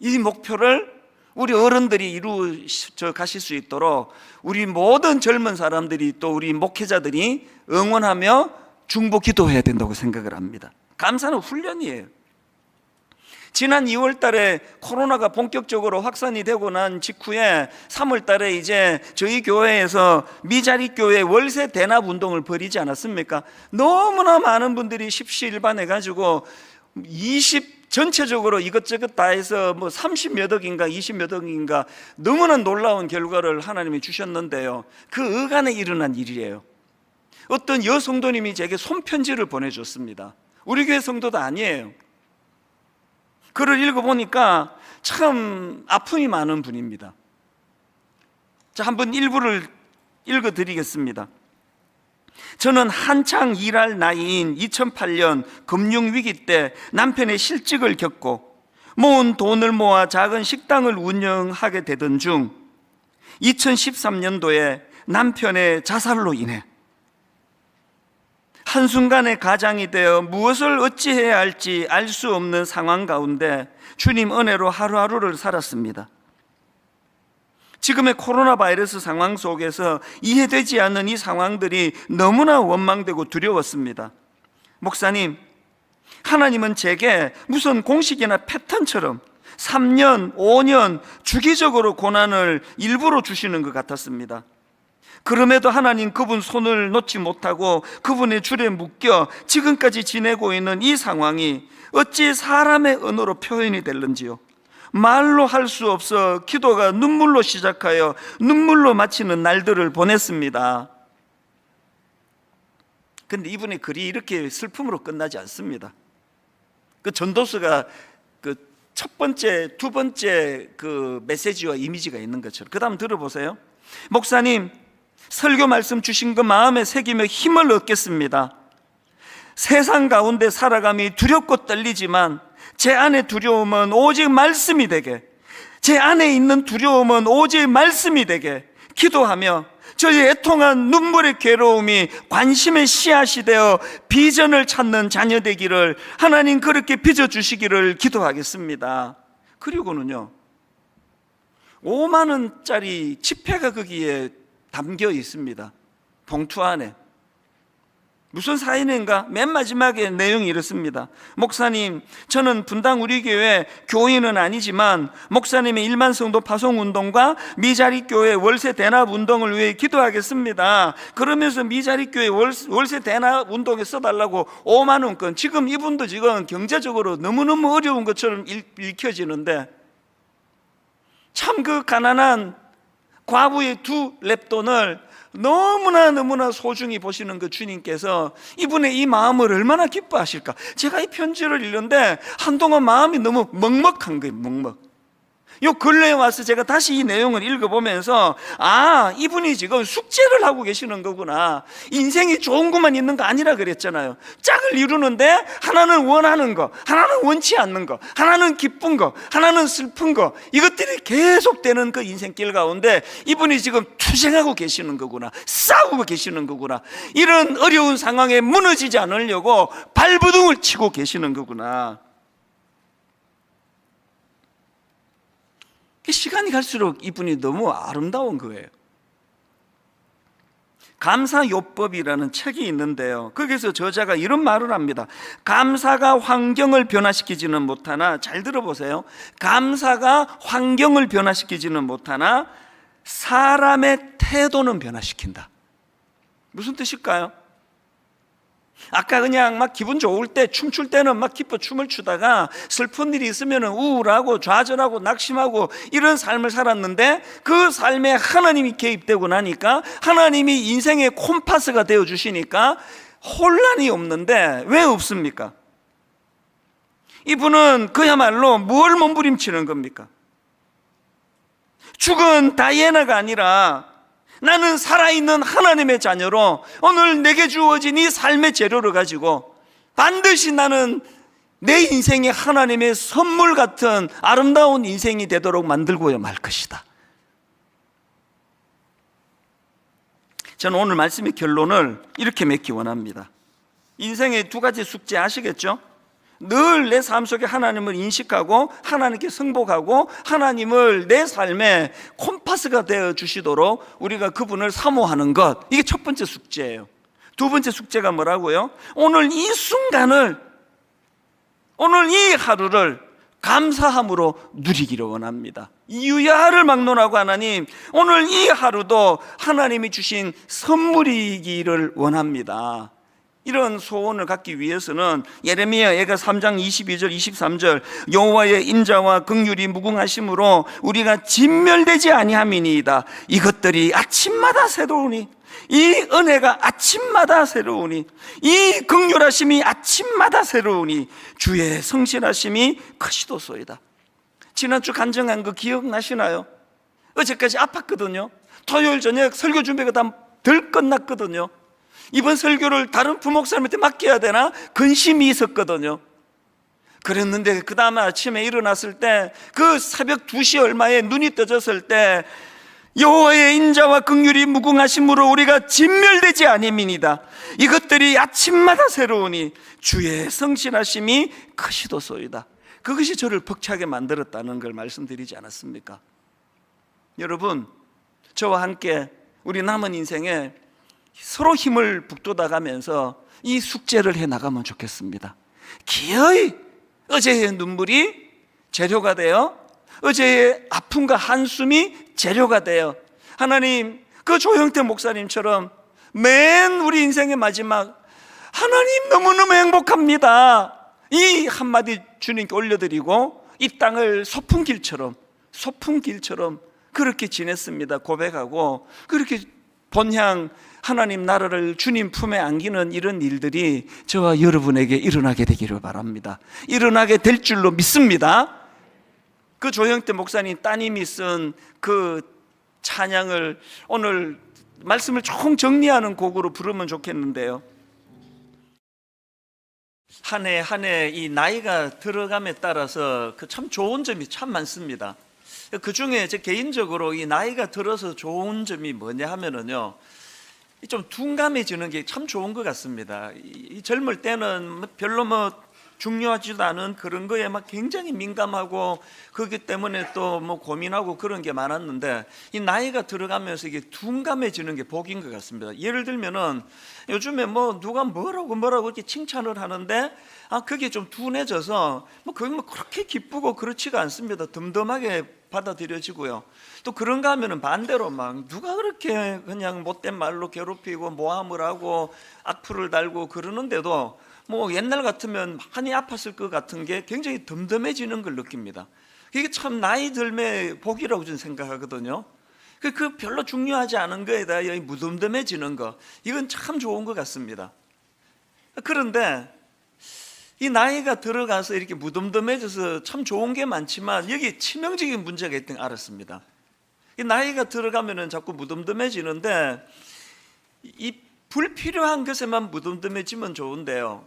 이 목표를 우리 어른들이 이루어 가실 수 있도록 우리 모든 젊은 사람들이, 또 우리 목회자들이 응원하며 중보 기도해야 된다고 생각을 합니다. 감사는 훈련이에요. 지난 2월 달에 코로나가 본격적으로 확산이 되고 난 직후에 3월 달에 이제 저희 교회에서 미자리 교회 월세 대납 운동을 벌이지 않았습니까? 너무나 많은 분들이 십시일반해 가지고 전체적으로 이것저것 다 해서 뭐 30몇 억인가 20몇 억인가 너무나 놀라운 결과를 하나님이 주셨는데요, 그 어간에 일어난 일이에요. 어떤 여성도님이 제게 손편지를 보내줬습니다. 우리 교회 성도도 아니에요. 글을 읽어보니까 참 아픔이 많은 분입니다. 자, 한번 일부를 읽어드리겠습니다. 저는 한창 일할 나이인 2008년 금융위기 때 남편의 실직을 겪고 모은 돈을 모아 작은 식당을 운영하게 되던 중 2013년도에 남편의 자살로 인해 한순간에 가장이 되어 무엇을 어찌해야 할지 알 수 없는 상황 가운데 주님 은혜로 하루하루를 살았습니다. 지금의 코로나 바이러스 상황 속에서 이해되지 않는 이 상황들이 너무나 원망되고 두려웠습니다. 목사님, 하나님은 제게 무슨 공식이나 패턴처럼 3년, 5년 주기적으로 고난을 일부러 주시는 것 같았습니다. 그럼에도 하나님 그분 손을 놓지 못하고 그분의 줄에 묶여 지금까지 지내고 있는 이 상황이 어찌 사람의 언어로 표현이 될는지요. 말로 할 수 없어 기도가 눈물로 시작하여 눈물로 마치는 날들을 보냈습니다. 그런데 이분의 글이 이렇게 슬픔으로 끝나지 않습니다. 그 전도서가 그 첫 번째, 두 번째 그 메시지와 이미지가 있는 것처럼. 그 다음 들어보세요. 목사님, 설교 말씀 주신 그 마음에 새기며 힘을 얻겠습니다. 세상 가운데 살아감이 두렵고 떨리지만 제 안의 두려움은 오직 말씀이 되게, 제 안에 있는 두려움은 오직 말씀이 되게 기도하며 저의 애통한 눈물의 괴로움이 관심의 씨앗이 되어 비전을 찾는 자녀 되기를 하나님 그렇게 빚어주시기를 기도하겠습니다. 그리고는요, 5만 원짜리 지폐가 거기에 담겨 있습니다. 봉투 안에. 무슨 사인인가? 맨 마지막에 내용이 이렇습니다. 목사님, 저는 분당 우리 교회 교인은 아니지만 목사님의 1만 성도 파송 운동과 미자리 교회 월세 대납 운동을 위해 기도하겠습니다. 그러면서 미자리 교회 월세 대납 운동에 써달라고 5만 원권. 지금 이분도 지금 경제적으로 너무너무 어려운 것처럼 읽혀지는데 참 그 가난한 과부의 2랩돈을 너무나 소중히 보시는 그 주님께서 이분의 이 마음을 얼마나 기뻐하실까. 제가 이 편지를 읽는데 한동안 마음이 너무 먹먹한 거예요. 먹먹. 요 근래에 와서 제가 다시 이 내용을 읽어보면서 이분이 지금 숙제를 하고 계시는 거구나. 인생이 좋은 것만 있는 거 아니라 그랬잖아요. 짝을 이루는데 하나는 원하는 거, 하나는 원치 않는 거, 하나는 기쁜 거, 하나는 슬픈 거, 이것들이 계속되는 그 인생길 가운데 이분이 지금 투쟁하고 계시는 거구나. 싸우고 계시는 거구나. 이런 어려운 상황에 무너지지 않으려고 발버둥을 치고 계시는 거구나. 시간이 갈수록 이분이 너무 아름다운 거예요. 감사요법이라는 책이 있는데요, 거기서 저자가 이런 말을 합니다. 감사가 환경을 변화시키지는 못하나, 잘 들어보세요, 감사가 환경을 변화시키지는 못하나 사람의 태도는 변화시킨다. 무슨 뜻일까요? 아까 그냥 막 기분 좋을 때 춤출 때는 막 기뻐 춤을 추다가 슬픈 일이 있으면 우울하고 좌절하고 낙심하고 이런 삶을 살았는데 그 삶에 하나님이 개입되고 나니까 하나님이 인생의 콤파스가 되어 주시니까 혼란이 없는데 왜 없습니까? 이분은 그야말로 뭘 몸부림치는 겁니까? 죽은 다이애나가 아니라 나는 살아있는 하나님의 자녀로 오늘 내게 주어진 이 삶의 재료를 가지고 반드시 나는 내 인생의 하나님의 선물 같은 아름다운 인생이 되도록 만들고야 말 것이다. 저는 오늘 말씀의 결론을 이렇게 맺기 원합니다. 인생의 2가지 숙제 아시겠죠? 늘 내 삶 속에 하나님을 인식하고 하나님께 승복하고 하나님을 내 삶의 콤파스가 되어 주시도록 우리가 그분을 사모하는 것, 이게 첫 번째 숙제예요. 2번째 숙제가 뭐라고요? 오늘 이 순간을, 오늘 이 하루를 감사함으로 누리기를 원합니다. 유야를 막론하고 하나님, 오늘 이 하루도 하나님이 주신 선물이기를 원합니다. 이런 소원을 갖기 위해서는 예레미야가 3장 22절 23절 여호와의 인자와 긍휼이 무궁하심으로 우리가 진멸되지 아니함이니이다. 이것들이 아침마다 새로우니, 이 은혜가 아침마다 새로우니, 이 긍휼하심이 아침마다 새로우니 주의 성실하심이 크시도소이다. 지난주 간증한 거 기억나시나요? 어제까지 아팠거든요. 토요일 저녁 설교 준비가 다 덜 끝났거든요. 이번 설교를 다른 부목사님한테 맡겨야 되나 근심이 있었거든요. 그랬는데 그 다음 아침에 일어났을 때 그 새벽 2시 얼마에 눈이 떠졌을 때 여호와의 인자와 긍휼이 무궁하심으로 우리가 진멸되지 아니함이니이다. 이것들이 아침마다 새로우니 주의 성실하심이 크시도소이다. 그것이 저를 벅차게 만들었다는 걸 말씀드리지 않았습니까? 여러분, 저와 함께 우리 남은 인생에 서로 힘을 북돋아가면서 이 숙제를 해나가면 좋겠습니다. 기어이 어제의 눈물이 재료가 되어 어제의 아픔과 한숨이 재료가 되어 하나님, 그 조형태 목사님처럼 맨 우리 인생의 마지막, 하나님 너무너무 행복합니다, 이 한마디 주님께 올려드리고 이 땅을 소풍길처럼 그렇게 지냈습니다 고백하고, 그렇게 본향 하나님 나라를 주님 품에 안기는 이런 일들이 저와 여러분에게 일어나게 되기를 바랍니다. 일어나게 될 줄로 믿습니다. 그 조형태 목사님 따님이 쓴 그 찬양을 오늘 말씀을 총 정리하는 곡으로 부르면 좋겠는데요, 한 해 한 해 이 나이가 들어감에 따라서 그 참 좋은 점이 참 많습니다. 그 중에 제 개인적으로 이 나이가 들어서 좋은 점이 뭐냐 하면은요, 좀 둔감해지는 게 참 좋은 것 같습니다. 이 젊을 때는 별로 중요하지도 않은 그런 거에 굉장히 민감하고 그렇기 때문에 또 고민하고 그런 게 많았는데, 이 나이가 들어가면서 이게 둔감해지는 게 복인 것 같습니다. 예를 들면은 요즘에 누가 뭐라고 이렇게 칭찬을 하는데 그게 좀 둔해져서 그게 그렇게 기쁘고 그렇지가 않습니다. 덤덤하게 받아들여지고요. 또 그런가 하면은 반대로 누가 그렇게 그냥 못된 말로 괴롭히고 모함을 하고 악플을 달고 그러는데도 옛날 같으면 많이 아팠을 것 같은 게 굉장히 덤덤해지는 걸 느낍니다. 이게 참 나이 들매 복이라고 저는 생각하거든요. 그 별로 중요하지 않은 거에다 무덤덤해지는 거, 이건 참 좋은 것 같습니다. 그런데 이 나이가 들어가서 이렇게 무덤덤해져서 참 좋은 게 많지만 여기 치명적인 문제가 있다는 걸 알았습니다. 이 나이가 들어가면은 자꾸 무덤덤해지는데, 이 불필요한 것에만 무덤덤해지면 좋은데요,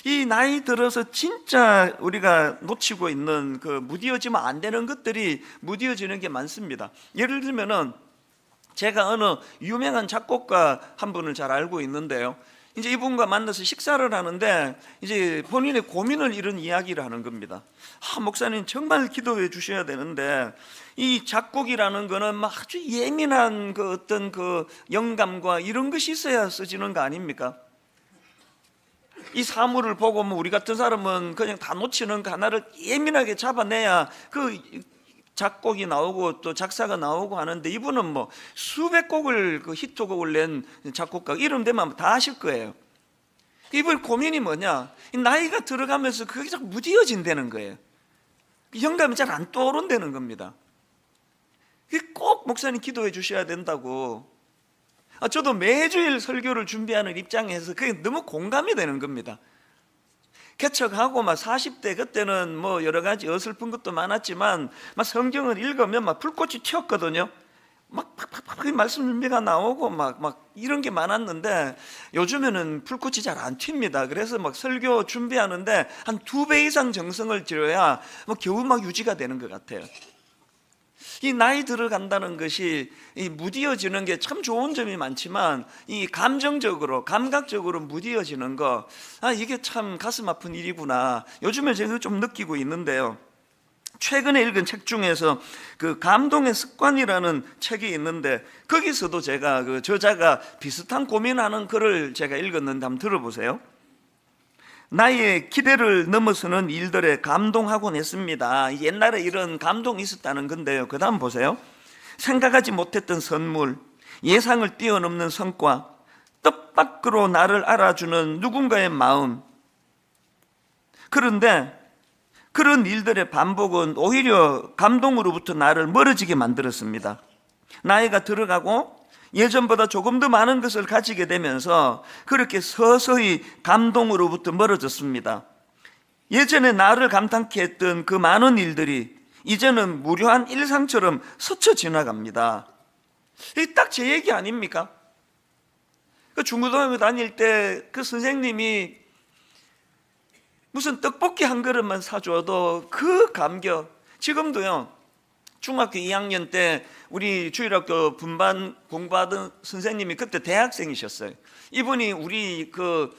이 나이 들어서 진짜 우리가 놓치고 있는 그 무디어지면 안 되는 것들이 무디어지는 게 많습니다. 예를 들면은 제가 어느 유명한 작곡가 한 분을 잘 알고 있는데요, 이제 이분과 만나서 식사를 하는데 이제 본인의 고민을 이런 이야기를 하는 겁니다. 목사님 정말 기도해 주셔야 되는데, 이 작곡이라는 거는 아주 예민한 그 어떤 그 영감과 이런 것이 있어야 써지는 거 아닙니까? 이 사물을 보고 우리 같은 사람은 그냥 다 놓치는 거 하나를 예민하게 잡아내야 그 작곡이 나오고 또 작사가 나오고 하는데, 이분은 수백 곡을 그 히트곡을 낸 작곡가 이름 되면 다 아실 거예요. 이분 고민이 뭐냐, 이 나이가 들어가면서 그게 자꾸 무디어진다는 거예요. 영감이 잘 안 떠오른다는 겁니다. 꼭 목사님 기도해 주셔야 된다고. 저도 매주일 설교를 준비하는 입장에서 그게 너무 공감이 되는 겁니다. 개척하고 40대 그때는 여러 가지 어설픈 것도 많았지만 성경을 읽으면 불꽃이 튀었거든요. 말씀 준비가 나오고 이런 게 많았는데, 요즘에는 불꽃이 잘 안 튑니다. 그래서 설교 준비하는데 한 2배 이상 정성을 들여야 겨우 유지가 되는 것 같아요. 이 나이 들어간다는 것이 이 무디어지는 게 참 좋은 점이 많지만, 이 감정적으로 감각적으로 무디어지는 거, 이게 참 가슴 아픈 일이구나, 요즘에 제가 좀 느끼고 있는데요, 최근에 읽은 책 중에서 그 감동의 습관이라는 책이 있는데, 거기서도 제가 그 저자가 비슷한 고민하는 글을 제가 읽었는데 한번 들어보세요. 나의 기대를 넘어서는 일들에 감동하곤 했습니다. 옛날에 이런 감동이 있었다는 건데요, 그 다음 보세요. 생각하지 못했던 선물, 예상을 뛰어넘는 성과, 뜻밖으로 나를 알아주는 누군가의 마음. 그런데 그런 일들의 반복은 오히려 감동으로부터 나를 멀어지게 만들었습니다. 나이가 들어가고 예전보다 조금 더 많은 것을 가지게 되면서 그렇게 서서히 감동으로부터 멀어졌습니다. 예전에 나를 감탄케 했던 그 많은 일들이 이제는 무료한 일상처럼 스쳐 지나갑니다. 이게 딱 제 얘기 아닙니까? 그 중고등학교 다닐 때 그 선생님이 무슨 떡볶이 한 그릇만 사줘도 그 감격, 지금도요, 중학교 2학년 때 우리 주일학교 분반 공부하던 선생님이 그때 대학생이셨어요. 이분이 우리 그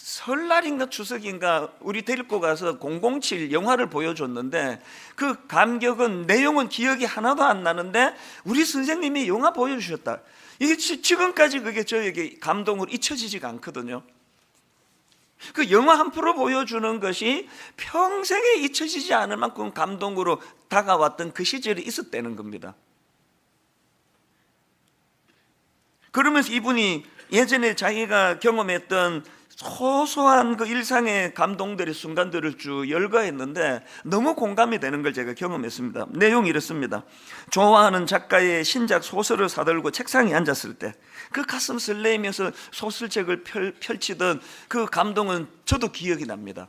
설날인가 추석인가 우리 데리고 가서 007 영화를 보여줬는데 그 감격은 내용은 기억이 하나도 안 나는데 우리 선생님이 영화 보여주셨다. 이게 지금까지 그게 저에게 감동으로 잊혀지지가 않거든요. 그 영화 한 프로 보여주는 것이 평생에 잊혀지지 않을 만큼 감동으로 다가왔던 그 시절이 있었다는 겁니다. 그러면서 이분이 예전에 자기가 경험했던 소소한 그 일상의 감동들의 순간들을 쭉 열거했는데 너무 공감이 되는 걸 제가 경험했습니다. 내용이 이렇습니다. 좋아하는 작가의 신작 소설을 사들고 책상에 앉았을 때 그 가슴 설레이면서 소설책을 펼치던 그 감동은 저도 기억이 납니다.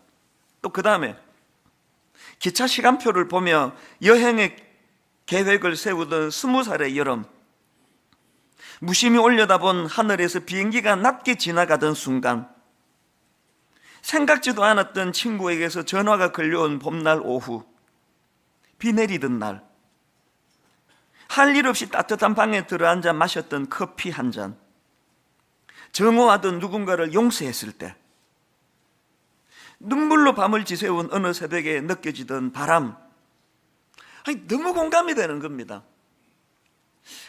또 그 다음에 기차 시간표를 보며 여행의 계획을 세우던 20살의 여름, 무심히 올려다본 하늘에서 비행기가 낮게 지나가던 순간, 생각지도 않았던 친구에게서 전화가 걸려온 봄날 오후, 비 내리던 날, 할 일 없이 따뜻한 방에 들어앉아 마셨던 커피 한 잔, 정오하던 누군가를 용서했을 때, 눈물로 밤을 지새운 어느 새벽에 느껴지던 바람, 너무 공감이 되는 겁니다.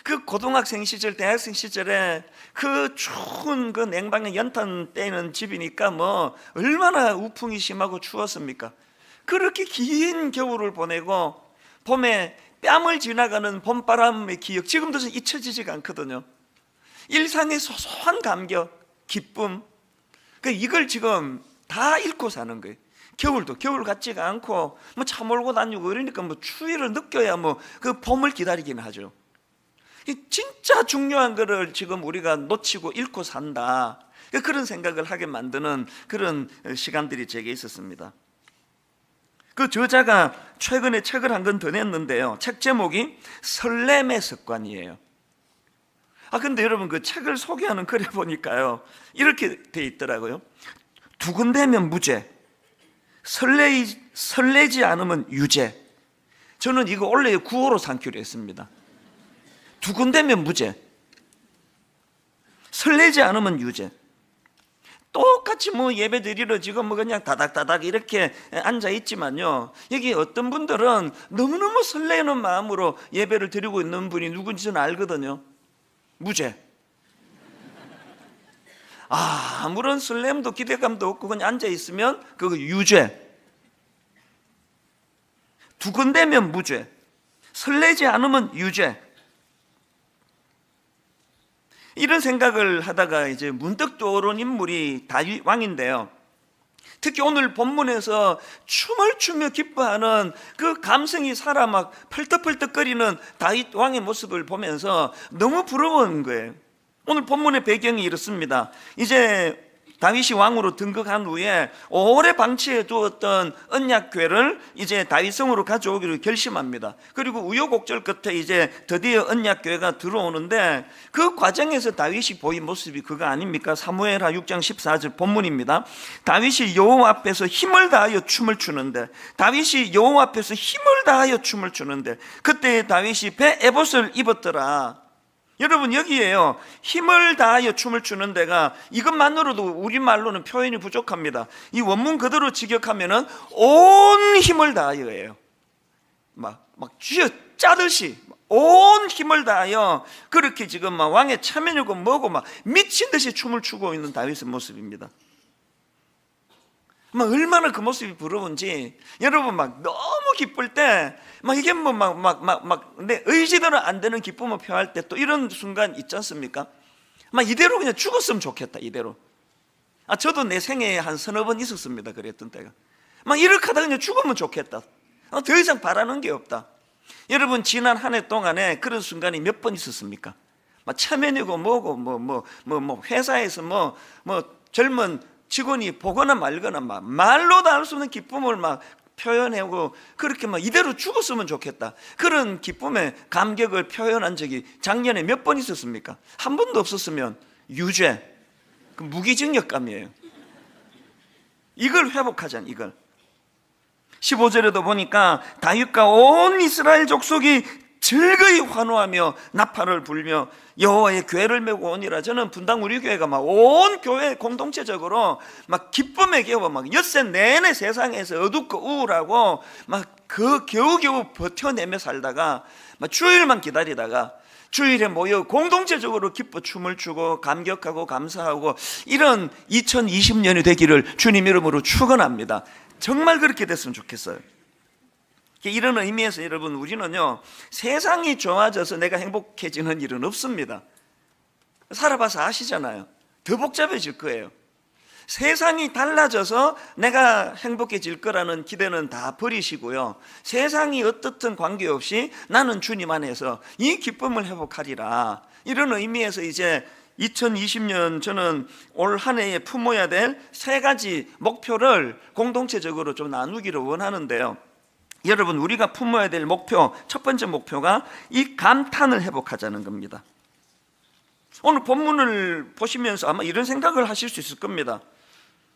그 고등학생 시절, 대학생 시절에 그 추운 그 냉방에 연탄 떼는 집이니까 뭐 얼마나 우풍이 심하고 추웠습니까? 그렇게 긴 겨울을 보내고 봄에 뺨을 지나가는 봄바람의 기억, 지금도 잊혀지지가 않거든요. 일상의 소소한 감격, 기쁨, 이걸 지금 다 잃고 사는 거예요. 겨울도 겨울 같지가 않고 뭐 차 몰고 다니고 이러니까 뭐 추위를 느껴야 뭐 그 봄을 기다리긴 하죠. 진짜 중요한 거를 지금 우리가 놓치고 잃고 산다, 그런 생각을 하게 만드는 그런 시간들이 제게 있었습니다. 그 저자가 최근에 책을 한 권 더 냈는데요, 책 제목이 설렘의 습관이에요. 근데 여러분 그 책을 소개하는 글에 보니까요 이렇게 돼 있더라고요. 두근대면 무죄, 설레지 않으면 유죄. 저는 이거 원래 구호로 삼기로 했습니다. 두근대면 무죄, 설레지 않으면 유죄. 똑같이 뭐 예배 드리러 지금 뭐 그냥 다닥다닥 이렇게 앉아 있지만요, 여기 어떤 분들은 너무너무 설레는 마음으로 예배를 드리고 있는 분이 누군지 저는 알거든요. 무죄. 아무런 설렘도 기대감도 없고 그냥 앉아 있으면 그거 유죄. 두근대면 무죄, 설레지 않으면 유죄. 이런 생각을 하다가 이제 문득 떠오른 인물이 다윗 왕인데요, 특히 오늘 본문에서 춤을 추며 기뻐하는 그 감성이 살아 막 펄떡펄떡거리는 다윗 왕의 모습을 보면서 너무 부러운 거예요. 오늘 본문의 배경이 이렇습니다. 이제 다윗이 왕으로 등극한 후에 오래 방치해 두었던 언약궤를 이제 다윗성으로 가져오기로 결심합니다. 그리고 우여곡절 끝에 이제 드디어 언약궤가 들어오는데 그 과정에서 다윗이 보인 모습이 그거 아닙니까? 사무엘하 6장 14절 본문입니다. 다윗이 여호와 앞에서 힘을 다하여 춤을 추는데, 다윗이 여호와 앞에서 힘을 다하여 춤을 추는데 그때 다윗이 배 에봇을 입었더라. 여러분 여기에요, 힘을 다하여 춤을 추는 데가 이것만으로도 우리말로는 표현이 부족합니다. 이 원문 그대로 직역하면은 온 힘을 다하여예요. 막 쥐어 짜듯이 온 힘을 다하여 그렇게 지금 막 왕의 차면이고 뭐고 막 미친 듯이 춤을 추고 있는 다윗의 모습입니다. 막 얼마나 그 모습이 부러운지, 여러분 막 너무 기쁠 때 막 이게 뭐 막 내 의지대로 안 되는 기쁨을 표할 때 또 이런 순간 있지 않습니까? 막 이대로 그냥 죽었으면 좋겠다, 이대로. 저도 내 생애에 한 서너 번 있었습니다, 그랬던 때가. 막 이렇게 하다 그냥 죽으면 좋겠다, 더 이상 바라는 게 없다. 여러분 지난 한 해 동안에 그런 순간이 몇 번 있었습니까? 막 체면이고 뭐고 뭐 회사에서 뭐 젊은 직원이 보거나 말거나 막 말로도 알 수 없는 기쁨을 막 표현하고 그렇게 막 이대로 죽었으면 좋겠다, 그런 기쁨의 감격을 표현한 적이 작년에 몇 번 있었습니까? 한 번도 없었으면 유죄, 그 무기징역감이에요. 이걸 회복하자는, 이걸. 15절에도 보니까 다윗과 온 이스라엘 족속이 즐거이 환호하며 나팔을 불며 여호와의 궤를 메고 오니라. 저는 분당 우리 교회가 막 온 교회 공동체적으로 막 기쁨의 겨워 막 엿새 내내 세상에서 어둡고 우울하고 막 그 겨우겨우 버텨내며 살다가 막 주일만 기다리다가 주일에 모여 공동체적으로 기뻐 춤을 추고 감격하고 감사하고 이런 2020년이 되기를 주님 이름으로 축원합니다. 정말 그렇게 됐으면 좋겠어요. 이런 의미에서 여러분, 우리는요 세상이 좋아져서 내가 행복해지는 일은 없습니다. 살아봐서 아시잖아요. 더 복잡해질 거예요. 세상이 달라져서 내가 행복해질 거라는 기대는 다 버리시고요, 세상이 어떻든 관계없이 나는 주님 안에서 이 기쁨을 회복하리라. 이런 의미에서 이제 2020년 저는 올 한 해에 품어야 될 3가지 목표를 공동체적으로 좀 나누기를 원하는데요, 여러분, 우리가 품어야 될 목표, 첫 번째 목표가 이 감탄을 회복하자는 겁니다. 오늘 본문을 보시면서 아마 이런 생각을 하실 수 있을 겁니다.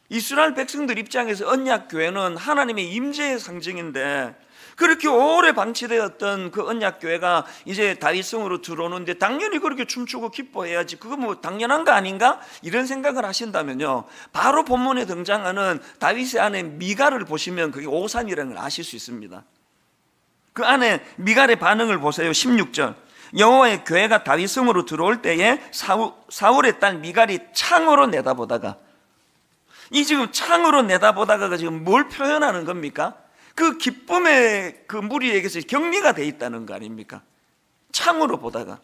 이스라엘 백성들 입장에서 언약교회는 하나님의 임재의 상징인데 그렇게 오래 방치되었던 그 언약교회가 이제 다윗성으로 들어오는데 당연히 그렇게 춤추고 기뻐해야지, 그거 뭐 당연한 거 아닌가? 이런 생각을 하신다면요, 바로 본문에 등장하는 다윗의 아내 미갈을 보시면 그게 오산이라는 걸 아실 수 있습니다. 그 안에 미갈의 반응을 보세요. 16절, 여호와의 교회가 다윗성으로 들어올 때에 사울의 딸 미갈이 창으로 내다보다가, 이 지금 창으로 내다보다가 지금 뭘 표현하는 겁니까? 그 기쁨의 그 무리에게서 격리가 돼 있다는 거 아닙니까? 창으로 보다가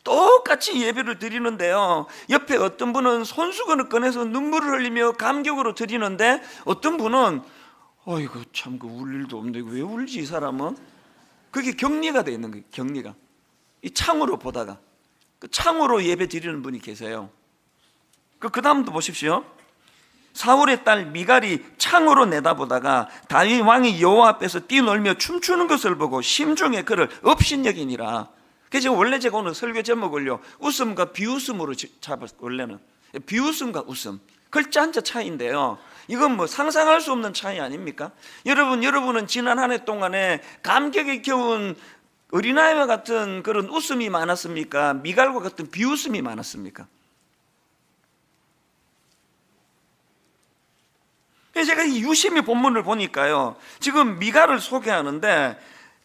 똑같이 예배를 드리는데요, 옆에 어떤 분은 손수건을 꺼내서 눈물을 흘리며 감격으로 드리는데 어떤 분은 어이구 참 그 울 일도 없는데 왜 울지 이 사람은? 그게 격리가 돼 있는 거예요. 격리가. 이 창으로 보다가, 그 창으로 예배 드리는 분이 계세요. 그 다음도 보십시오. 사울의 딸 미갈이 창으로 내다보다가 다윗 왕이 여호와 앞에서 뛰놀며 춤추는 것을 보고 심중에 그를 업신여기니라. 그래서 원래 제가 오늘 설교 제목을요, 웃음과 비웃음으로 잡았어요. 원래는 비웃음과 웃음, 글자 한자 차이인데요, 이건 뭐 상상할 수 없는 차이 아닙니까? 여러분은 지난 한 해 동안에 감격에 겨운 어린아이와 같은 그런 웃음이 많았습니까? 미갈과 같은 비웃음이 많았습니까? 제가 이 유심히 본문을 보니까요, 지금 미갈을 소개하는데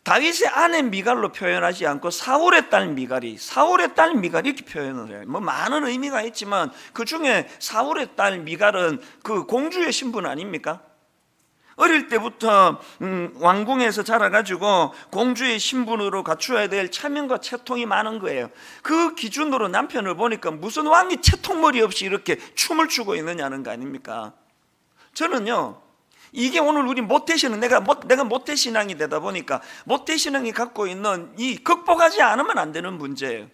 다윗의 아내 미갈로 표현하지 않고 사울의 딸 미갈이 이렇게 표현을 해요. 뭐 많은 의미가 있지만 그 중에 사울의 딸 미갈은 그 공주의 신분 아닙니까? 어릴 때부터 왕궁에서 자라가지고 공주의 신분으로 갖추어야 될 차명과 채통이 많은 거예요. 그 기준으로 남편을 보니까 무슨 왕이 채통머리 없이 이렇게 춤을 추고 있느냐는 거 아닙니까? 저는요, 이게 오늘 우리 모태신앙, 내가 모태신앙이 되다 보니까 모태신앙이 갖고 있는 이 극복하지 않으면 안 되는 문제예요.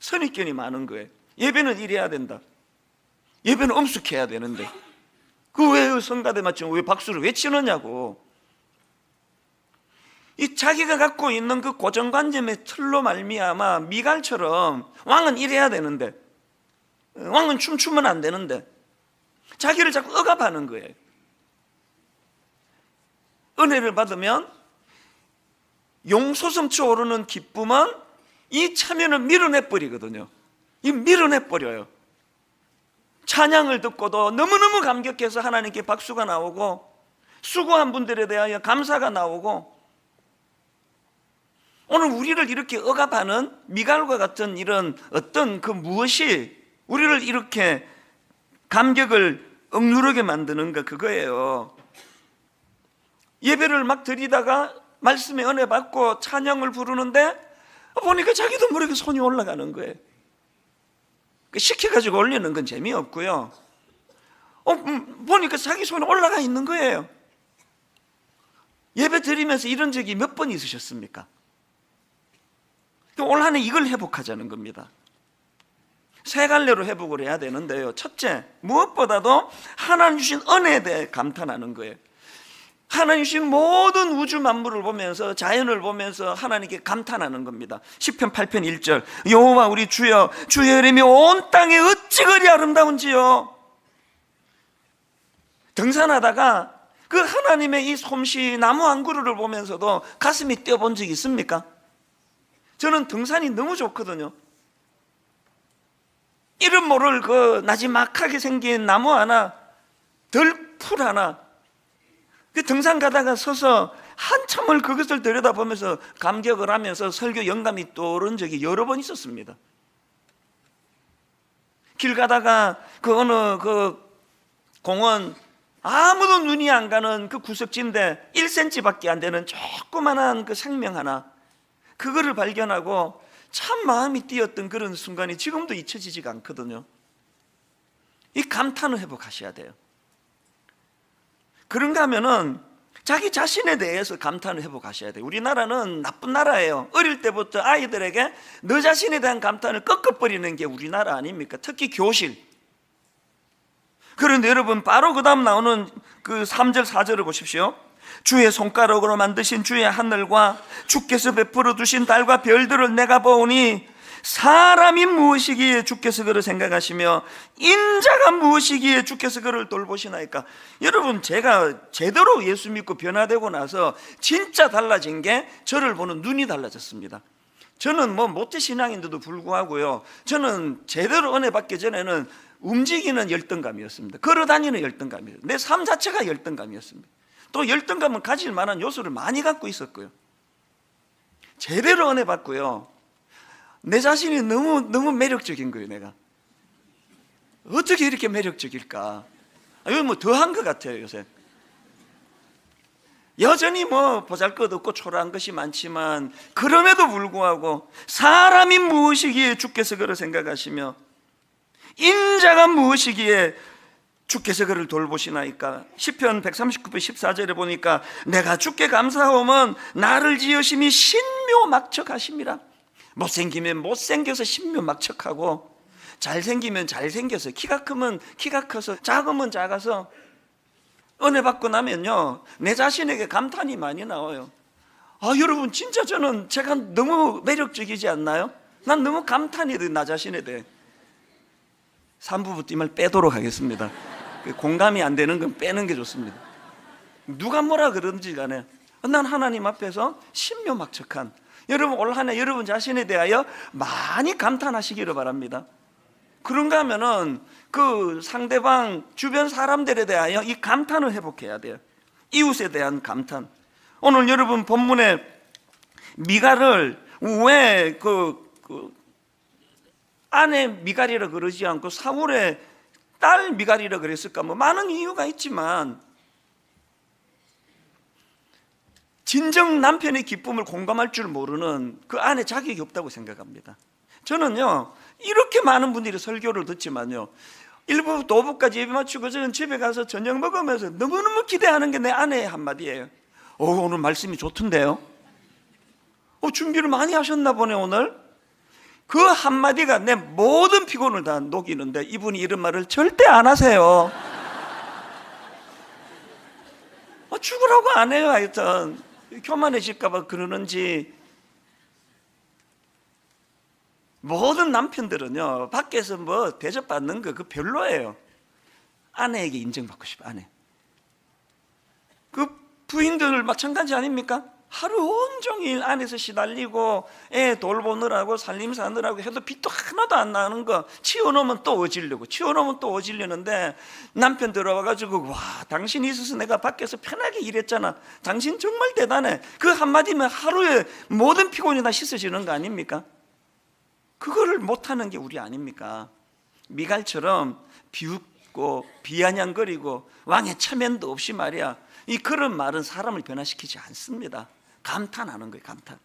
선입견이 많은 거예요. 예배는 이래야 된다, 예배는 엄숙해야 되는데 그 왜 성가대 맞추면 왜 박수를 왜 치느냐고. 이 자기가 갖고 있는 그 고정관념의 틀로 말미암아 미갈처럼 왕은 이래야 되는데, 왕은 춤추면 안 되는데 자기를 자꾸 억압하는 거예요. 은혜를 받으면 용솟음쳐 오르는 기쁨은 이 차면을 밀어내버리거든요. 이 밀어내버려요. 찬양을 듣고도 너무너무 감격해서 하나님께 박수가 나오고 수고한 분들에 대하여 감사가 나오고, 오늘 우리를 이렇게 억압하는 미갈과 같은 이런 어떤 그 무엇이 우리를 이렇게 감격을 억누르게 만드는가, 그거예요. 예배를 막 드리다가 말씀의 은혜 받고 찬양을 부르는데 보니까 자기도 모르게 손이 올라가는 거예요. 시켜가지고 올리는 건 재미없고요, 보니까 자기 손이 올라가 있는 거예요. 예배 드리면서 이런 적이 몇 번 있으셨습니까? 올 한 해 이걸 회복하자는 겁니다. 3갈래로 회복을 해야 되는데요, 첫째, 무엇보다도 하나님 주신 은혜에 대해 감탄하는 거예요. 하나님 주신 모든 우주 만물을 보면서, 자연을 보면서 하나님께 감탄하는 겁니다. 시편 8편 1절, 여호와 우리 주여, 주의 이름이 온 땅에 어찌 그리 아름다운지요. 등산하다가 그 하나님의 이 솜씨, 나무 한 그루를 보면서도 가슴이 뛰어본 적이 있습니까? 저는 등산이 너무 좋거든요. 이름 모를 그 나지막하게 생긴 나무 하나, 들풀 하나, 그 등산 가다가 서서 한참을 그것을 들여다보면서 감격을 하면서 설교 영감이 떠오른 적이 여러 번 있었습니다. 길 가다가 그 어느 그 공원, 아무도 눈이 안 가는 그 구석지인데 1cm밖에 안 되는 조그만한 그 생명 하나, 그거를 발견하고 참 마음이 뛰었던 그런 순간이 지금도 잊혀지지가 않거든요. 이 감탄을 회복하셔야 돼요. 그런가 하면은 자기 자신에 대해서 감탄을 회복하셔야 돼요. 우리나라는 나쁜 나라예요. 어릴 때부터 아이들에게 너 자신에 대한 감탄을 꺾어버리는 게 우리나라 아닙니까? 특히 교실. 그런데 여러분, 바로 그 다음 나오는 그 3절 4절을 보십시오. 주의 손가락으로 만드신 주의 하늘과 주께서 베풀어 두신 달과 별들을 내가 보오니 사람이 무엇이기에 주께서 그를 생각하시며 인자가 무엇이기에 주께서 그를 돌보시나이까. 여러분, 제가 제대로 예수 믿고 변화되고 나서 진짜 달라진 게 저를 보는 눈이 달라졌습니다. 저는 뭐 모태신앙인데도 불구하고요, 저는 제대로 은혜 받기 전에는 움직이는 열등감이었습니다. 걸어다니는 열등감이었습니다. 내 삶 자체가 열등감이었습니다. 또 열등감은 가질 만한 요소를 많이 갖고 있었고요, 제대로 은혜 받고요, 내 자신이 너무 매력적인 거예요. 내가 어떻게 이렇게 매력적일까? 이건 뭐 더한 것 같아요. 요새 여전히 뭐 보잘것없고 초라한 것이 많지만, 그럼에도 불구하고 사람이 무엇이기에 주께서 그를 생각하시며 인자가 무엇이기에 주께서 그를 돌보시나이까. 시편 139편 14절에 보니까 내가 주께 감사하오면 나를 지으심이 신묘막척하심이라. 못생기면 못생겨서 신묘막척하고, 잘생기면 잘생겨서, 키가 크면 키가 커서, 작으면 작아서. 은혜 받고 나면요, 내 자신에게 감탄이 많이 나와요. 여러분, 진짜 저는 제가 너무 매력적이지 않나요? 난 너무 감탄이 돼, 나 자신에 대해. 3부부 띠을 빼도록 하겠습니다. 공감이 안 되는 건 빼는 게 좋습니다. 누가 뭐라 그러든지 간에 난 하나님 앞에서 신묘막척한, 여러분 올 한 해 여러분 자신에 대하여 많이 감탄하시기를 바랍니다. 그런가 하면은 그 상대방 주변 사람들에 대하여 이 감탄을 회복해야 돼요. 이웃에 대한 감탄. 오늘 여러분 본문에 미갈을 왜 아내 미갈이라 그러지 않고 사울의 딸 미갈이라 그랬을까? 뭐 많은 이유가 있지만, 진정 남편의 기쁨을 공감할 줄 모르는 그 아내 자격이 없다고 생각합니다. 저는요, 이렇게 많은 분들이 설교를 듣지만요, 1부부터 5부까지 예배 마치고 저는 집에 가서 저녁 먹으면서 너무너무 기대하는 게 내 아내의 한마디예요. 오늘 말씀이 좋던데요? 준비를 많이 하셨나 보네 오늘? 그 한마디가 내 모든 피곤을 다 녹이는데, 이분이 이런 말을 절대 안 하세요. 죽으라고 안 해요. 하여튼 교만해질까 봐 그러는지. 모든 남편들은요, 밖에서 뭐 대접받는 거 그거 별로예요. 아내에게 인정받고 싶어. 아내. 그 부인들 마찬가지 아닙니까? 하루 온종일 안에서 시달리고 애 돌보느라고 살림 사느라고 해도 빚도 하나도 안 나는 거, 치워놓으면 또 어지르고, 치워놓으면 또 어지르는데, 남편 들어와가지고 와, 당신이 있어서 내가 밖에서 편하게 일했잖아, 당신 정말 대단해, 그 한마디면 하루에 모든 피곤이 다 씻어지는 거 아닙니까? 그거를 못하는 게 우리 아닙니까? 미갈처럼 비웃고 비아냥거리고 왕의 체면도 없이 말이야, 이 그런 말은 사람을 변화시키지 않습니다. 감탄하는 거예요, 감탄.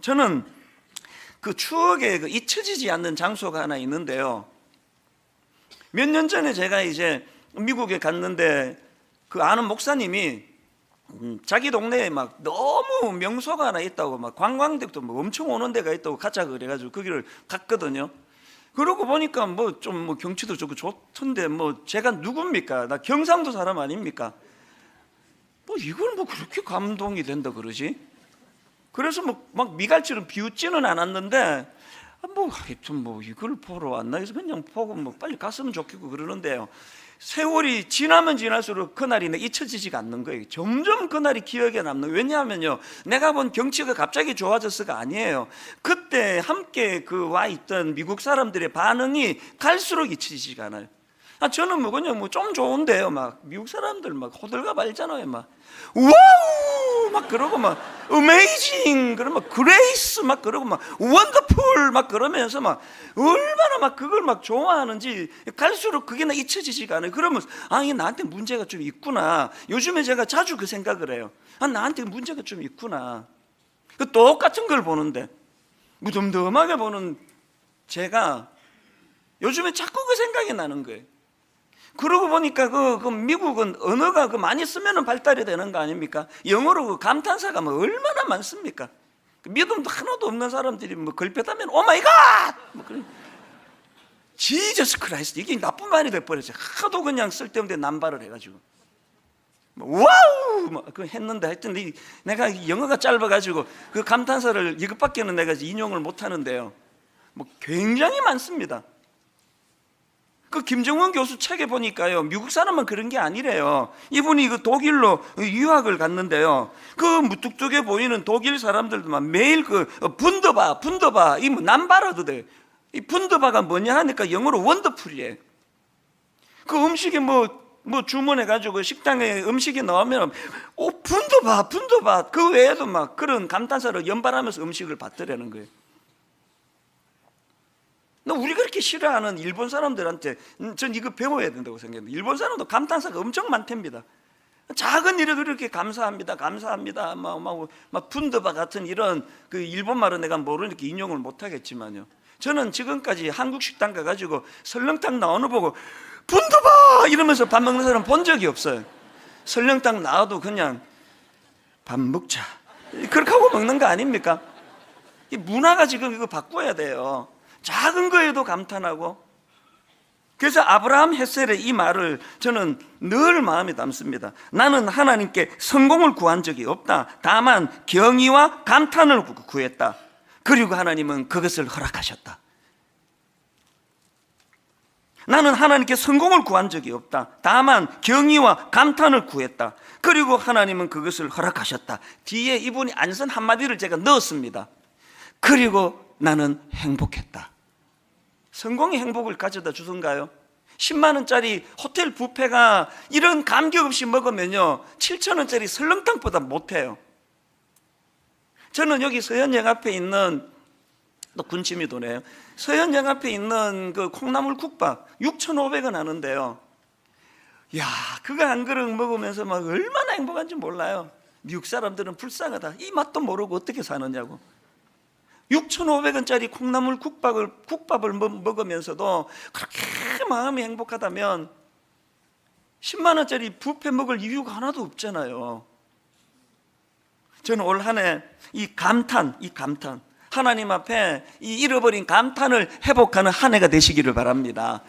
저는 그 추억에 잊혀지지 않는 장소가 하나 있는데요, 몇 년 전에 제가 이제 미국에 갔는데 그 아는 목사님이 자기 동네에 막 너무 명소가 하나 있다고, 막 관광객도 뭐 엄청 오는 데가 있다고 가자 그래가지고 거기를 갔거든요. 그러고 보니까 뭐 좀 뭐 경치도 좋고 좋던데, 뭐 제가 누굽니까? 나 경상도 사람 아닙니까? 뭐 이걸 뭐 그렇게 감동이 된다 그러지? 그래서 뭐 막 미갈처럼 비웃지는 않았는데, 뭐 하여튼 뭐 이걸 보러 왔나 해서 그냥 보고 뭐 빨리 갔으면 좋겠고 그러는데요. 세월이 지나면 지날수록 그날이 잊혀지지가 않는 거예요. 점점 그날이 기억에 남는 거예요. 왜냐하면요, 내가 본 경치가 갑자기 좋아졌어가 아니에요. 그때 함께 그 와 있던 미국 사람들의 반응이 갈수록 잊혀지지가 않아요. 저는 뭐 그냥 뭐 좀 좋은데요, 막 미국 사람들 막 호들갑 알잖아요. 막 와우 막 그러고 막 어메이징 그러고 막 그레이스 막 그러고 막 원더풀 막 그러면서 막 얼마나 막 그걸 막 좋아하는지 갈수록 그게 나 잊혀지지가 않아요. 그러면서 이게 나한테 문제가 좀 있구나. 요즘에 제가 자주 그 생각을 해요. 나한테 문제가 좀 있구나. 그 똑같은 걸 보는데 무덤덤하게 보는 제가 요즘에 자꾸 그 생각이 나는 거예요. 그러고 보니까 그 미국은 언어가 많이 쓰면은 발달이 되는 거 아닙니까? 영어로 그 감탄사가 뭐 얼마나 많습니까? 믿음도 하나도 없는 사람들이 뭐 걸핏하면 오 마이 갓! 뭐 그런 지저스 크라이스트 이게 나쁜 말이 돼 버렸어요. 하도 그냥 쓸데없는 남발을 해가지고 와우! 뭐 그 했는데 하여튼 내가 영어가 짧아가지고 그 감탄사를 이것밖에는 내가 인용을 못 하는데요. 뭐 굉장히 많습니다. 그 김정은 교수 책에 보니까요, 미국 사람은 그런 게 아니래요. 이분이 그 독일로 유학을 갔는데요, 그 무뚝뚝해 보이는 독일 사람들도 막 매일 그 분더바 이 뭐 남발어도 돼. 이 분더바가 뭐냐 하니까 영어로 원더풀이에요. 그 음식에 뭐 주문해가지고 식당에 음식이 나오면 분더바 그 외에도 막 그런 감탄사를 연발하면서 음식을 받더라는 거예요. 우리가 그렇게 싫어하는 일본 사람들한테 전 이거 배워야 된다고 생각합니다. 일본 사람도 감탄사가 엄청 많답니다. 작은 일에도 이렇게 감사합니다 막 분더바 같은 이런 그 일본 말은 내가 모르니까 인용을 못 하겠지만요, 저는 지금까지 한국 식당 가가지고 설렁탕 나오는 보고 분더바 이러면서 밥 먹는 사람 본 적이 없어요. 설렁탕 나와도 그냥 밥 먹자 그렇게 하고 먹는 거 아닙니까? 이 문화가 지금 이거 바꿔야 돼요. 작은 거에도 감탄하고. 그래서 아브라함 헷셀의 이 말을 저는 늘 마음에 담습니다. 나는 하나님께 성공을 구한 적이 없다. 다만 경의와 감탄을 구했다. 그리고 하나님은 그것을 허락하셨다. 나는 하나님께 성공을 구한 적이 없다. 다만 경의와 감탄을 구했다. 그리고 하나님은 그것을 허락하셨다. 뒤에 이분이 안 쓴 한마디를 제가 넣었습니다. 그리고 나는 행복했다. 성공이 행복을 가져다 주던가요? 10만 원짜리 호텔 뷔페가 이런 감격 없이 먹으면요 7천 원짜리 설렁탕보다 못해요. 저는 여기 서현역 앞에 있는, 또 군침이 도네요, 서현역 앞에 있는 그 콩나물 국밥 6,500원 하는데요, 야 그거 한 그릇 먹으면서 막 얼마나 행복한지 몰라요. 미국 사람들은 불쌍하다, 이 맛도 모르고 어떻게 사느냐고. 6,500원짜리 콩나물 국밥을 먹으면서도 그렇게 마음이 행복하다면 10만 원짜리 뷔페 먹을 이유가 하나도 없잖아요. 저는 올 한 해 이 감탄 하나님 앞에 이 잃어버린 감탄을 회복하는 한 해가 되시기를 바랍니다.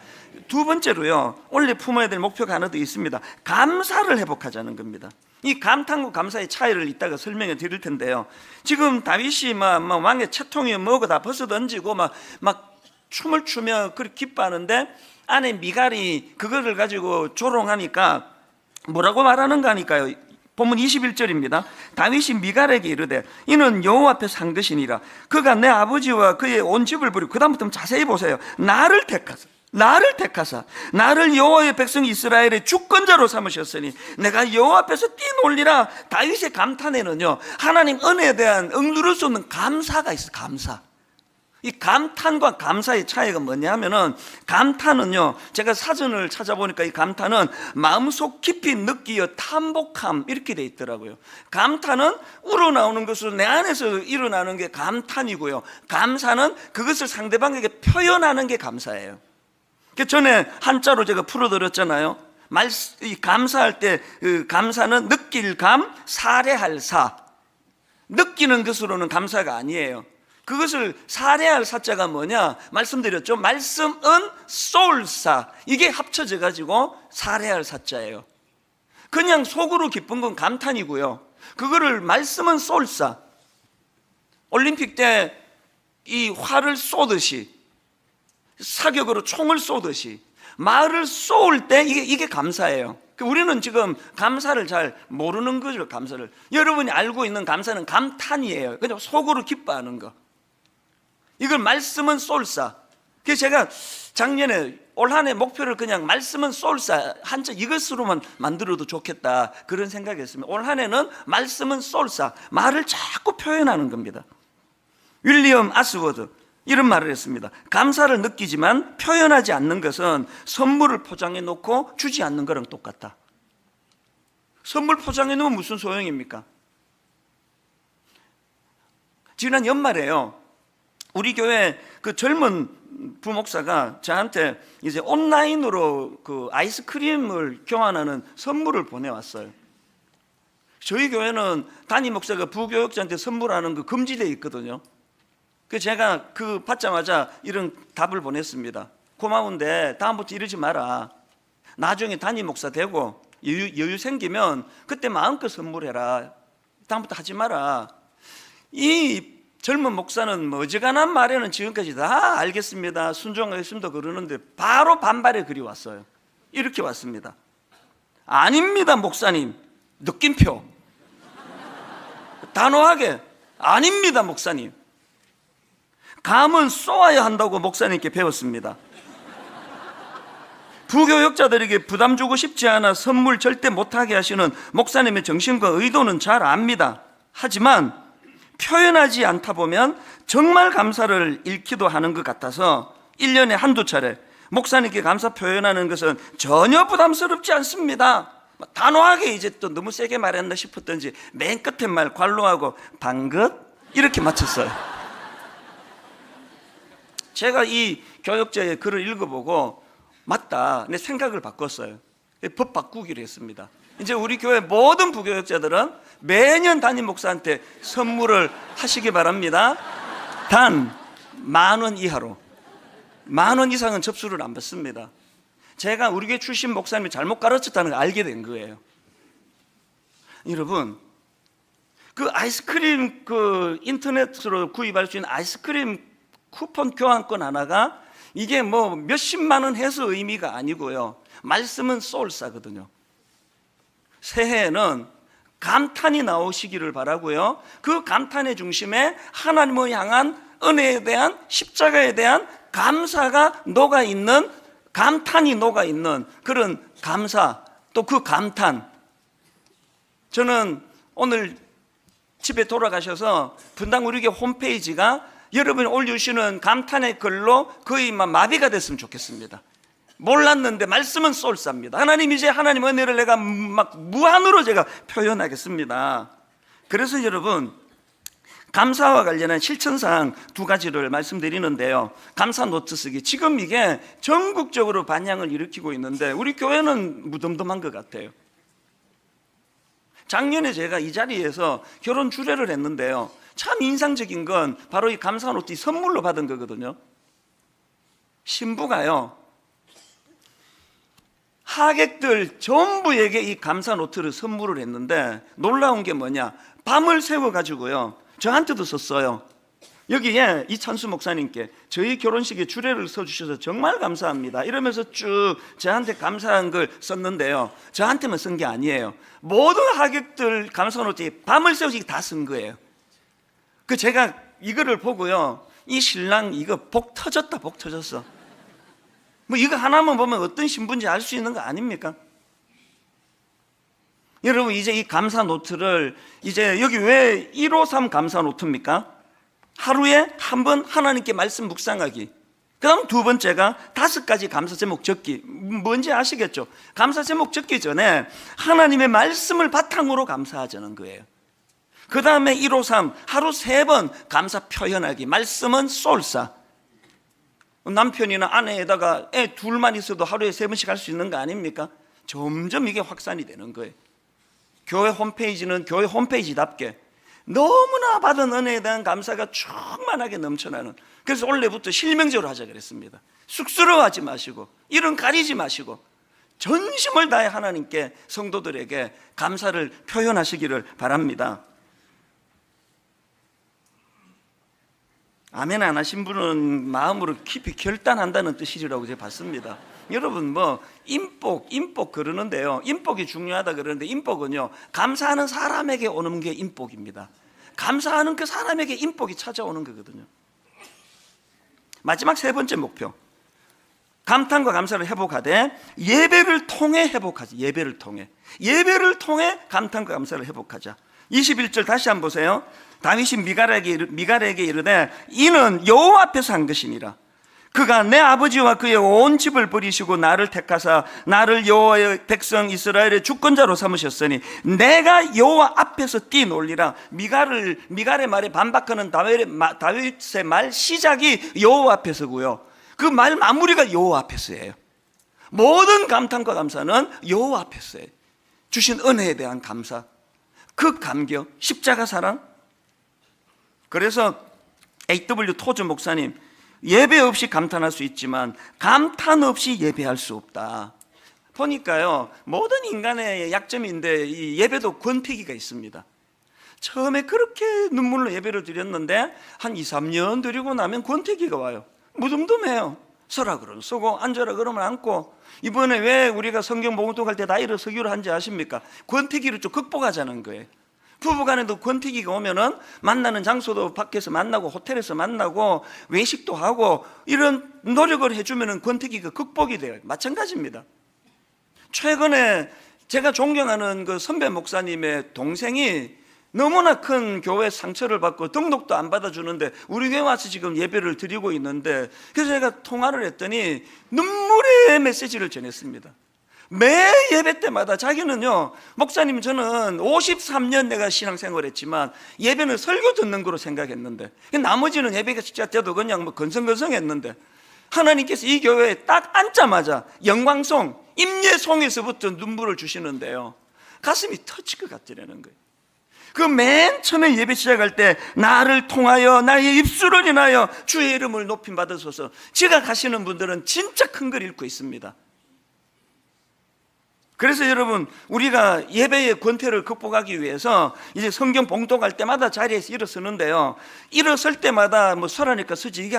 두 번째로요, 원래 품어야 될 목표가 하나 더 있습니다. 감사를 회복하자는 겁니다. 이 감탄과 감사의 차이를 이따가 설명해 드릴 텐데요, 지금 다윗이 막 왕의 채통이 뭐고 다 벗어 던지고 막 춤을 추며 그렇게 기뻐하는데 아내 미갈이 그거를 가지고 조롱하니까 뭐라고 말하는가 하니까요, 본문 21절입니다. 다윗이 미갈에게 이르되 이는 여호와 앞에 상드시니라. 그가 내 아버지와 그의 온 집을 버리고, 그 다음부터 자세히 보세요. 나를 택하사 나를 여호와의 백성 이스라엘의 주권자로 삼으셨으니 내가 여호와 앞에서 뛰놀리라. 다윗의 감탄에는요 하나님 은혜에 대한 억누를 수 없는 감사가 있어요. 감사. 이 감탄과 감사의 차이가 뭐냐면은, 감탄은요 제가 사전을 찾아보니까 이 감탄은 마음속 깊이 느끼어 탐복함 이렇게 돼 있더라고요. 감탄은 우러나오는 것으로 내 안에서 일어나는 게 감탄이고요, 감사는 그것을 상대방에게 표현하는 게 감사예요. 그 전에 한자로 제가 풀어드렸잖아요. 이 감사할 때 그 감사는 느낄 감, 사례할 사. 느끼는 것으로는 감사가 아니에요. 그것을 사례할 사자가 뭐냐 말씀드렸죠. 말씀은 쏠사, 이게 합쳐져 가지고 사례할 사자예요. 그냥 속으로 기쁜 건 감탄이고요, 그거를 말씀은 쏠사. 올림픽 때 이 활을 쏘듯이, 사격으로 총을 쏘듯이 말을 쏘을 때 이게 감사예요. 우리는 지금 감사를 잘 모르는 거죠. 감사를 여러분이 알고 있는 감사는 감탄이에요. 그냥 속으로 기뻐하는 거. 이걸 말씀은 쏠사. 그래서 제가 작년에 올 한 해 목표를 그냥 말씀은 쏠사 한자 이것으로만 만들어도 좋겠다 그런 생각이었습니다. 올 한 해는 말씀은 쏠사, 말을 자꾸 표현하는 겁니다. 윌리엄 아스워드 이런 말을 했습니다. 감사를 느끼지만 표현하지 않는 것은 선물을 포장해 놓고 주지 않는 거랑 똑같다. 선물 포장해 놓으면 무슨 소용입니까? 지난 연말에요, 우리 교회 그 젊은 부목사가 저한테 이제 온라인으로 그 아이스크림을 교환하는 선물을 보내왔어요. 저희 교회는 담임 목사가 부교역자한테 선물하는 거 금지되어 있거든요. 그 제가 그 받자마자 이런 답을 보냈습니다. 고마운데 다음부터 이러지 마라. 나중에 담임 목사 되고 여유 생기면 그때 마음껏 선물해라. 다음부터 하지 마라. 이 젊은 목사는 뭐 어지간한 말에는 지금까지 다 알겠습니다, 순종하겠습니다 그러는데 바로 반발의 글이 왔어요. 이렇게 왔습니다. 아닙니다 목사님. 느낌표. 단호하게 아닙니다 목사님. 감은 쏘아야 한다고 목사님께 배웠습니다. 부교역자들에게 부담 주고 싶지 않아 선물 절대 못하게 하시는 목사님의 정신과 의도는 잘 압니다. 하지만 표현하지 않다 보면 정말 감사를 잃기도 하는 것 같아서 1년에 한두 차례 목사님께 감사 표현하는 것은 전혀 부담스럽지 않습니다. 단호하게 이제 또 너무 세게 말했나 싶었던지 맨 끝에 말 관로하고 방긋 이렇게 마쳤어요. 제가 이 교역자의 글을 읽어보고 맞다, 내 생각을 바꿨어요. 법 바꾸기로 했습니다. 이제 우리 교회 모든 부교역자들은 매년 담임 목사한테 선물을 하시기 바랍니다. 단 10,000원 이하로. 10,000원 이상은 접수를 안 받습니다. 제가 우리 교회 출신 목사님이 잘못 가르쳤다는 걸 알게 된 거예요. 여러분, 그 아이스크림 그 인터넷으로 구입할 수 있는 아이스크림 쿠폰 교환권 하나가 이게 뭐 몇십만 원 해서 의미가 아니고요, 말씀은 소울사거든요. 새해에는 감탄이 나오시기를 바라고요, 그 감탄의 중심에 하나님을 향한 은혜에 대한, 십자가에 대한 감사가 녹아있는, 감탄이 녹아있는 그런 감사, 또 그 감탄. 저는 오늘 집에 돌아가셔서 분당 우리 교회 홈페이지가 여러분이 올려주시는 감탄의 글로 거의 마비가 됐으면 좋겠습니다. 몰랐는데 말씀은 쏠쌉니다. 하나님, 이제 하나님 은혜를 내가 막 무한으로 제가 표현하겠습니다. 그래서 여러분, 감사와 관련한 실천사항 2가지를 말씀드리는데요. 감사 노트 쓰기. 지금 이게 전국적으로 반향을 일으키고 있는데 우리 교회는 무덤덤한 것 같아요. 작년에 제가 이 자리에서 결혼 주례를 했는데요, 참 인상적인 건 바로 이 감사 노트 선물로 받은 거거든요. 신부가요, 하객들 전부에게 이 감사 노트를 선물을 했는데 놀라운 게 뭐냐, 밤을 새워가지고요 저한테도 썼어요. 여기에 이찬수 목사님께 저희 결혼식에 주례를 써주셔서 정말 감사합니다 이러면서 쭉 저한테 감사한 걸 썼는데요, 저한테만 쓴 게 아니에요. 모든 하객들 감사 노트에 밤을 새워서 다 쓴 거예요. 그 제가 이거를 보고요, 이 신랑 이거 복 터졌다, 복 터졌어. 뭐 이거 하나만 보면 어떤 신부인지 알 수 있는 거 아닙니까? 여러분, 이제 이 감사 노트를, 이제 여기 왜 153 감사 노트입니까? 하루에 한 번 하나님께 말씀 묵상하기, 그 다음 2번째가 5가지 감사 제목 적기. 뭔지 아시겠죠? 감사 제목 적기 전에 하나님의 말씀을 바탕으로 감사하자는 거예요. 그 다음에 153 하루 3번 감사 표현하기. 말씀은 쏠사. 남편이나 아내에다가 애 둘만 있어도 하루에 3번씩 할 수 있는 거 아닙니까? 점점 이게 확산이 되는 거예요. 교회 홈페이지는 교회 홈페이지답게 너무나 받은 은혜에 대한 감사가 충만하게 넘쳐나는, 그래서 올해부터 실명적으로 하자 그랬습니다. 쑥스러워하지 마시고 이름 가리지 마시고 전심을 다해 하나님께, 성도들에게 감사를 표현하시기를 바랍니다. 아멘 안 하신 분은 마음으로 깊이 결단한다는 뜻이라고 제가 봤습니다. 여러분 뭐 인복 그러는데요. 인복이 중요하다 그러는데 인복은요, 감사하는 사람에게 오는 게 인복입니다. 감사하는 그 사람에게 인복이 찾아오는 거거든요. 마지막 세 번째 목표, 감탄과 감사를 회복하되 예배를 통해 회복하자. 예배를 통해 감탄과 감사를 회복하자. 21절 다시 한번 보세요. 다윗이 미갈에게 이르되 이는 여호와 앞에서 한 것이니라. 그가 내 아버지와 그의 온 집을 버리시고 나를 택하사 나를 여호와의 백성 이스라엘의 주권자로 삼으셨으니 내가 여호와 앞에서 뛰놀리라. 미갈의 말에 반박하는 다윗의 말 시작이 여호와 앞에서고요, 그 말 마무리가 여호와 앞에서예요. 모든 감탄과 감사는 여호와 앞에서예요. 주신 은혜에 대한 감사, 그 감격, 십자가 사랑. 그래서 A.W. 토즈 목사님, 예배 없이 감탄할 수 있지만 감탄 없이 예배할 수 없다. 보니까요, 모든 인간의 약점인데 이 예배도 권태기가 있습니다. 처음에 그렇게 눈물로 예배를 드렸는데 한 2, 3년 드리고 나면 권태기가 와요. 무덤덤해요. 서라 그러면 서고 앉아라 그러면 앉고. 이번에 왜 우리가 성경 봉독할 때 다 일어서기로 한지 아십니까? 권태기를 좀 극복하자는 거예요. 부부간에도 권태기가 오면은 만나는 장소도 밖에서 만나고 호텔에서 만나고 외식도 하고 이런 노력을 해주면은 권태기가 극복이 돼요. 마찬가지입니다. 최근에 제가 존경하는 그 선배 목사님의 동생이 너무나 큰 교회 상처를 받고 등록도 안 받아주는데 우리 교회 와서 지금 예배를 드리고 있는데, 그래서 제가 통화를 했더니 눈물의 메시지를 전했습니다. 매 예배 때마다 자기는요, 목사님 저는 53년 내가 신앙생활을 했지만 예배는 설교 듣는 거로 생각했는데 나머지는 예배가 진짜 돼도 그냥 뭐 건성건성했는데 하나님께서 이 교회에 딱 앉자마자 영광송, 임예송에서부터 눈물을 주시는데요, 가슴이 터질 것 같더라는 거예요. 그 맨 처음에 예배 시작할 때 나를 통하여 나의 입술을 인하여 주의 이름을 높임 받으소서, 지가 가시는 분들은 진짜 큰 걸 읽고 있습니다. 그래서 여러분, 우리가 예배의 권태를 극복하기 위해서 이제 성경 봉독할 때마다 자리에서 일어서는데요, 일어설 때마다 뭐 서라니까 서지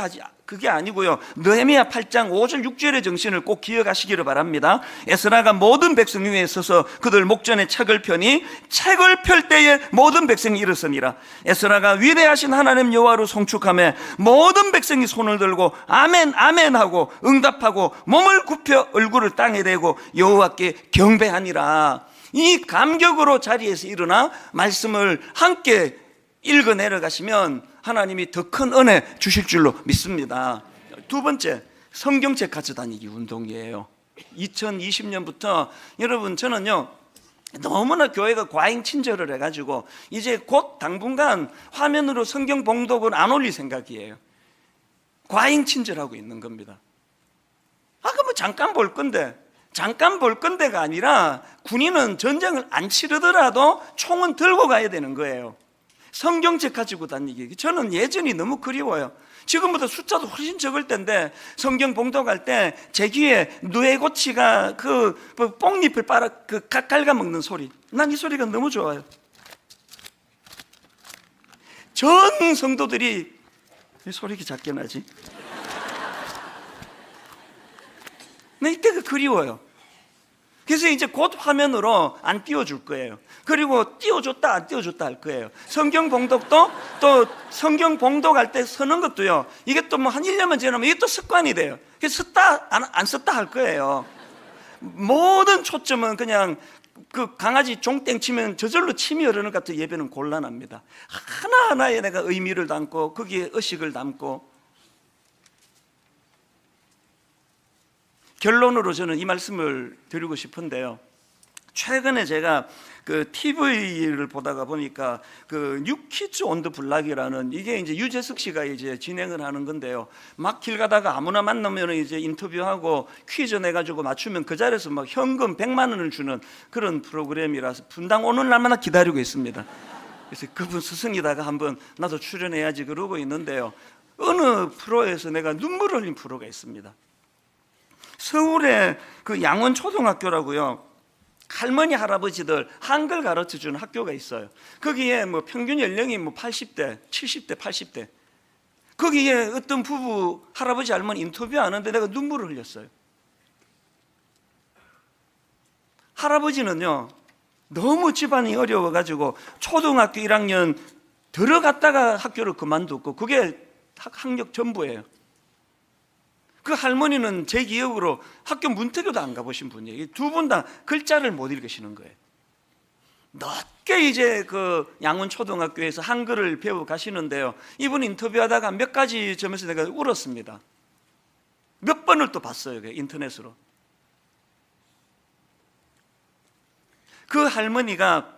그게 아니고요, 느헤미야 8장 5절 6절의 정신을 꼭 기억하시기를 바랍니다. 에스라가 모든 백성 위에 서서 그들 목전에 책을 펴니 책을 펼 때에 모든 백성이 일어서니라. 에스라가 위대하신 하나님 여호와로 송축하며 모든 백성이 손을 들고 아멘 아멘 하고 응답하고 몸을 굽혀 얼굴을 땅에 대고 여호와께 경배하니라. 이 감격으로 자리에서 일어나 말씀을 함께 읽어 내려가시면 하나님이 더 큰 은혜 주실 줄로 믿습니다. 두 번째, 성경책 가져다니기 운동이에요. 2020년부터 여러분, 저는요 너무나 교회가 과잉 친절을 해가지고 이제 곧 당분간 화면으로 성경 봉독을 안 올릴 생각이에요. 과잉 친절하고 있는 겁니다. 뭐 잠깐 볼 건데가 아니라 군인은 전쟁을 안 치르더라도 총은 들고 가야 되는 거예요. 성경책 가지고 다니기, 저는 예전이 너무 그리워요. 지금보다 숫자도 훨씬 적을 텐데 성경 봉독할 때 제 귀에 누에고치가 그 뽕잎을 갉아먹는 소리, 난 이 소리가 너무 좋아요. 전 성도들이, 왜 소리 이렇게 작게 나지? 나 이때가 그리워요. 그래서 이제 곧 화면으로 안 띄워줄 거예요. 그리고 띄워줬다 안 띄워줬다 할 거예요. 성경 봉독도 또 성경 봉독할 때 서는 것도요, 이게 또 뭐 한 1년만 지나면 이게 또 습관이 돼요. 그래서 썼다 안 썼다 할 거예요. 모든 초점은 그냥 그 강아지 종땡 치면 저절로 침이 흐르는 것 같은 예배는 곤란합니다. 하나하나에 내가 의미를 담고 거기에 의식을 담고. 결론으로 저는 이 말씀을 드리고 싶은데요, 최근에 제가 그 TV를 보다가 보니까 그 뉴키즈 온 더 블락이라는, 이게 이제 유재석 씨가 이제 진행을 하는 건데요, 막 길 가다가 아무나 만나면 이제 인터뷰하고 퀴즈 내가지고 맞추면 그 자리에서 막 현금 100만 원을 주는 그런 프로그램이라서 분당 오는 날마다 기다리고 있습니다. 그래서 그분 스승이다가 한번 나도 출연해야지 그러고 있는데요, 어느 프로에서 내가 눈물 흘린 프로가 있습니다. 서울에 그 양원초등학교라고요, 할머니 할아버지들 한글 가르쳐주는 학교가 있어요. 거기에 뭐 평균 연령이 뭐 80대 70대 80대. 거기에 어떤 부부 할아버지 할머니 인터뷰하는데 내가 눈물을 흘렸어요. 할아버지는요 너무 집안이 어려워가지고 초등학교 1학년 들어갔다가 학교를 그만뒀고 그게 학력 전부예요. 그 할머니는 제 기억으로 학교 문턱에도 안 가보신 분이에요. 두 분 다 글자를 못 읽으시는 거예요. 늦게 이제 그 양운초등학교에서 한글을 배워 가시는데요, 이분 인터뷰하다가 몇 가지 점에서 내가 울었습니다. 몇 번을 또 봤어요, 인터넷으로. 그 할머니가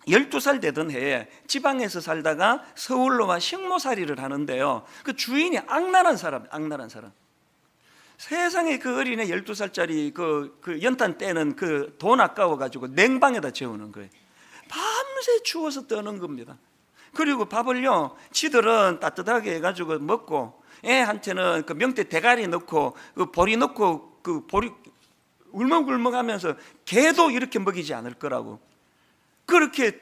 12살 되던 해에 지방에서 살다가 서울로 와 식모살이를 하는데요, 그 주인이 악랄한 사람. 세상에 그 어린애 12살짜리 그 연탄 떼는 그 돈 아까워가지고 냉방에다 재우는 거예요. 밤새 추워서 떠는 겁니다. 그리고 밥을요 지들은 따뜻하게 해가지고 먹고, 애한테는 그 명태 대가리 넣고 그 보리 넣고 그 보리 울먹울먹하면서 개도 이렇게 먹이지 않을 거라고 그렇게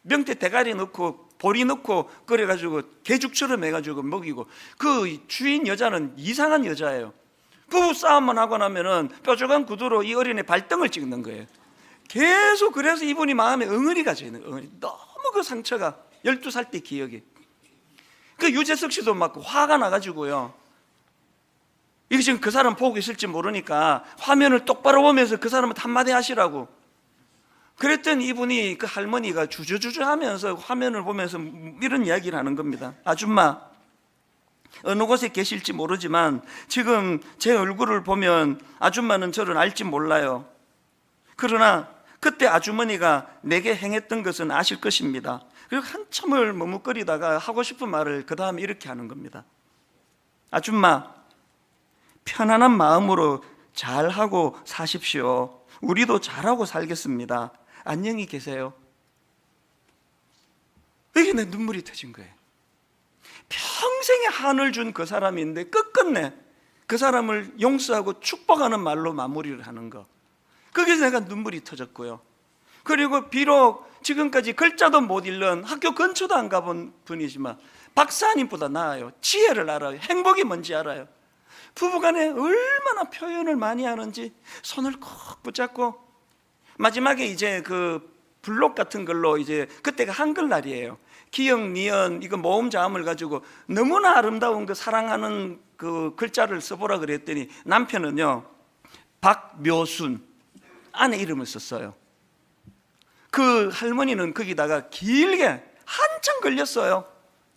명태 대가리 넣고 보리 넣고 끓여가지고 개죽처럼 해가지고 먹이고, 그 주인 여자는 이상한 여자예요. 부부 싸움만 하고 나면은 뾰족한 구두로 이 어린애 발등을 찍는 거예요. 계속. 그래서 이분이 마음에 엉어리가 져있는 거예요. 너무 그 상처가 12살 때 기억이. 그 유재석 씨도 막 화가 나가지고요, 이게 지금 그 사람 보고 있을지 모르니까 화면을 똑바로 보면서 그 사람한테 한마디 하시라고 그랬더니 이분이, 그 할머니가 주저주저 하면서 화면을 보면서 이런 이야기를 하는 겁니다. 아줌마, 어느 곳에 계실지 모르지만 지금 제 얼굴을 보면 아줌마는 저를 알지 몰라요. 그러나 그때 아주머니가 내게 행했던 것은 아실 것입니다. 그리고 한참을 머뭇거리다가 하고 싶은 말을 그 다음에 이렇게 하는 겁니다. 아줌마, 편안한 마음으로 잘하고 사십시오. 우리도 잘하고 살겠습니다. 안녕히 계세요. 이게 내 눈물이 터진 거예요. 평생의 한을 준 그 사람인데 끝끝내 그 사람을 용서하고 축복하는 말로 마무리를 하는 거, 거기서 내가 눈물이 터졌고요. 그리고 비록 지금까지 글자도 못 읽는, 학교 근처도 안 가본 분이지만 박사님보다 나아요. 지혜를 알아요. 행복이 뭔지 알아요. 부부간에 얼마나 표현을 많이 하는지 손을 꼭 붙잡고, 마지막에 이제 그 블록 같은 걸로, 이제 그때가 한글날이에요. 기역, 니은 이거 모음 자음을 가지고 너무나 아름다운 그 사랑하는 그 글자를 써보라 그랬더니 남편은요 박묘순 아내 이름을 썼어요. 그 할머니는 거기다가 길게 한참 걸렸어요.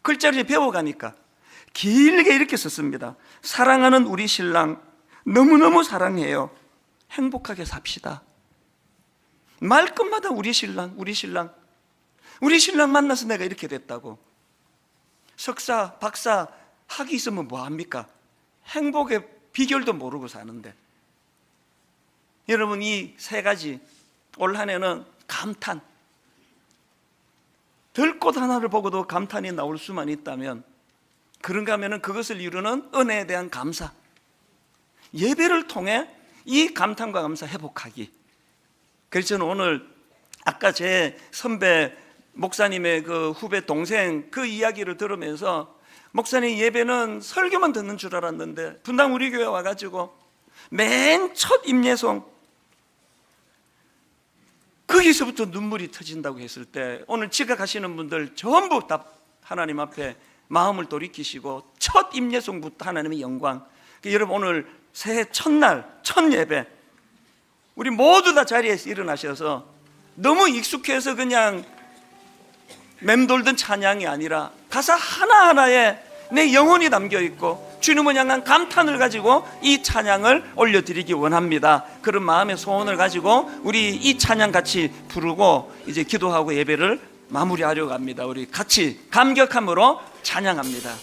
글자를 배워가니까 길게 이렇게 썼습니다. 사랑하는 우리 신랑, 너무너무 사랑해요. 행복하게 삽시다. 말끝마다 우리 신랑, 우리 신랑, 우리 신랑 만나서 내가 이렇게 됐다고. 석사, 박사 학위 있으면 뭐합니까? 행복의 비결도 모르고 사는데. 여러분, 이 세 가지 올 한 해는 감탄, 들꽃 하나를 보고도 감탄이 나올 수만 있다면, 그런가 하면 그것을 이루는 은혜에 대한 감사, 예배를 통해 이 감탄과 감사 회복하기. 그래서 저는 오늘 아까 제 선배 목사님의 그 후배 동생 그 이야기를 들으면서, 목사님 예배는 설교만 듣는 줄 알았는데 분당 우리 교회 와가지고 맨 첫 임예송 거기서부터 눈물이 터진다고 했을 때, 오늘 지각하시는 분들 전부 다 하나님 앞에 마음을 돌이키시고 첫 임예송부터 하나님의 영광. 여러분, 오늘 새해 첫날 첫 예배 우리 모두 다 자리에서 일어나셔서 너무 익숙해서 그냥 맴돌던 찬양이 아니라 가사 하나하나에 내 영혼이 담겨있고 주님을 향한 감탄을 가지고 이 찬양을 올려드리기 원합니다. 그런 마음의 소원을 가지고 우리 이 찬양 같이 부르고 이제 기도하고 예배를 마무리하려고 합니다. 우리 같이 감격함으로 찬양합니다.